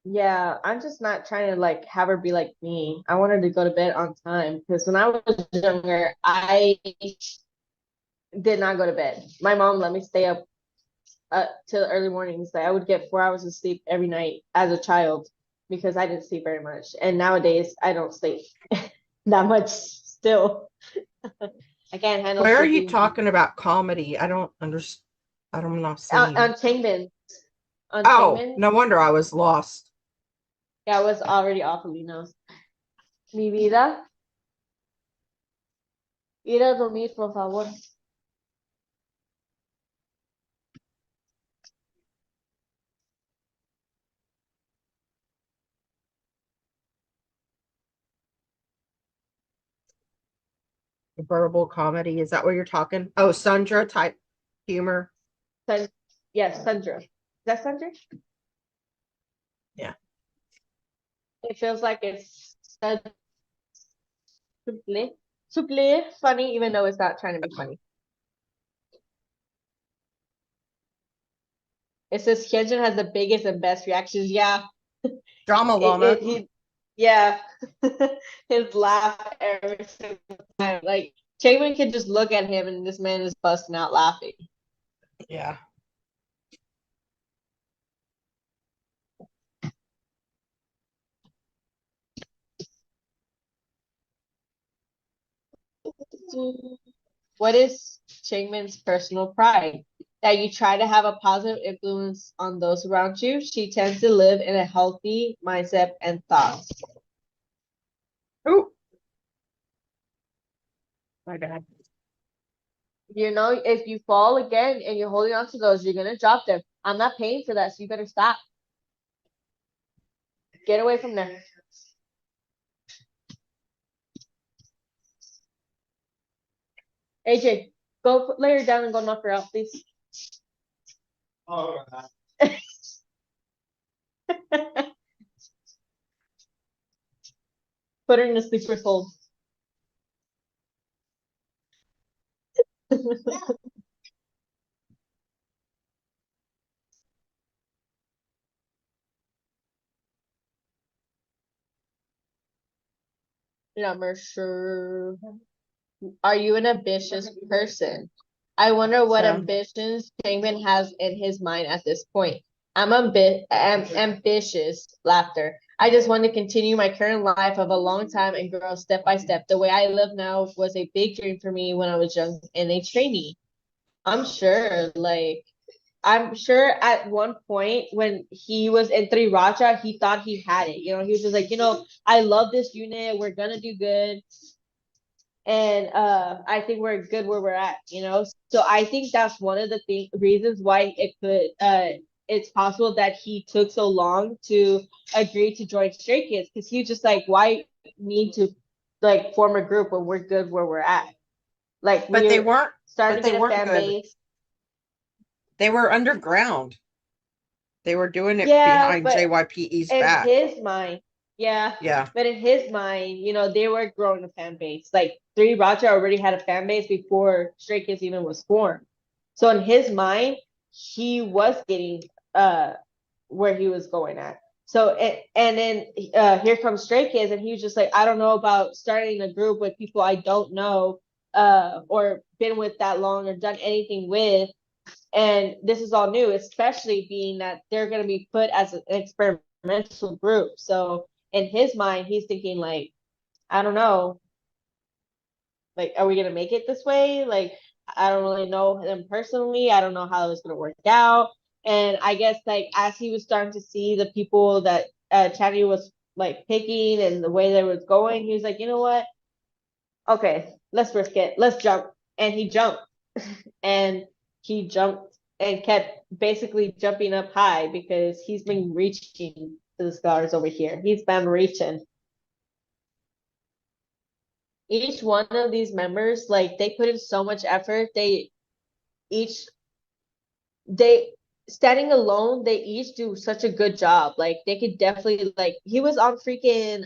Yeah, I'm just not trying to like have her be like me. I want her to go to bed on time because when I was younger, I did not go to bed. My mom let me stay up till early mornings. Like I would get 4 hours of sleep every night as a child because I didn't sleep very much. And nowadays I don't sleep that much still. I can't handle Where are you sleeping. talking about comedy? I don't understand. I'm not seeing. On Changman. On Oh, Changman. no wonder I was lost. Yeah, I was already off of Linos. Mi vida. Ir a dormir, por favor. Verbal comedy. Is that what you're talking? Oh, Sundra type humor. Yes, Sandra. Is that Sandra? Yeah. It feels like it's supple funny, even though it's not trying to be funny. It says Hyunjin has the biggest and best reactions. Yeah. Drama llama. Yeah. His laugh every single time. Like Chaemin can just look at him and this man is busting out laughing. Yeah. What is Changmin's personal pride? That you try to have a positive influence on those around you. She tends to live in a healthy mindset and thoughts. Oh, my bad. You know, if you fall again and you're holding on to those, you're gonna drop them. I'm not paying for that, so you better stop. Get away from there. AJ, go lay her down and go knock her out, please. Oh, Put her in a sleeper hold. Number sure. Are you an ambitious person? I wonder what ambitions Changmin has in his mind at this point. I'm ambitious. Laughter. I just want to continue my current life of a long time and grow step by step. The way I live now was a big dream for me when I was young and a trainee. I'm sure, like, I'm sure at one point when he was in Three Raja, he thought he had it. You know, he was just like, I love this unit. We're gonna do good. And I think we're good where we're at. So I think that's one of the reasons why it's possible that he took so long to agree to join Stray Kids, because he was just like, why need to like form a group when we're good where we're at? Like But they we're weren't. starting But to they get a weren't fan good. base. They were underground. They were doing it Yeah, behind but JYPE's in back. his mind, yeah. Yeah. But in his mind, they were growing a fan base. Like Three Raja already had a fan base before Stray Kids even was formed. So in his mind, he was getting where he was going at. So and then here comes Stray Kids, and he was just like, I don't know about starting a group with people I don't know or been with that long or done anything with. And this is all new, especially being that they're going to be put as an experimental group. So in his mind, he's thinking like, I don't know, like, are we going to make it this way? Like, I don't really know them personally. I don't know how it's going to work out. And I guess like as he was starting to see the people that Channy was like picking and the way they was going, he was like, you know what? Okay, let's risk it. Let's jump. And he jumped. And he jumped and kept basically jumping up high because he's been reaching to the stars over here. He's been reaching. Each one of these members, like they put in so much effort. They standing alone, they each do such a good job. Like they could definitely like he was on freaking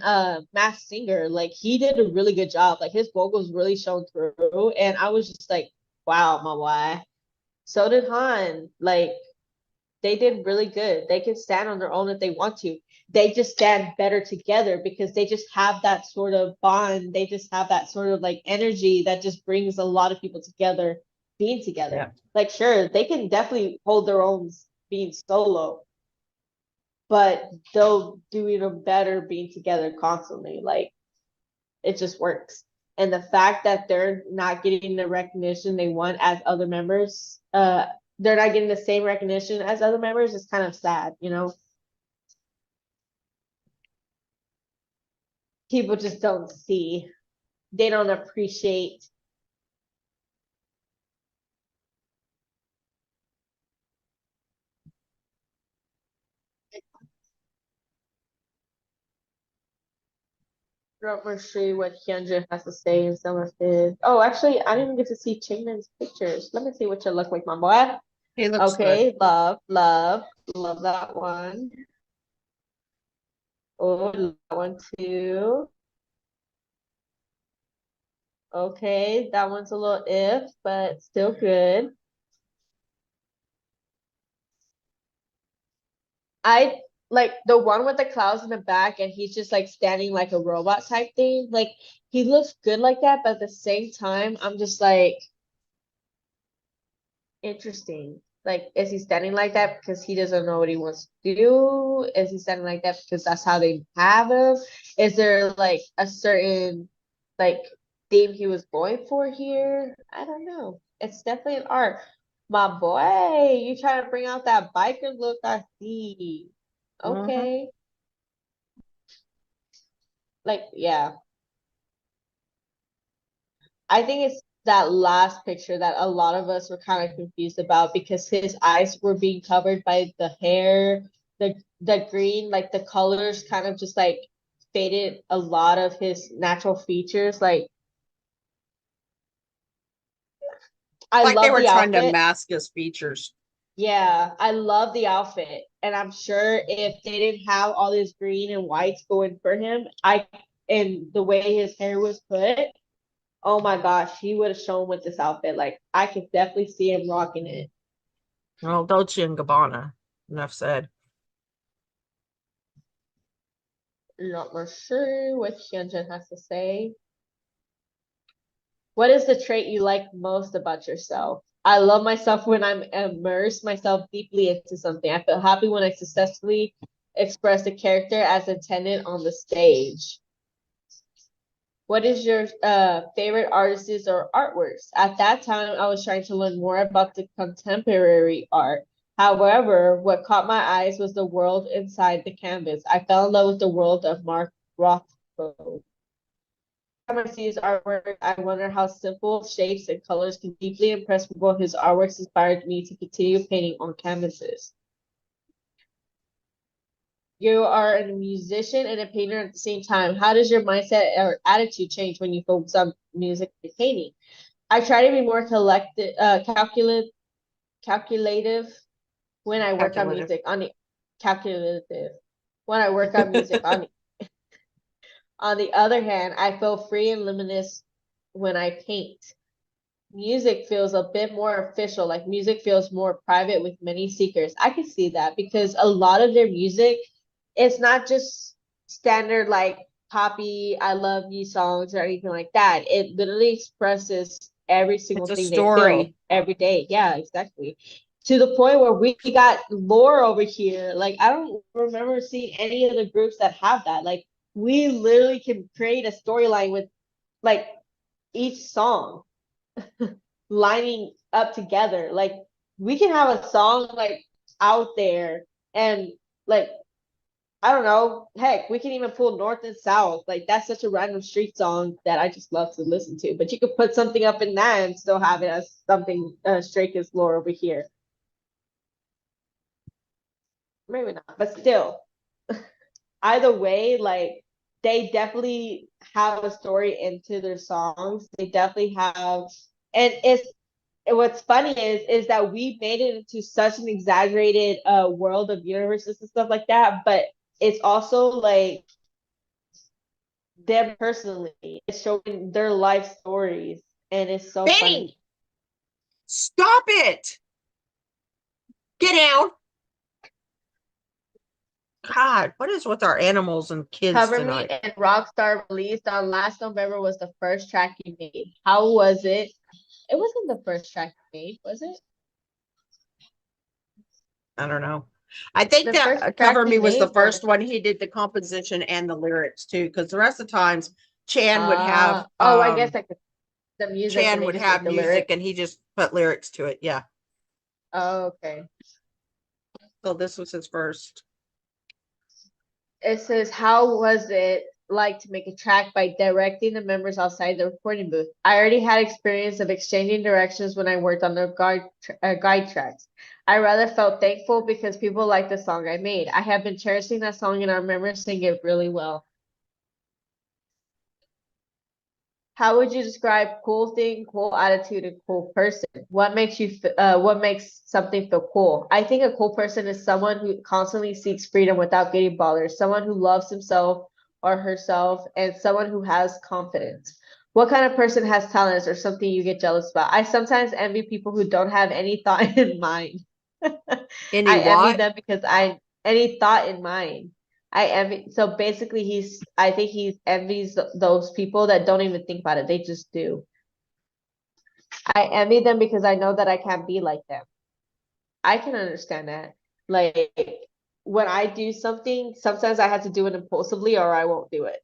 Masked Singer. Like he did a really good job. Like his vocals really shone through. And I was just like, wow, my boy. So did Han. Like they did really good. They can stand on their own if they want to. They just stand better together because they just have that sort of bond. They just have that sort of like energy that just brings a lot of people together, being together. Yeah. Like, sure, they can definitely hold their own being solo, but they'll do even better being together constantly. Like, it just works. And the fact that they're not getting the recognition they want as other members, they're not getting the same recognition as other members is kind of sad, People just don't see, they don't appreciate. Not much sure what Hyunjin has to say in some of his. Oh, actually, I didn't even get to see Chingman's pictures. Let me see what you look like, my boy. He looks good. Okay, love that one. Oh, that one too. Okay, that one's a little if, but still good. I like the one with the clouds in the back and he's just like standing like a robot type thing. Like he looks good like that, but at the same time, I'm just like interesting. Like, is he standing like that because he doesn't know what he wants to do? Is he standing like that because that's how they have him? Is there like a certain like theme he was going for here? I don't know. It's definitely an art. My boy, you trying to bring out that biker look, I see. Okay. Like, yeah. I think it's that last picture that a lot of us were kind of confused about because his eyes were being covered by the hair, the green, like the colors kind of just like faded a lot of his natural features. Like I Like love they were the trying to outfit. mask his features. Yeah, I love the outfit. And I'm sure if they didn't have all this green and whites going for him, and the way his hair was put, oh my gosh, he would have shown with this outfit. Like I could definitely see him rocking it. Well, Dolce and Gabbana. Enough said. Not more sure what Hyunjin has to say. What is the trait you like most about yourself? I love myself when I'm immersed myself deeply into something. I feel happy when I successfully express the character as intended on the stage. What is your favorite artists or artworks? At that time, I was trying to learn more about the contemporary art. However, what caught my eyes was the world inside the canvas. I fell in love with the world of Mark Rothko. Every time I see his artwork, I wonder how simple shapes and colors can deeply impress people. His artworks inspired me to continue painting on canvases. You are a musician and a painter at the same time. How does your mindset or attitude change when you focus on music and painting? I try to be more calculative when I work on Calculative. music on the calculative when I work on music on the other hand, I feel free and limitless when I paint. Music feels a bit more official, like music feels more private with many seekers. I can see that because a lot of their music, it's not just standard like poppy I love you songs or anything like that. It literally expresses every single It's a thing they feel story. every day. Yeah, exactly. To the point where we got lore over here. Like I don't remember seeing any of the groups that have that. Like we literally can create a storyline with like each song lining up together. Like we can have a song like out there and like I don't know, heck, we can even pull North and South. Like that's such a random street song that I just love to listen to. But you could put something up in that and still have it as something Stray Kids lore over here. Maybe not, but still. Either way, like they definitely have a story into their songs. They definitely have, and what's funny is that we made it into such an exaggerated world of universes and stuff like that, but it's also like them personally. It's showing their life stories, and it's so Benny, funny. stop it. Get down. God, what is with our animals and kids Cover tonight? Me and Rockstar released on last November was the first track you made. How was it? It wasn't the first track you made, was it? I don't know. I think The that first track Cover you Me was the made first was- one. He did the composition and the lyrics too, because the rest of the times Chan would have I guess like the music and Chan they would just have did the music lyrics. and he just put lyrics to it. Yeah. Oh, okay. So this was his first. It says, how was it like to make a track by directing the members outside the recording booth? I already had experience of exchanging directions when I worked on the guide tracks. I rather felt thankful because people liked the song I made. I have been cherishing that song and I remember singing it really well. How would you describe cool thing, cool attitude, and cool person? What makes something feel cool? I think a cool person is someone who constantly seeks freedom without getting bothered, someone who loves himself or herself, and someone who has confidence. What kind of person has talents or something you get jealous about? I sometimes envy people who don't have any thought in mind. Any I envy what? them because any thought in mind. I envy. So basically, I think he envies those people that don't even think about it. They just do. I envy them because I know that I can't be like them. I can understand that. Like when I do something, sometimes I have to do it impulsively or I won't do it.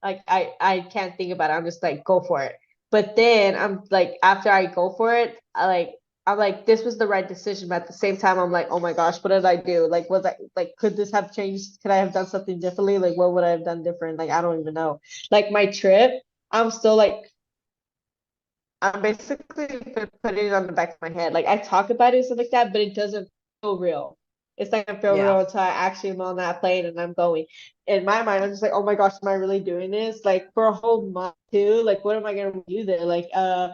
Like I can't think about it. I'm just like, go for it. But then I'm like, after I go for it, I'm like, this was the right decision. But at the same time, I'm like, oh my gosh, what did I do? Like, was I like, could this have changed? Could I have done something differently? Like, what would I have done different? Like, I don't even know. Like my trip, I'm still like, I'm basically putting it on the back of my head. Like I talk about it and stuff like that, but it doesn't feel real. It's not gonna feel Yeah. real until I actually am on that plane and I'm going. In my mind, I'm just like, oh my gosh, am I really doing this? Like for a whole month too? Like what am I gonna do there? Like am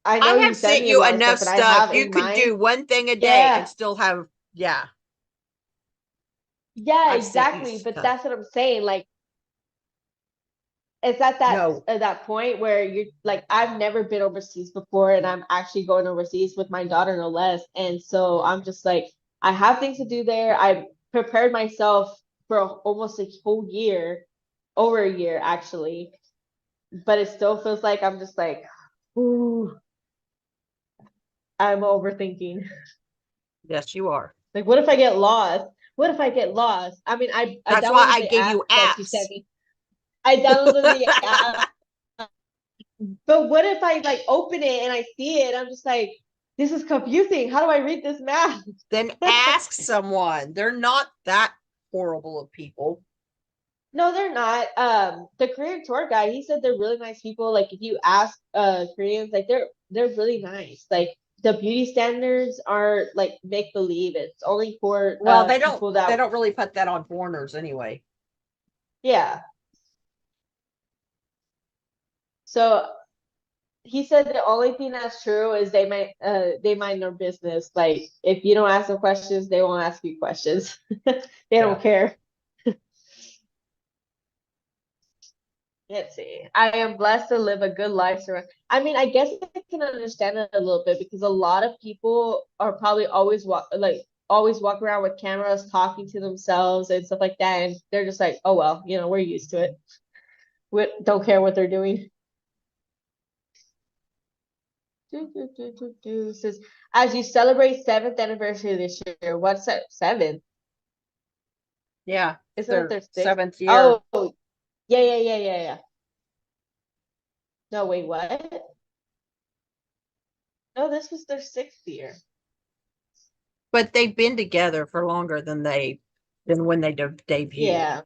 I know I you have sent sent me a you lot of enough stuff, and I have stuff. You in could mind. do one thing a day Yeah. and still have, yeah. Yeah, I've sent you exactly. But stuff. that's what I'm saying. Like it's at No. that point where you're like, I've never been overseas before, and I'm actually going overseas with my daughter, no less. And so I'm just like, I have things to do there. I prepared myself for almost a whole year, over a year actually, but it still feels like I'm just like, ooh, I'm overthinking. Yes, you are. Like, what if I get lost? What if I get lost? I mean, I That's why downloaded I the gave app you that you apps. sent me. I downloaded the app. But what if I like open it and I see it? I'm just like, this is confusing. How do I read this math? Then ask someone. They're not that horrible of people. No, they're not. The Korean tour guide, he said they're really nice people. Like if you ask Koreans, like they're really nice. Like the beauty standards are like make believe. It's only for Well, they people don't that really put that on foreigners anyway. yeah. So he said the only thing that's true is they mind their business. Like if you don't ask them questions, they won't ask you questions. They don't care. Let's see. I am blessed to live a good life. I mean, I guess I can understand it a little bit because a lot of people are probably always walk around with cameras talking to themselves and stuff like that, and they're just like, oh well, we're used to it. We don't care what they're doing. Says, as you celebrate 7th anniversary this year, what's that? 7th? Yeah. Isn't it Their their 7th year. Oh, yeah. No, wait, what? No, this was their 6th year. But they've been together for longer than when they debuted. Yeah.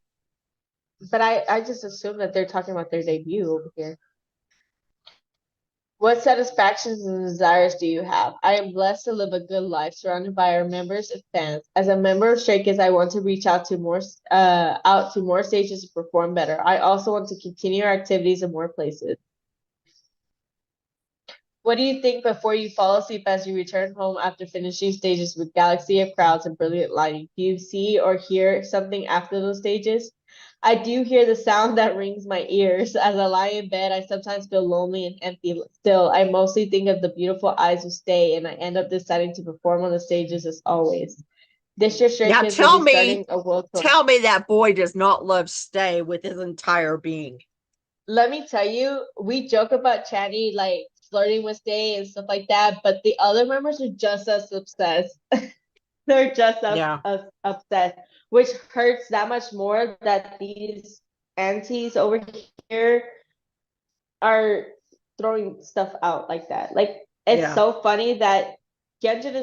But I just assume that they're talking about their debut over here. What satisfactions and desires do you have? I am blessed to live a good life surrounded by our members and fans. As a member of Stray Kids, I want to reach out to more stages to perform better. I also want to continue our activities in more places. What do you think before you fall asleep as you return home after finishing stages with galaxy of crowds and brilliant lighting? Do you see or hear something after those stages? I do hear the sound that rings my ears. As I lie in bed, I sometimes feel lonely and empty. Still, I mostly think of the beautiful eyes of Stay, and I end up deciding to perform on the stages as always. This year, Stray Now Kids tell will be me, starting a world tour. tell me that boy does not love Stay with his entire being. Let me tell you, we joke about Channy like flirting with Stay and stuff like that, but the other members are just as obsessed. They're just as upset, which hurts that much more that these aunties over here are throwing stuff out like that. Like it's so funny that Genjin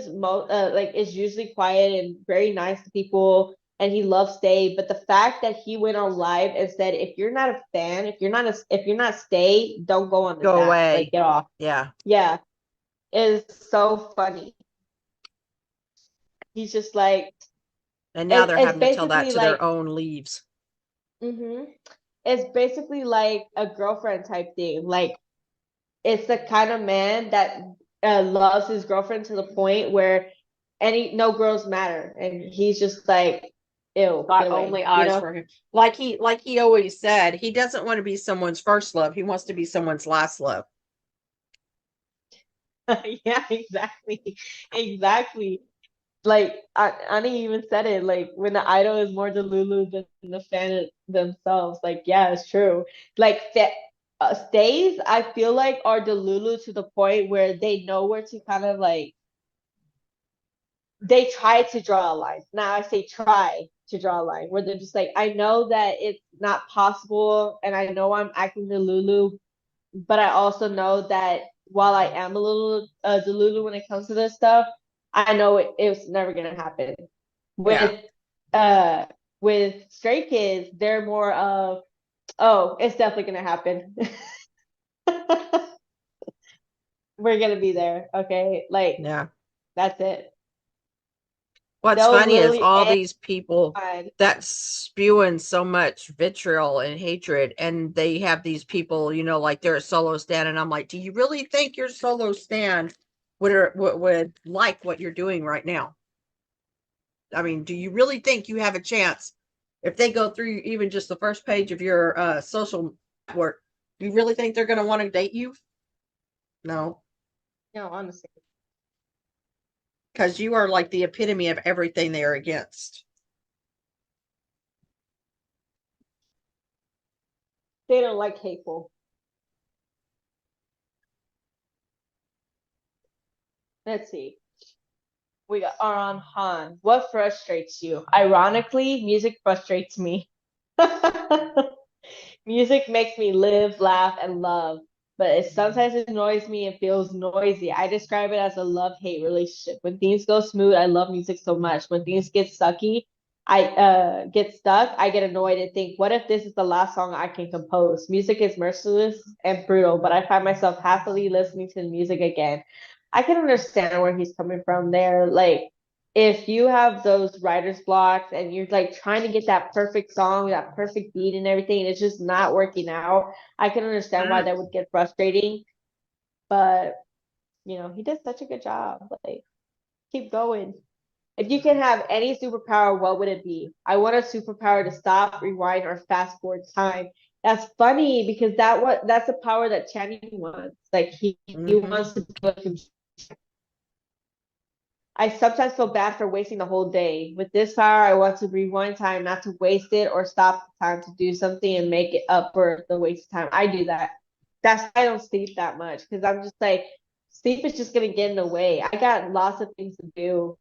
is usually quiet and very nice to people, and he loves Stay. But the fact that he went on live and said, "If you're not a fan, if you're not Stay, don't go on the Go app. away. Like get off." Yeah, is so funny. He's just like, and now they're having to tell that basically to their own leaves. It's basically like a girlfriend type thing. Like it's the kind of man that loves his girlfriend to the point where no girls matter, and he's just like, ew, Got get away, only eyes for him. Like he always said, he doesn't want to be someone's first love. He wants to be someone's last love. Yeah, exactly. Like Ani even said it, like when the idol is more Delulu than the fan themselves. Like, yeah, it's true. Like Stays, I feel like are Delulu to the point where they know where to kind of like they try to draw a line. Now I say try to draw a line where they're just like, I know that it's not possible, and I know I'm acting Delulu, but I also know that while I am a little Delulu when it comes to this stuff, I know it's never gonna happen. With Stray Kids, they're more of, oh, it's definitely gonna happen. We're gonna be there, okay? Like, that's it. What's funny is all these people that's spewing so much vitriol and hatred, and they have these people, like they're a solo stand, and I'm like, do you really think your solo stand would like what you're doing right now? I mean, do you really think you have a chance if they go through even just the first page of your social network? Do you really think they're going to want to date you? No, honestly. Because you are like the epitome of everything they are against. They don't like hateful. Let's see. We are on Han. What frustrates you? Ironically, music frustrates me. Music makes me live, laugh, and love. but it sometimes annoys me and feels noisy. I describe it as a love-hate relationship. When things go smooth, I love music so much. When things get sucky, I get stuck, I get annoyed and think, what if this is the last song I can compose? Music is merciless and brutal, but I find myself happily listening to the music again. I can understand where he's coming from there. Like, if you have those writer's blocks and you're like trying to get that perfect song, that perfect beat and everything, and it's just not working out, I can understand why that would get frustrating. But he did such a good job. Like, keep going. If you can have any superpower, what would it be? I want a superpower to stop, rewind, or fast forward time. That's funny because that's the power that Channing wants. Like he Mhm. wants to be able to. I sometimes feel bad for wasting the whole day. With this power, I want to rewind time, not to waste it or stop the time to do something and make it up for the waste of time. I do that. That's why I don't sleep that much because I'm just like, sleep is just gonna get in the way. I got lots of things to do,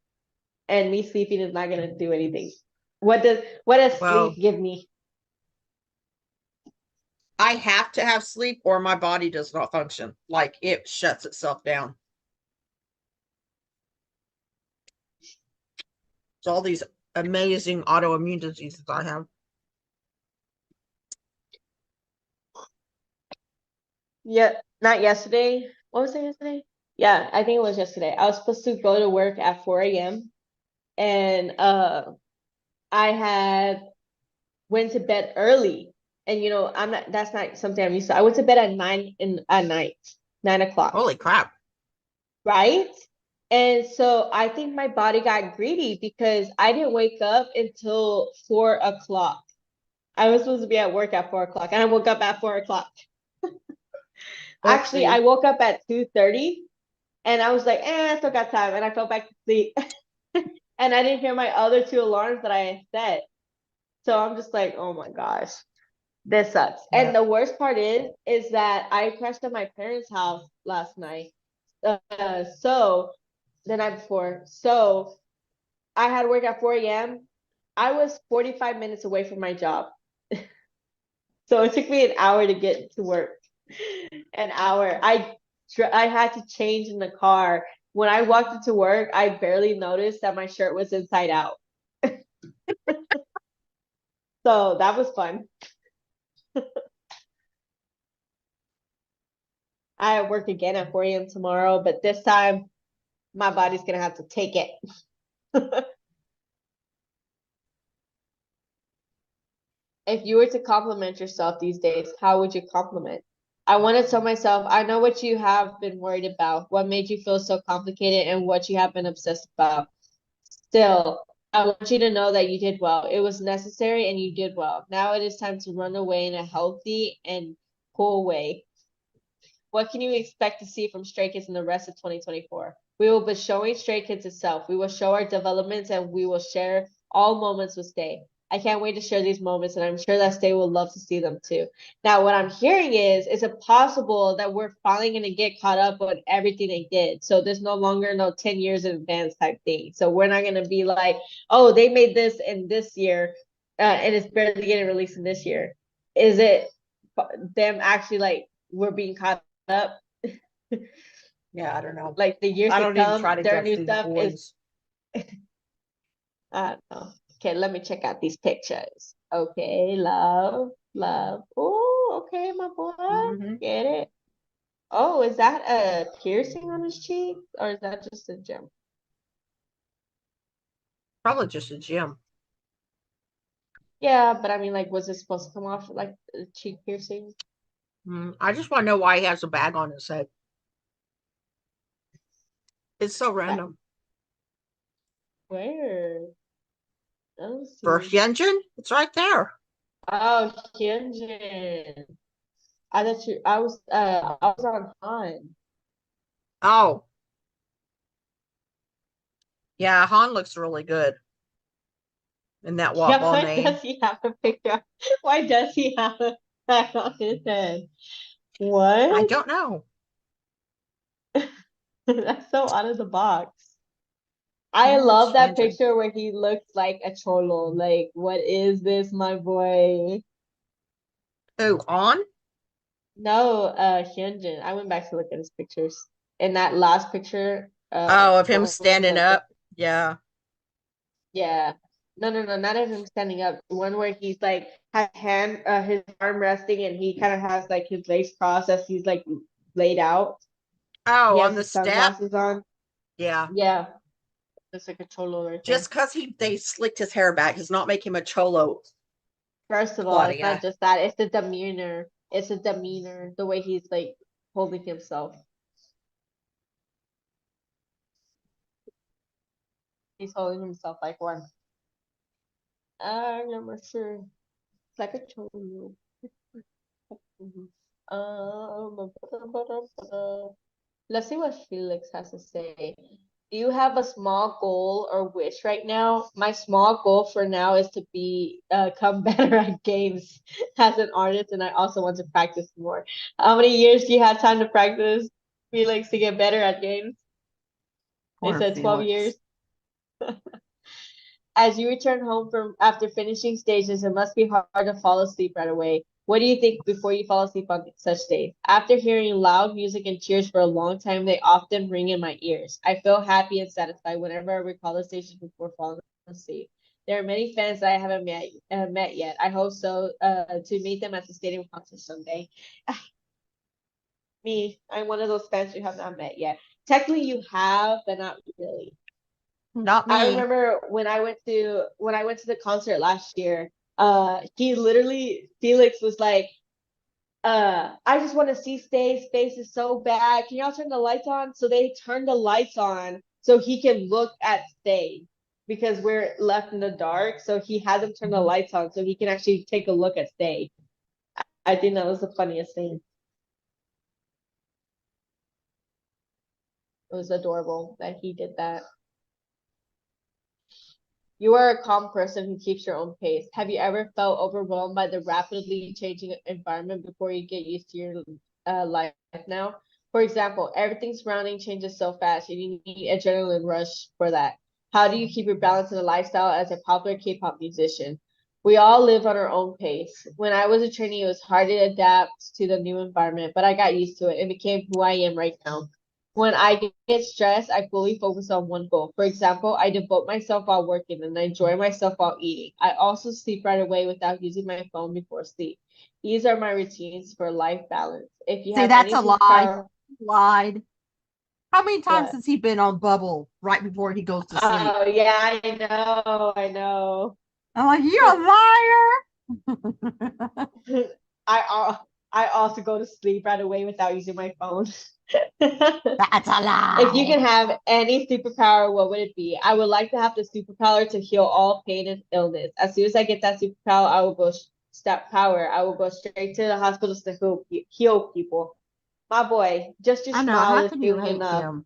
and me sleeping is not gonna do anything. What does Well, sleep give me? I have to have sleep or my body does not function. Like it shuts itself down. It's all these amazing autoimmune diseases I have. Yeah, not yesterday. What was it yesterday? Yeah, I think it was yesterday. I was supposed to go to work at 4 a.m. and I had went to bed early. And I'm not that's not something I'm used to. I went to bed at 9 at night, 9 o'clock, Holy crap. right? And so I think my body got greedy because I didn't wake up until 4 o'clock. I was supposed to be at work at 4 o'clock, and I woke up at 4 o'clock. Actually, I Oopsie. woke up at 2:30, and I was like, I still got time, and I fell back to sleep. And I didn't hear my other two alarms that I had set. So I'm just like, oh my gosh, this sucks. Yeah. And the worst part is that I crashed at my parents' house last night. So the night before. So I had work at 4 a.m. I was 45 minutes away from my job. So it took me an hour to get to work. An hour. I had to change in the car. When I walked into work, I barely noticed that my shirt was inside out. So that was fun. I have work again at 4 a.m. tomorrow, but this time my body's gonna have to take it. If you were to compliment yourself these days, how would you compliment? I want to tell myself, I know what you have been worried about, what made you feel so complicated, and what you have been obsessed about. Still, I want you to know that you did well. It was necessary and you did well. Now it is time to run away in a healthy and cool way. What can you expect to see from Stray Kids in the rest of 2024? We will be showing Stray Kids itself. We will show our developments and we will share all moments with Stay. I can't wait to share these moments, and I'm sure that Stay will love to see them too. Now, what I'm hearing is it possible that we're finally going to get caught up on everything they did? So there's no longer no 10 years in advance type thing. So we're not going to be like, oh, they made this in this year, and it's barely getting released in this year. Is it them actually like we're being caught up? Yeah, I don't know. Like the years I to don't even come, try to their judge new these stuff is boys. I don't know. Okay, let me check out these pictures. Okay, love, love. Oh, okay, my boy. Mhm. Get it. Oh, is that a piercing on his cheek or is that just a gem? Probably just a gym. Yeah, but I mean, like, was it supposed to come off like a cheek piercing? I just want to know why he has a bag on his head. It's so random. Where? Let's see. First engine, it's right there. Oh, Hyunjin. I was on Han. Oh, yeah, Han looks really good in that Yeah, ball why name. does he have a picture? Why does he have a back on his head? What? I don't know. That's so out of the box. I Let's love that change it. picture where he looks like a cholo. Like, what is this, my boy? Oh, on? No, Hyunjin. I went back to look at his pictures. In that last picture, Oh, of the him one standing with the up. Yeah. yeah. No, no, no, not of him standing up. The one where he's like has his arm resting and he kind of has like his legs crossed as he's like laid out. Oh, He on has the his step. sunglasses on. Yeah. Yeah, that's like a cholo right there. Just because they slicked his hair back does not make him a cholo, First of all, it's Claudia. not just that, it's the demeanor. It's the demeanor, the way he's like holding himself. He's holding himself like one. I'm not sure. It's like a cholo. Mhm. Let's see what Felix has to say. Do you have a small goal or wish right now? My small goal for now is to come better at games as an artist, and I also want to practice more. How many years do you have time to practice, Felix, to get better at games? They Poor said 12 years. Felix. As you return home from after finishing stages, it must be hard to fall asleep right away. What do you think before you fall asleep on such days? After hearing loud music and cheers for a long time, they often ring in my ears. I feel happy and satisfied whenever I recall the stages before falling asleep. There are many fans that I haven't met yet. I hope so to meet them at the stadium concert someday. Me, I'm one of those fans you have not met yet. Technically, you have, but not really. Not I me. remember when I went to the concert last year, he literally Felix was like, I just want to see Stay. Space is so bad. Can y'all turn the lights on? So they turned the lights on so he can look at Stay because we're left in the dark. So he had them turn the lights on so he can actually take a look at Stay. I think that was the funniest thing. It was adorable that he did that. You are a calm person who keeps your own pace. Have you ever felt overwhelmed by the rapidly changing environment before you get used to your life now? For example, everything surrounding changes so fast and you need adrenaline rush for that. How do you keep your balance in a lifestyle as a popular K-pop musician? We all live on our own pace. When I was a trainee, it was hard to adapt to the new environment, but I got used to it and became who I am right now. When I get stressed, I fully focus on one goal. For example, I devote myself while working and I enjoy myself while eating. I also sleep right away without using my phone before sleep. These are my routines for life balance. If you See, have that's any a lie. superpower, Lied. How many times what? has he been on Bubble right before he goes to sleep? Oh yeah, I know. I'm like, you're a liar. I also go to sleep right away without using my phone. That's a If you lie. can have any superpower, what would it be? I would like to have the superpower to heal all pain and illness. As soon as I get that superpower, I will go straight to the hospitals to heal people. My boy, just your I know. smile How is can you healing hate enough. him?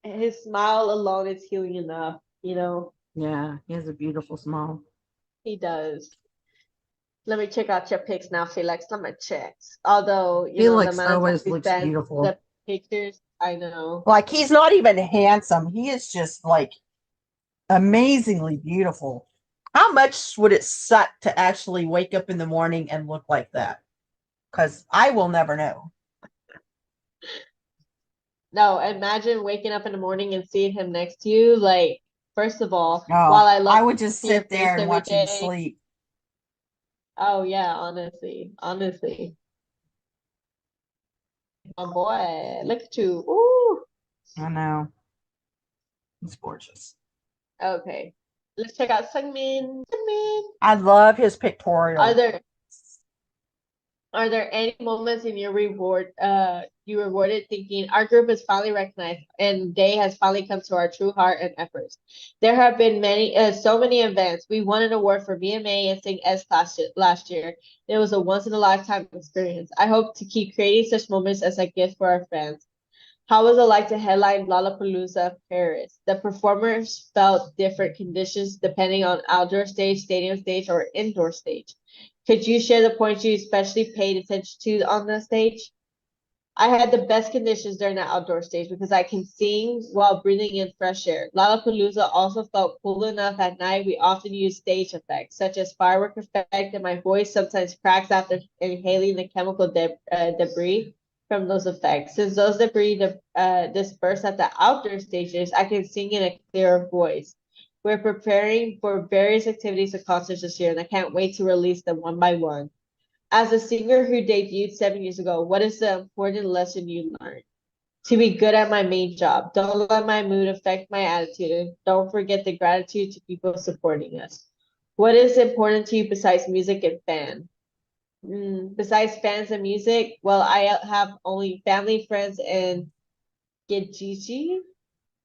His smile alone is healing enough. Yeah, he has a beautiful smile. He does. Let me check out your pics now, Felix. Let me check. Although, the Felix amount of times always we looks spend beautiful. the pictures, I know. Like, he's not even handsome. He is just like amazingly beautiful. How much would it suck to actually wake up in the morning and look like that? Because I will never know. No, imagine waking up in the morning and seeing him next to you. Like, first of all, No, while I I love would just to see your sit face there and every watch him day. sleep. Oh yeah, honestly. My boy, look at you. Ooh. I know. He's gorgeous. Okay. Let's check out Sungmin. Sungmin. I love his pictorial. Are there any moments in your you rewarded thinking our group is finally recognized and day has finally come to our true heart and efforts? There have been so many events. We won an award for VMA and Sing S class last year. It was a once in a lifetime experience. I hope to keep creating such moments as a gift for our fans. How was it like to headline Lollapalooza Paris? The performers felt different conditions depending on outdoor stage, stadium stage, or indoor stage. Could you share the points you especially paid attention to on the stage? I had the best conditions during the outdoor stage because I can sing while breathing in fresh air. Lollapalooza also felt cool enough at night. We often use stage effects, such as firework effect, and my voice sometimes cracks after inhaling the chemical debris from those effects. Since those debris disperse at the outdoor stages, I can sing in a clearer voice. We're preparing for various activities and concerts this year, and I can't wait to release them one by one. As a singer who debuted 7 years ago, what is the important lesson you learned? To be good at my main job. Don't let my mood affect my attitude. Don't forget the gratitude to people supporting us. What is important to you besides music and fan? Besides fans and music, well, I have only family, friends, and Gijiji.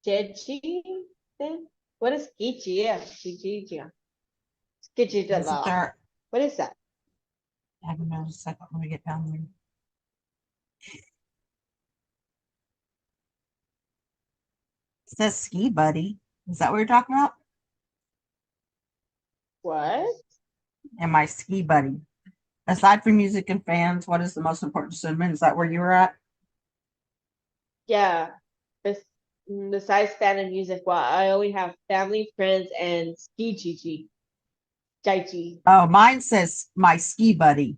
Jeji. Then what is Giji? Yeah, Giji. Isn't there? What is that? I don't know. A second. Let me get down there. It says ski buddy. Is that what you're talking about? What? And my ski buddy. Aside from music and fans, what is the most important cinnamon? Is that where you were at? Yeah. Besides fan and music, well, I only have family, friends, and ski Gigi. Gigi. Oh, mine says my ski buddy.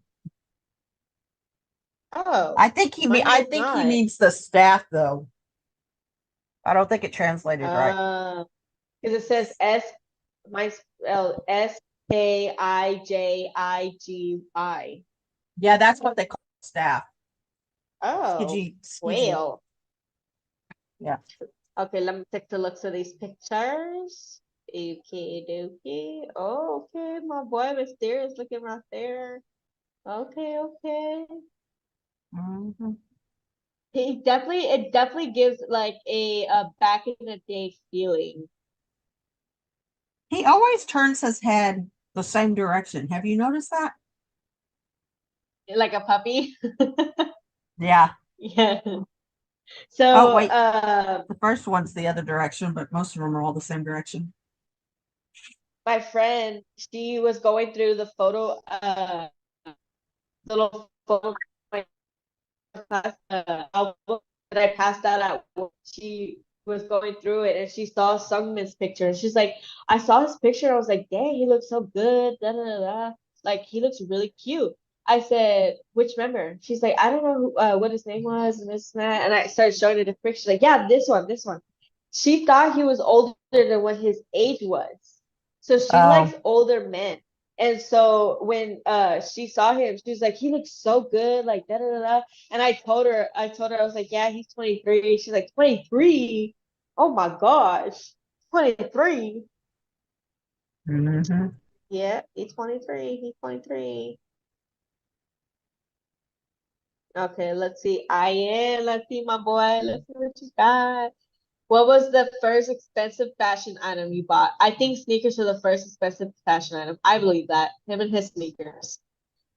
Oh, I think he not. means the staff though. I don't think it translated right. Because it says mine spelled Skijigi. Yeah, that's what they call staff. Oh, Skiji. whale. Yeah. Okay, let me take a look at these pictures. Okay, dokie. Oh, okay, my boy Mysterious looking right there. Okay. Mhm. It definitely gives like a back in the day feeling. He always turns his head the same direction. Have you noticed that? Like a puppy. Yeah. Yeah. So Oh, wait. The first one's the other direction, but most of them are all the same direction. my friend, she was going through the photo little photo album that I passed out at work. She was going through it and she saw Sungmin's picture and she's like, I saw his picture. I was like, dang, he looks so good. Da, da, da, da. Like he looks really cute. I said, which member? She's like, I don't know what his name was and this and that. And I started showing her the picture. She's like, yeah, this one. She thought he was older than what his age was. So she likes older men. And so when she saw him, she was like, he looks so good, like da da da da. And I told her, I was like, yeah, he's 23. She's like, 23? Oh my gosh, 23. Mm-hmm. Yeah, he's 23. He's 23. Okay, let's see. Let's see, my boy. Let's see what you got. What was the first expensive fashion item you bought? I think sneakers were the first expensive fashion item. I believe that. Him and his sneakers.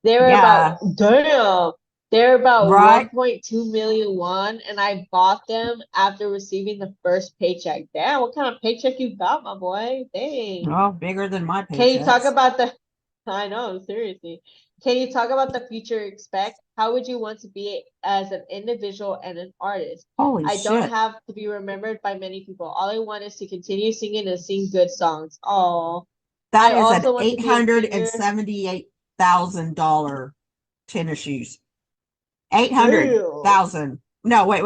They were Yeah. they're about Right. 1.2 million won, and I bought them after receiving the first paycheck. Damn, what kind of paycheck you got, my boy? Dang. Oh, bigger than my paychecks. Can you talk about I know, seriously. Can you talk about the future you expect? How would you want to be as an individual and an artist? Holy I shit. don't have to be remembered by many people. All I want is to continue singing and sing good songs. Oh, That I is also an want to be a singer. $878,000 tennis shoes. 800,000. No, wait.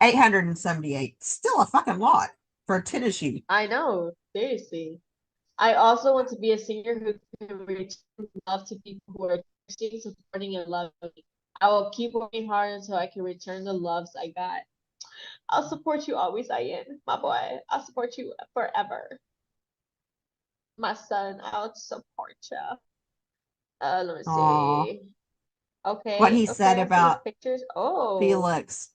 878. Still a fucking lot for a tennis shoe. I know, seriously. I also want to be a singer who can return love to people who are thirsty, supporting, and loving me. I will keep working hard until I can return the loves I got. I'll support you always, Ian, my boy. I'll support you forever. My son, I'll support you. Let me Aw. see. Okay. What he okay, said I see his about pictures. Oh. Felix.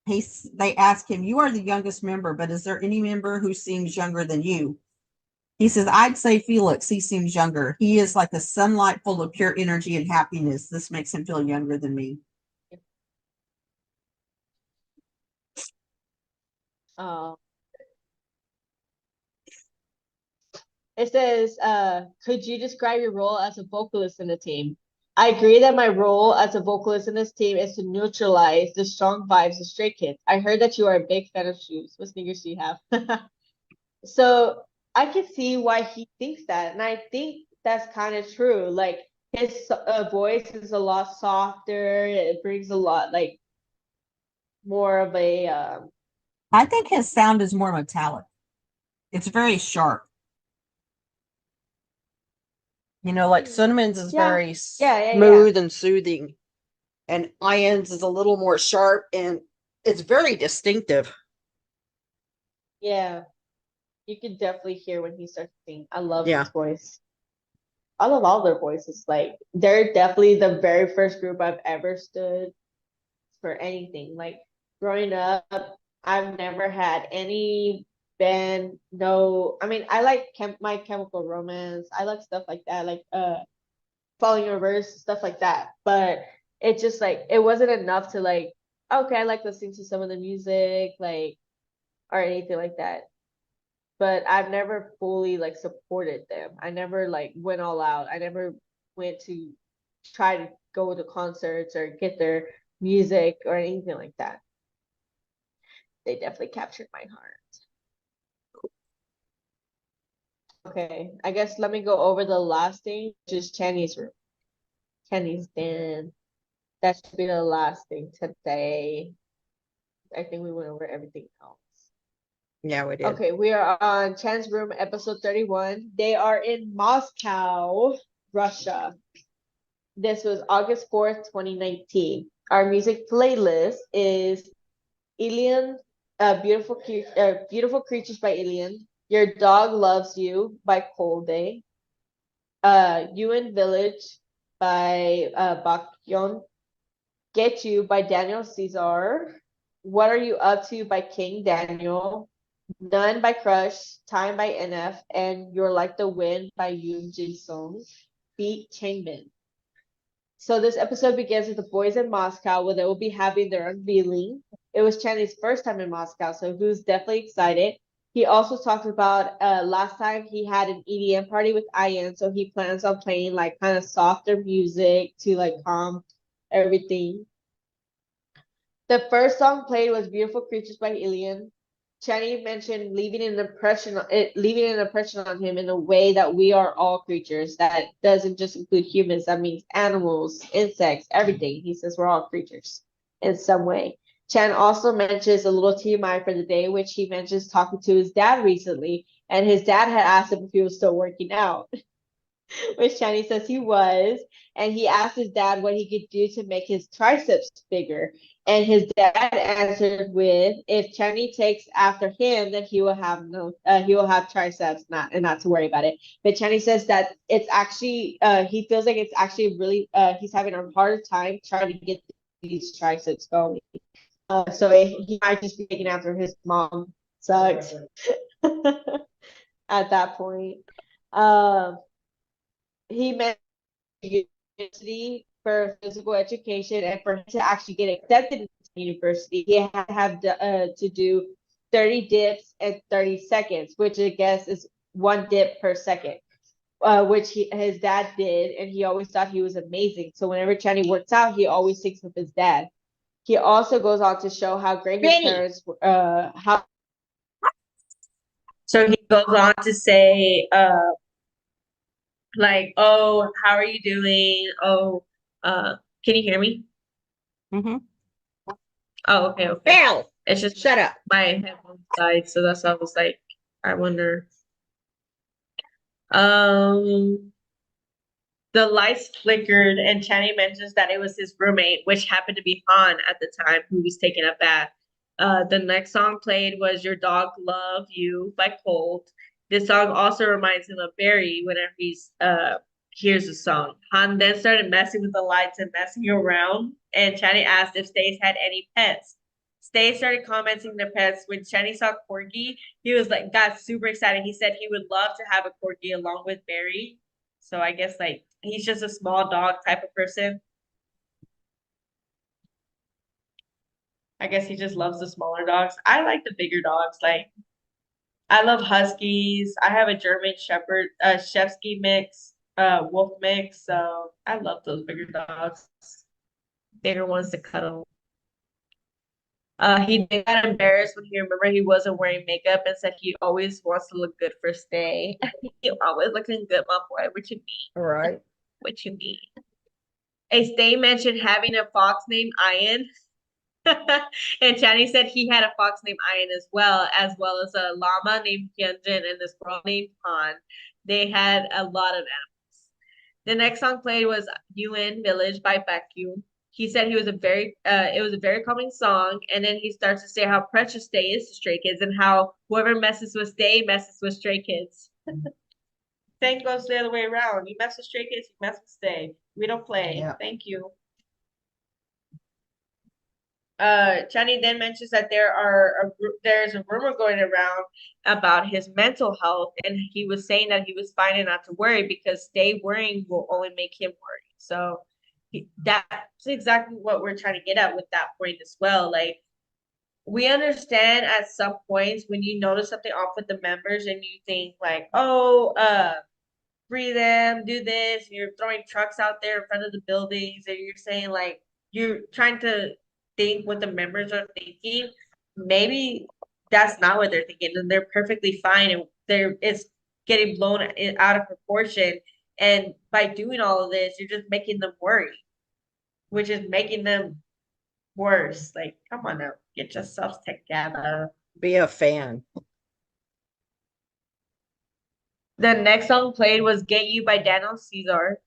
They asked him, you are the youngest member, but is there any member who seems younger than you? He says, I'd say Felix. He seems younger. He is like the sunlight full of pure energy and happiness. This makes him feel younger than me. Oh. It says, could you describe your role as a vocalist in the team? I agree that my role as a vocalist in this team is to neutralize the strong vibes of Stray Kids. I heard that you are a big fan of shoes. What sneakers do you have? So I can see why he thinks that, and I think that's kind of true. Like his voice is a lot softer. It brings a lot like more of a I think his sound is more metallic. It's very sharp. You know, like Cinnamon's is Yeah. very Yeah. smooth and soothing, and Ian's is a little more sharp and it's very distinctive. Yeah. You can definitely hear when he starts to sing. I love Yeah. his voice. I love all their voices. Like they're definitely the very first group I've ever stood for anything. Like growing up, I've never had any band. No, I mean I like My Chemical Romance. I like stuff like that, like Falling in Reverse, stuff like that. But it just like it wasn't enough to like okay, I like listening to some of the music, like or anything like that. But I've never fully like supported them. I never like went all out. I never went to try to go to concerts or get their music or anything like that. They definitely captured my heart. Okay, I guess let me go over the last thing, which is Channy's room. Channy's den. That should be the last thing today. I think we went over everything else. Yeah, we did. Okay, we are on Chan's room, episode 31. They are in Moscow, Russia. This was August 4th, 2019. Our music playlist is Alien, Beautiful Creatures by Alien, Your Dog Loves You by Kolde, UN Village by Bakyon, Get You by Daniel Caesar, What Are You Up To by King Daniel, None by Crush, Time by NF, and You're Like the Wind by Yoon Jin Song, Beat Changmin. So this episode begins with the boys in Moscow where they will be having their unveiling. It was Channy's first time in Moscow, so he was definitely excited. He also talked about last time he had an EDM party with Ian, so he plans on playing like kind of softer music to like calm everything. The first song played was Beautiful Creatures by Alien. Channy mentioned leaving an impression on him in a way that we are all creatures. That doesn't just include humans. That means animals, insects, everything. He says we're all creatures in some way. Chan also mentions a little TMI for the day, which he mentions talking to his dad recently, and his dad had asked him if he was still working out, which Channy says he was, and he asked his dad what he could do to make his triceps bigger. And his dad answered with, "If Channy takes after him, then he will have triceps, not to worry about it." But Channy says that it's actually, he feels like it's actually really, he's having a hard time trying to get these triceps going. So he might just be taking after his mom. Sucks at that point. He mentioned university for physical education, and for him to actually get accepted into university, he had to have to do 30 dips in 30 seconds, which I guess is 1 dip per second, which his dad did, and he always thought he was amazing. So whenever Channy works out, he always sings with his dad. He also goes on to show how great his parents how. So he goes on to say, like, oh, how are you doing? Oh, can you hear me? Mm-hmm. Oh, okay. Bill, It's just shut up. my headphones died, so that's why I was like, I wonder. The lights flickered, and Channy mentions that it was his roommate, which happened to be Han at the time, who was taking a bath. The next song played was Your Dog Love You by Colt. This song also reminds him of Barry whenever he's hears the song. Han then started messing with the lights and messing around, and Channy asked if Stace had any pets. Stace started commenting their pets. When Channy saw Corgi, he was like, got super excited. He said he would love to have a Corgi along with Barry. So I guess like he's just a small dog type of person. I guess he just loves the smaller dogs. I like the bigger dogs. Like I love huskies. I have a German Shepherd, Shevsky mix. wolf mix. So I love those bigger dogs, bigger ones to cuddle. He did got embarrassed when he remembered he wasn't wearing makeup and said he always wants to look good for Stay. You always looking good, my boy. What you mean? Right. What you mean? A Stay mentioned having a fox named Ian. And Channy said he had a fox named Ian as well as a llama named Hyunjin and a squirrel named Han. They had a lot of animals. The next song played was UN Village by Baekhyun. He said it was a very calming song, and then he starts to say how precious Stay is to Stray Kids and how whoever messes with Stay messes with Stray Kids. Same goes the other way around. You mess with Stray Kids, you mess with Stay. We don't play. Yeah. Thank you. Channy then mentions that there's a rumor going around about his mental health, and he was saying that he was fine and not to worry because Stay worrying will only make him worry. So that's exactly what we're trying to get at with that point as well. Like, we understand at some points when you notice something off with the members and you think like, oh, free them, do this, and you're throwing trucks out there in front of the buildings, and you're saying like you're trying to think what the members are thinking. Maybe that's not what they're thinking, and they're perfectly fine, and it's getting blown out of proportion. And by doing all of this, you're just making them worry, which is making them worse. Like, come on now, get yourselves together. Be a fan. The next song played was Get You by Daniel Caesar.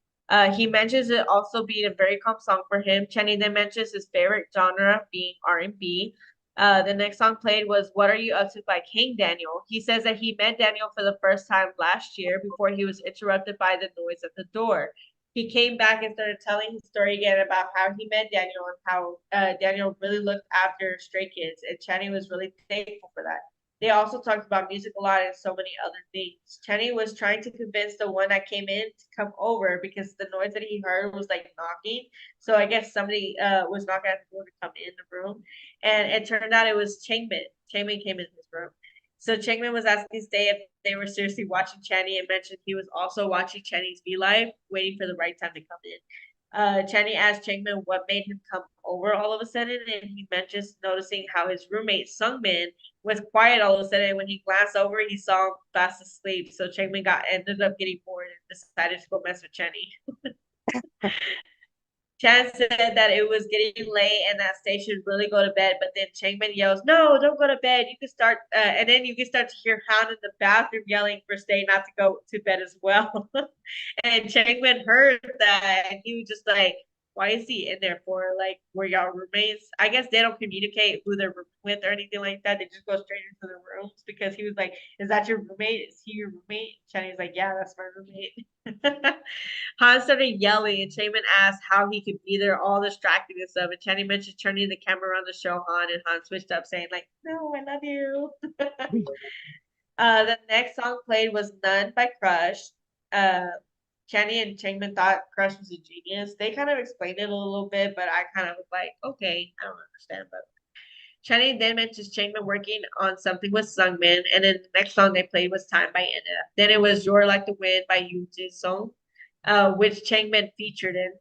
He mentions it also being a very calm song for him. Chenny then mentions his favorite genre being R&B. The next song played was What Are You Up To by King Daniel. He says that he met Daniel for the first time last year before he was interrupted by the noise at the door. He came back and started telling his story again about how he met Daniel and how Daniel really looked after Stray Kids, and Channy was really thankful for that. They also talked about music a lot and so many other things. Channy was trying to convince the one that came in to come over because the noise that he heard was like knocking. So I guess somebody was knocking at the door to come in the room. And it turned out it was Changmin. Changmin came in his room. So Changmin was asking Stay if they were seriously watching Channy and mentioned he was also watching Channy's V Live, waiting for the right time to come in. Channy asked Changmin what made him come over all of a sudden, and he mentions noticing how his roommate Sungmin was quiet all of a sudden. When he glanced over, he saw him fast asleep. So Changmin ended up getting bored and decided to go mess with Channy. Chan said that it was getting late and that Stay should really go to bed, but then Changmin yells, "No, don't go to bed. You can start," and then you can start to hear Han in the bathroom yelling for Stay not to go to bed as well. And Changmin heard that, and he was just like, "Why is he in there for? Like, were y'all roommates?" I guess they don't communicate who they're with or anything like that. They just go straight into the rooms because he was like, "Is that your roommate? Is he your roommate?" Channy's like, "Yeah, that's my roommate." Han started yelling, and Changmin asked how he could be there, all distracted and stuff. And Channy mentioned turning the camera around to show Han, and Han switched up, saying like, "No, I love you." The next song played was None by Crush. Channy and Changmin thought Crush was a genius. They kind of explained it a little bit, but I kind of was like, okay, I don't understand. But Channy then mentions Changmin working on something with Sungmin, and then the next song they played was Time by NF. Then it was You're Like the Wind by Yoon Jin Song, which Changmin featured in.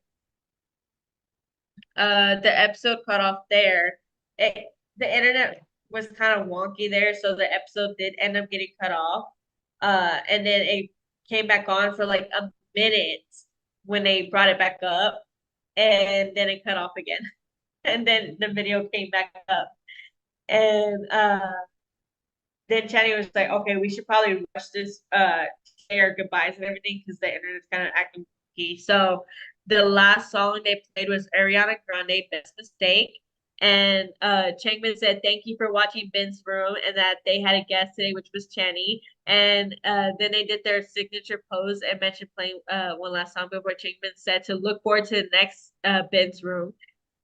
The episode cut off there. The internet was kind of wonky there, so the episode did end up getting cut off. And then it came back on for like a minute when they brought it back up, and then it cut off again. And then the video came back up. And then Channy was like, okay, we should probably rush this, say our goodbyes and everything because the internet's kind of acting funky. So the last song they played was Ariana Grande, Best Mistake. And Changmin said, thank you for watching Ben's Room, and that they had a guest today, which was Channy. And then they did their signature pose and mentioned playing one last song before Changmin said to look forward to the next Ben's Room.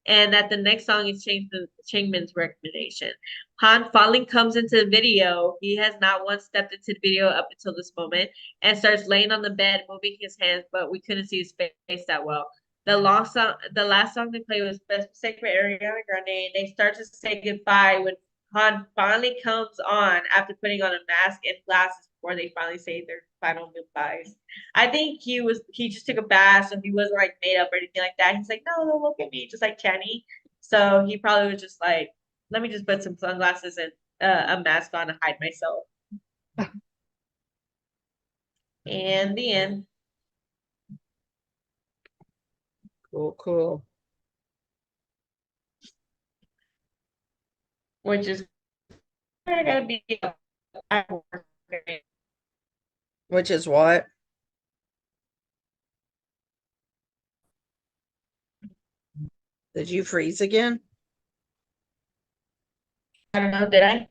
And that the next song is Changmin's recommendation. Han finally comes into the video. He has not once stepped into the video up until this moment and starts laying on the bed, moving his hands, but we couldn't see his face that well. The last song they played was Best Mistake by Ariana Grande. They start to say goodbye when Han finally comes on after putting on a mask and glasses before they finally say their final goodbyes. I think he just took a bath, so he wasn't like made up or anything like that. He's like, no, don't look at me, just like Channy. So he probably was just like, let me just put some sunglasses and a mask on to hide myself. And the end. Cool, cool. Which is I gotta be at work. Which is what? Did you freeze again? I don't know, did I?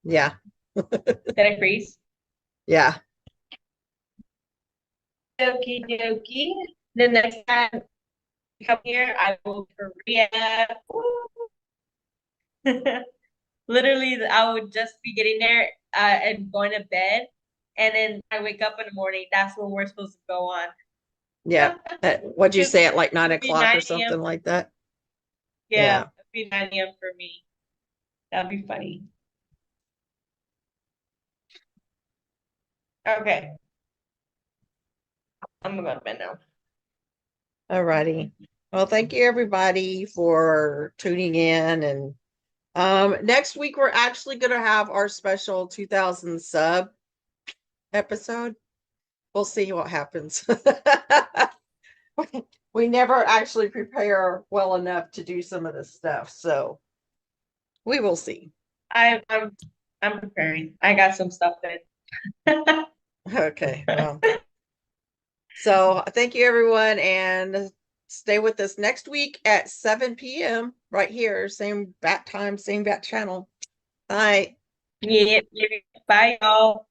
Yeah. Did I freeze? Yeah. Okie dokie. The next time you come here, I will Korea. Literally, I would just be getting there and going to bed, and then I wake up in the morning. That's when we're supposed to go on. Yeah. What'd you say at like 9 It'd be o'clock 9 or a.m. something like that? Yeah, it'd be 9 a.m. for me. That'd be funny. Okay. I'm gonna go to bed now. Alrighty. Well, thank you everybody for tuning in. And next week we're actually gonna have our special 2000 sub episode. We'll see what happens. We never actually prepare well enough to do some of this stuff, so we will see. I'm preparing. I got some stuff in. Okay. Well. So thank you everyone, and stay with us next week at 7 p.m. right here. Same bat time, same bat channel. Bye. Yeah. Bye, y'all.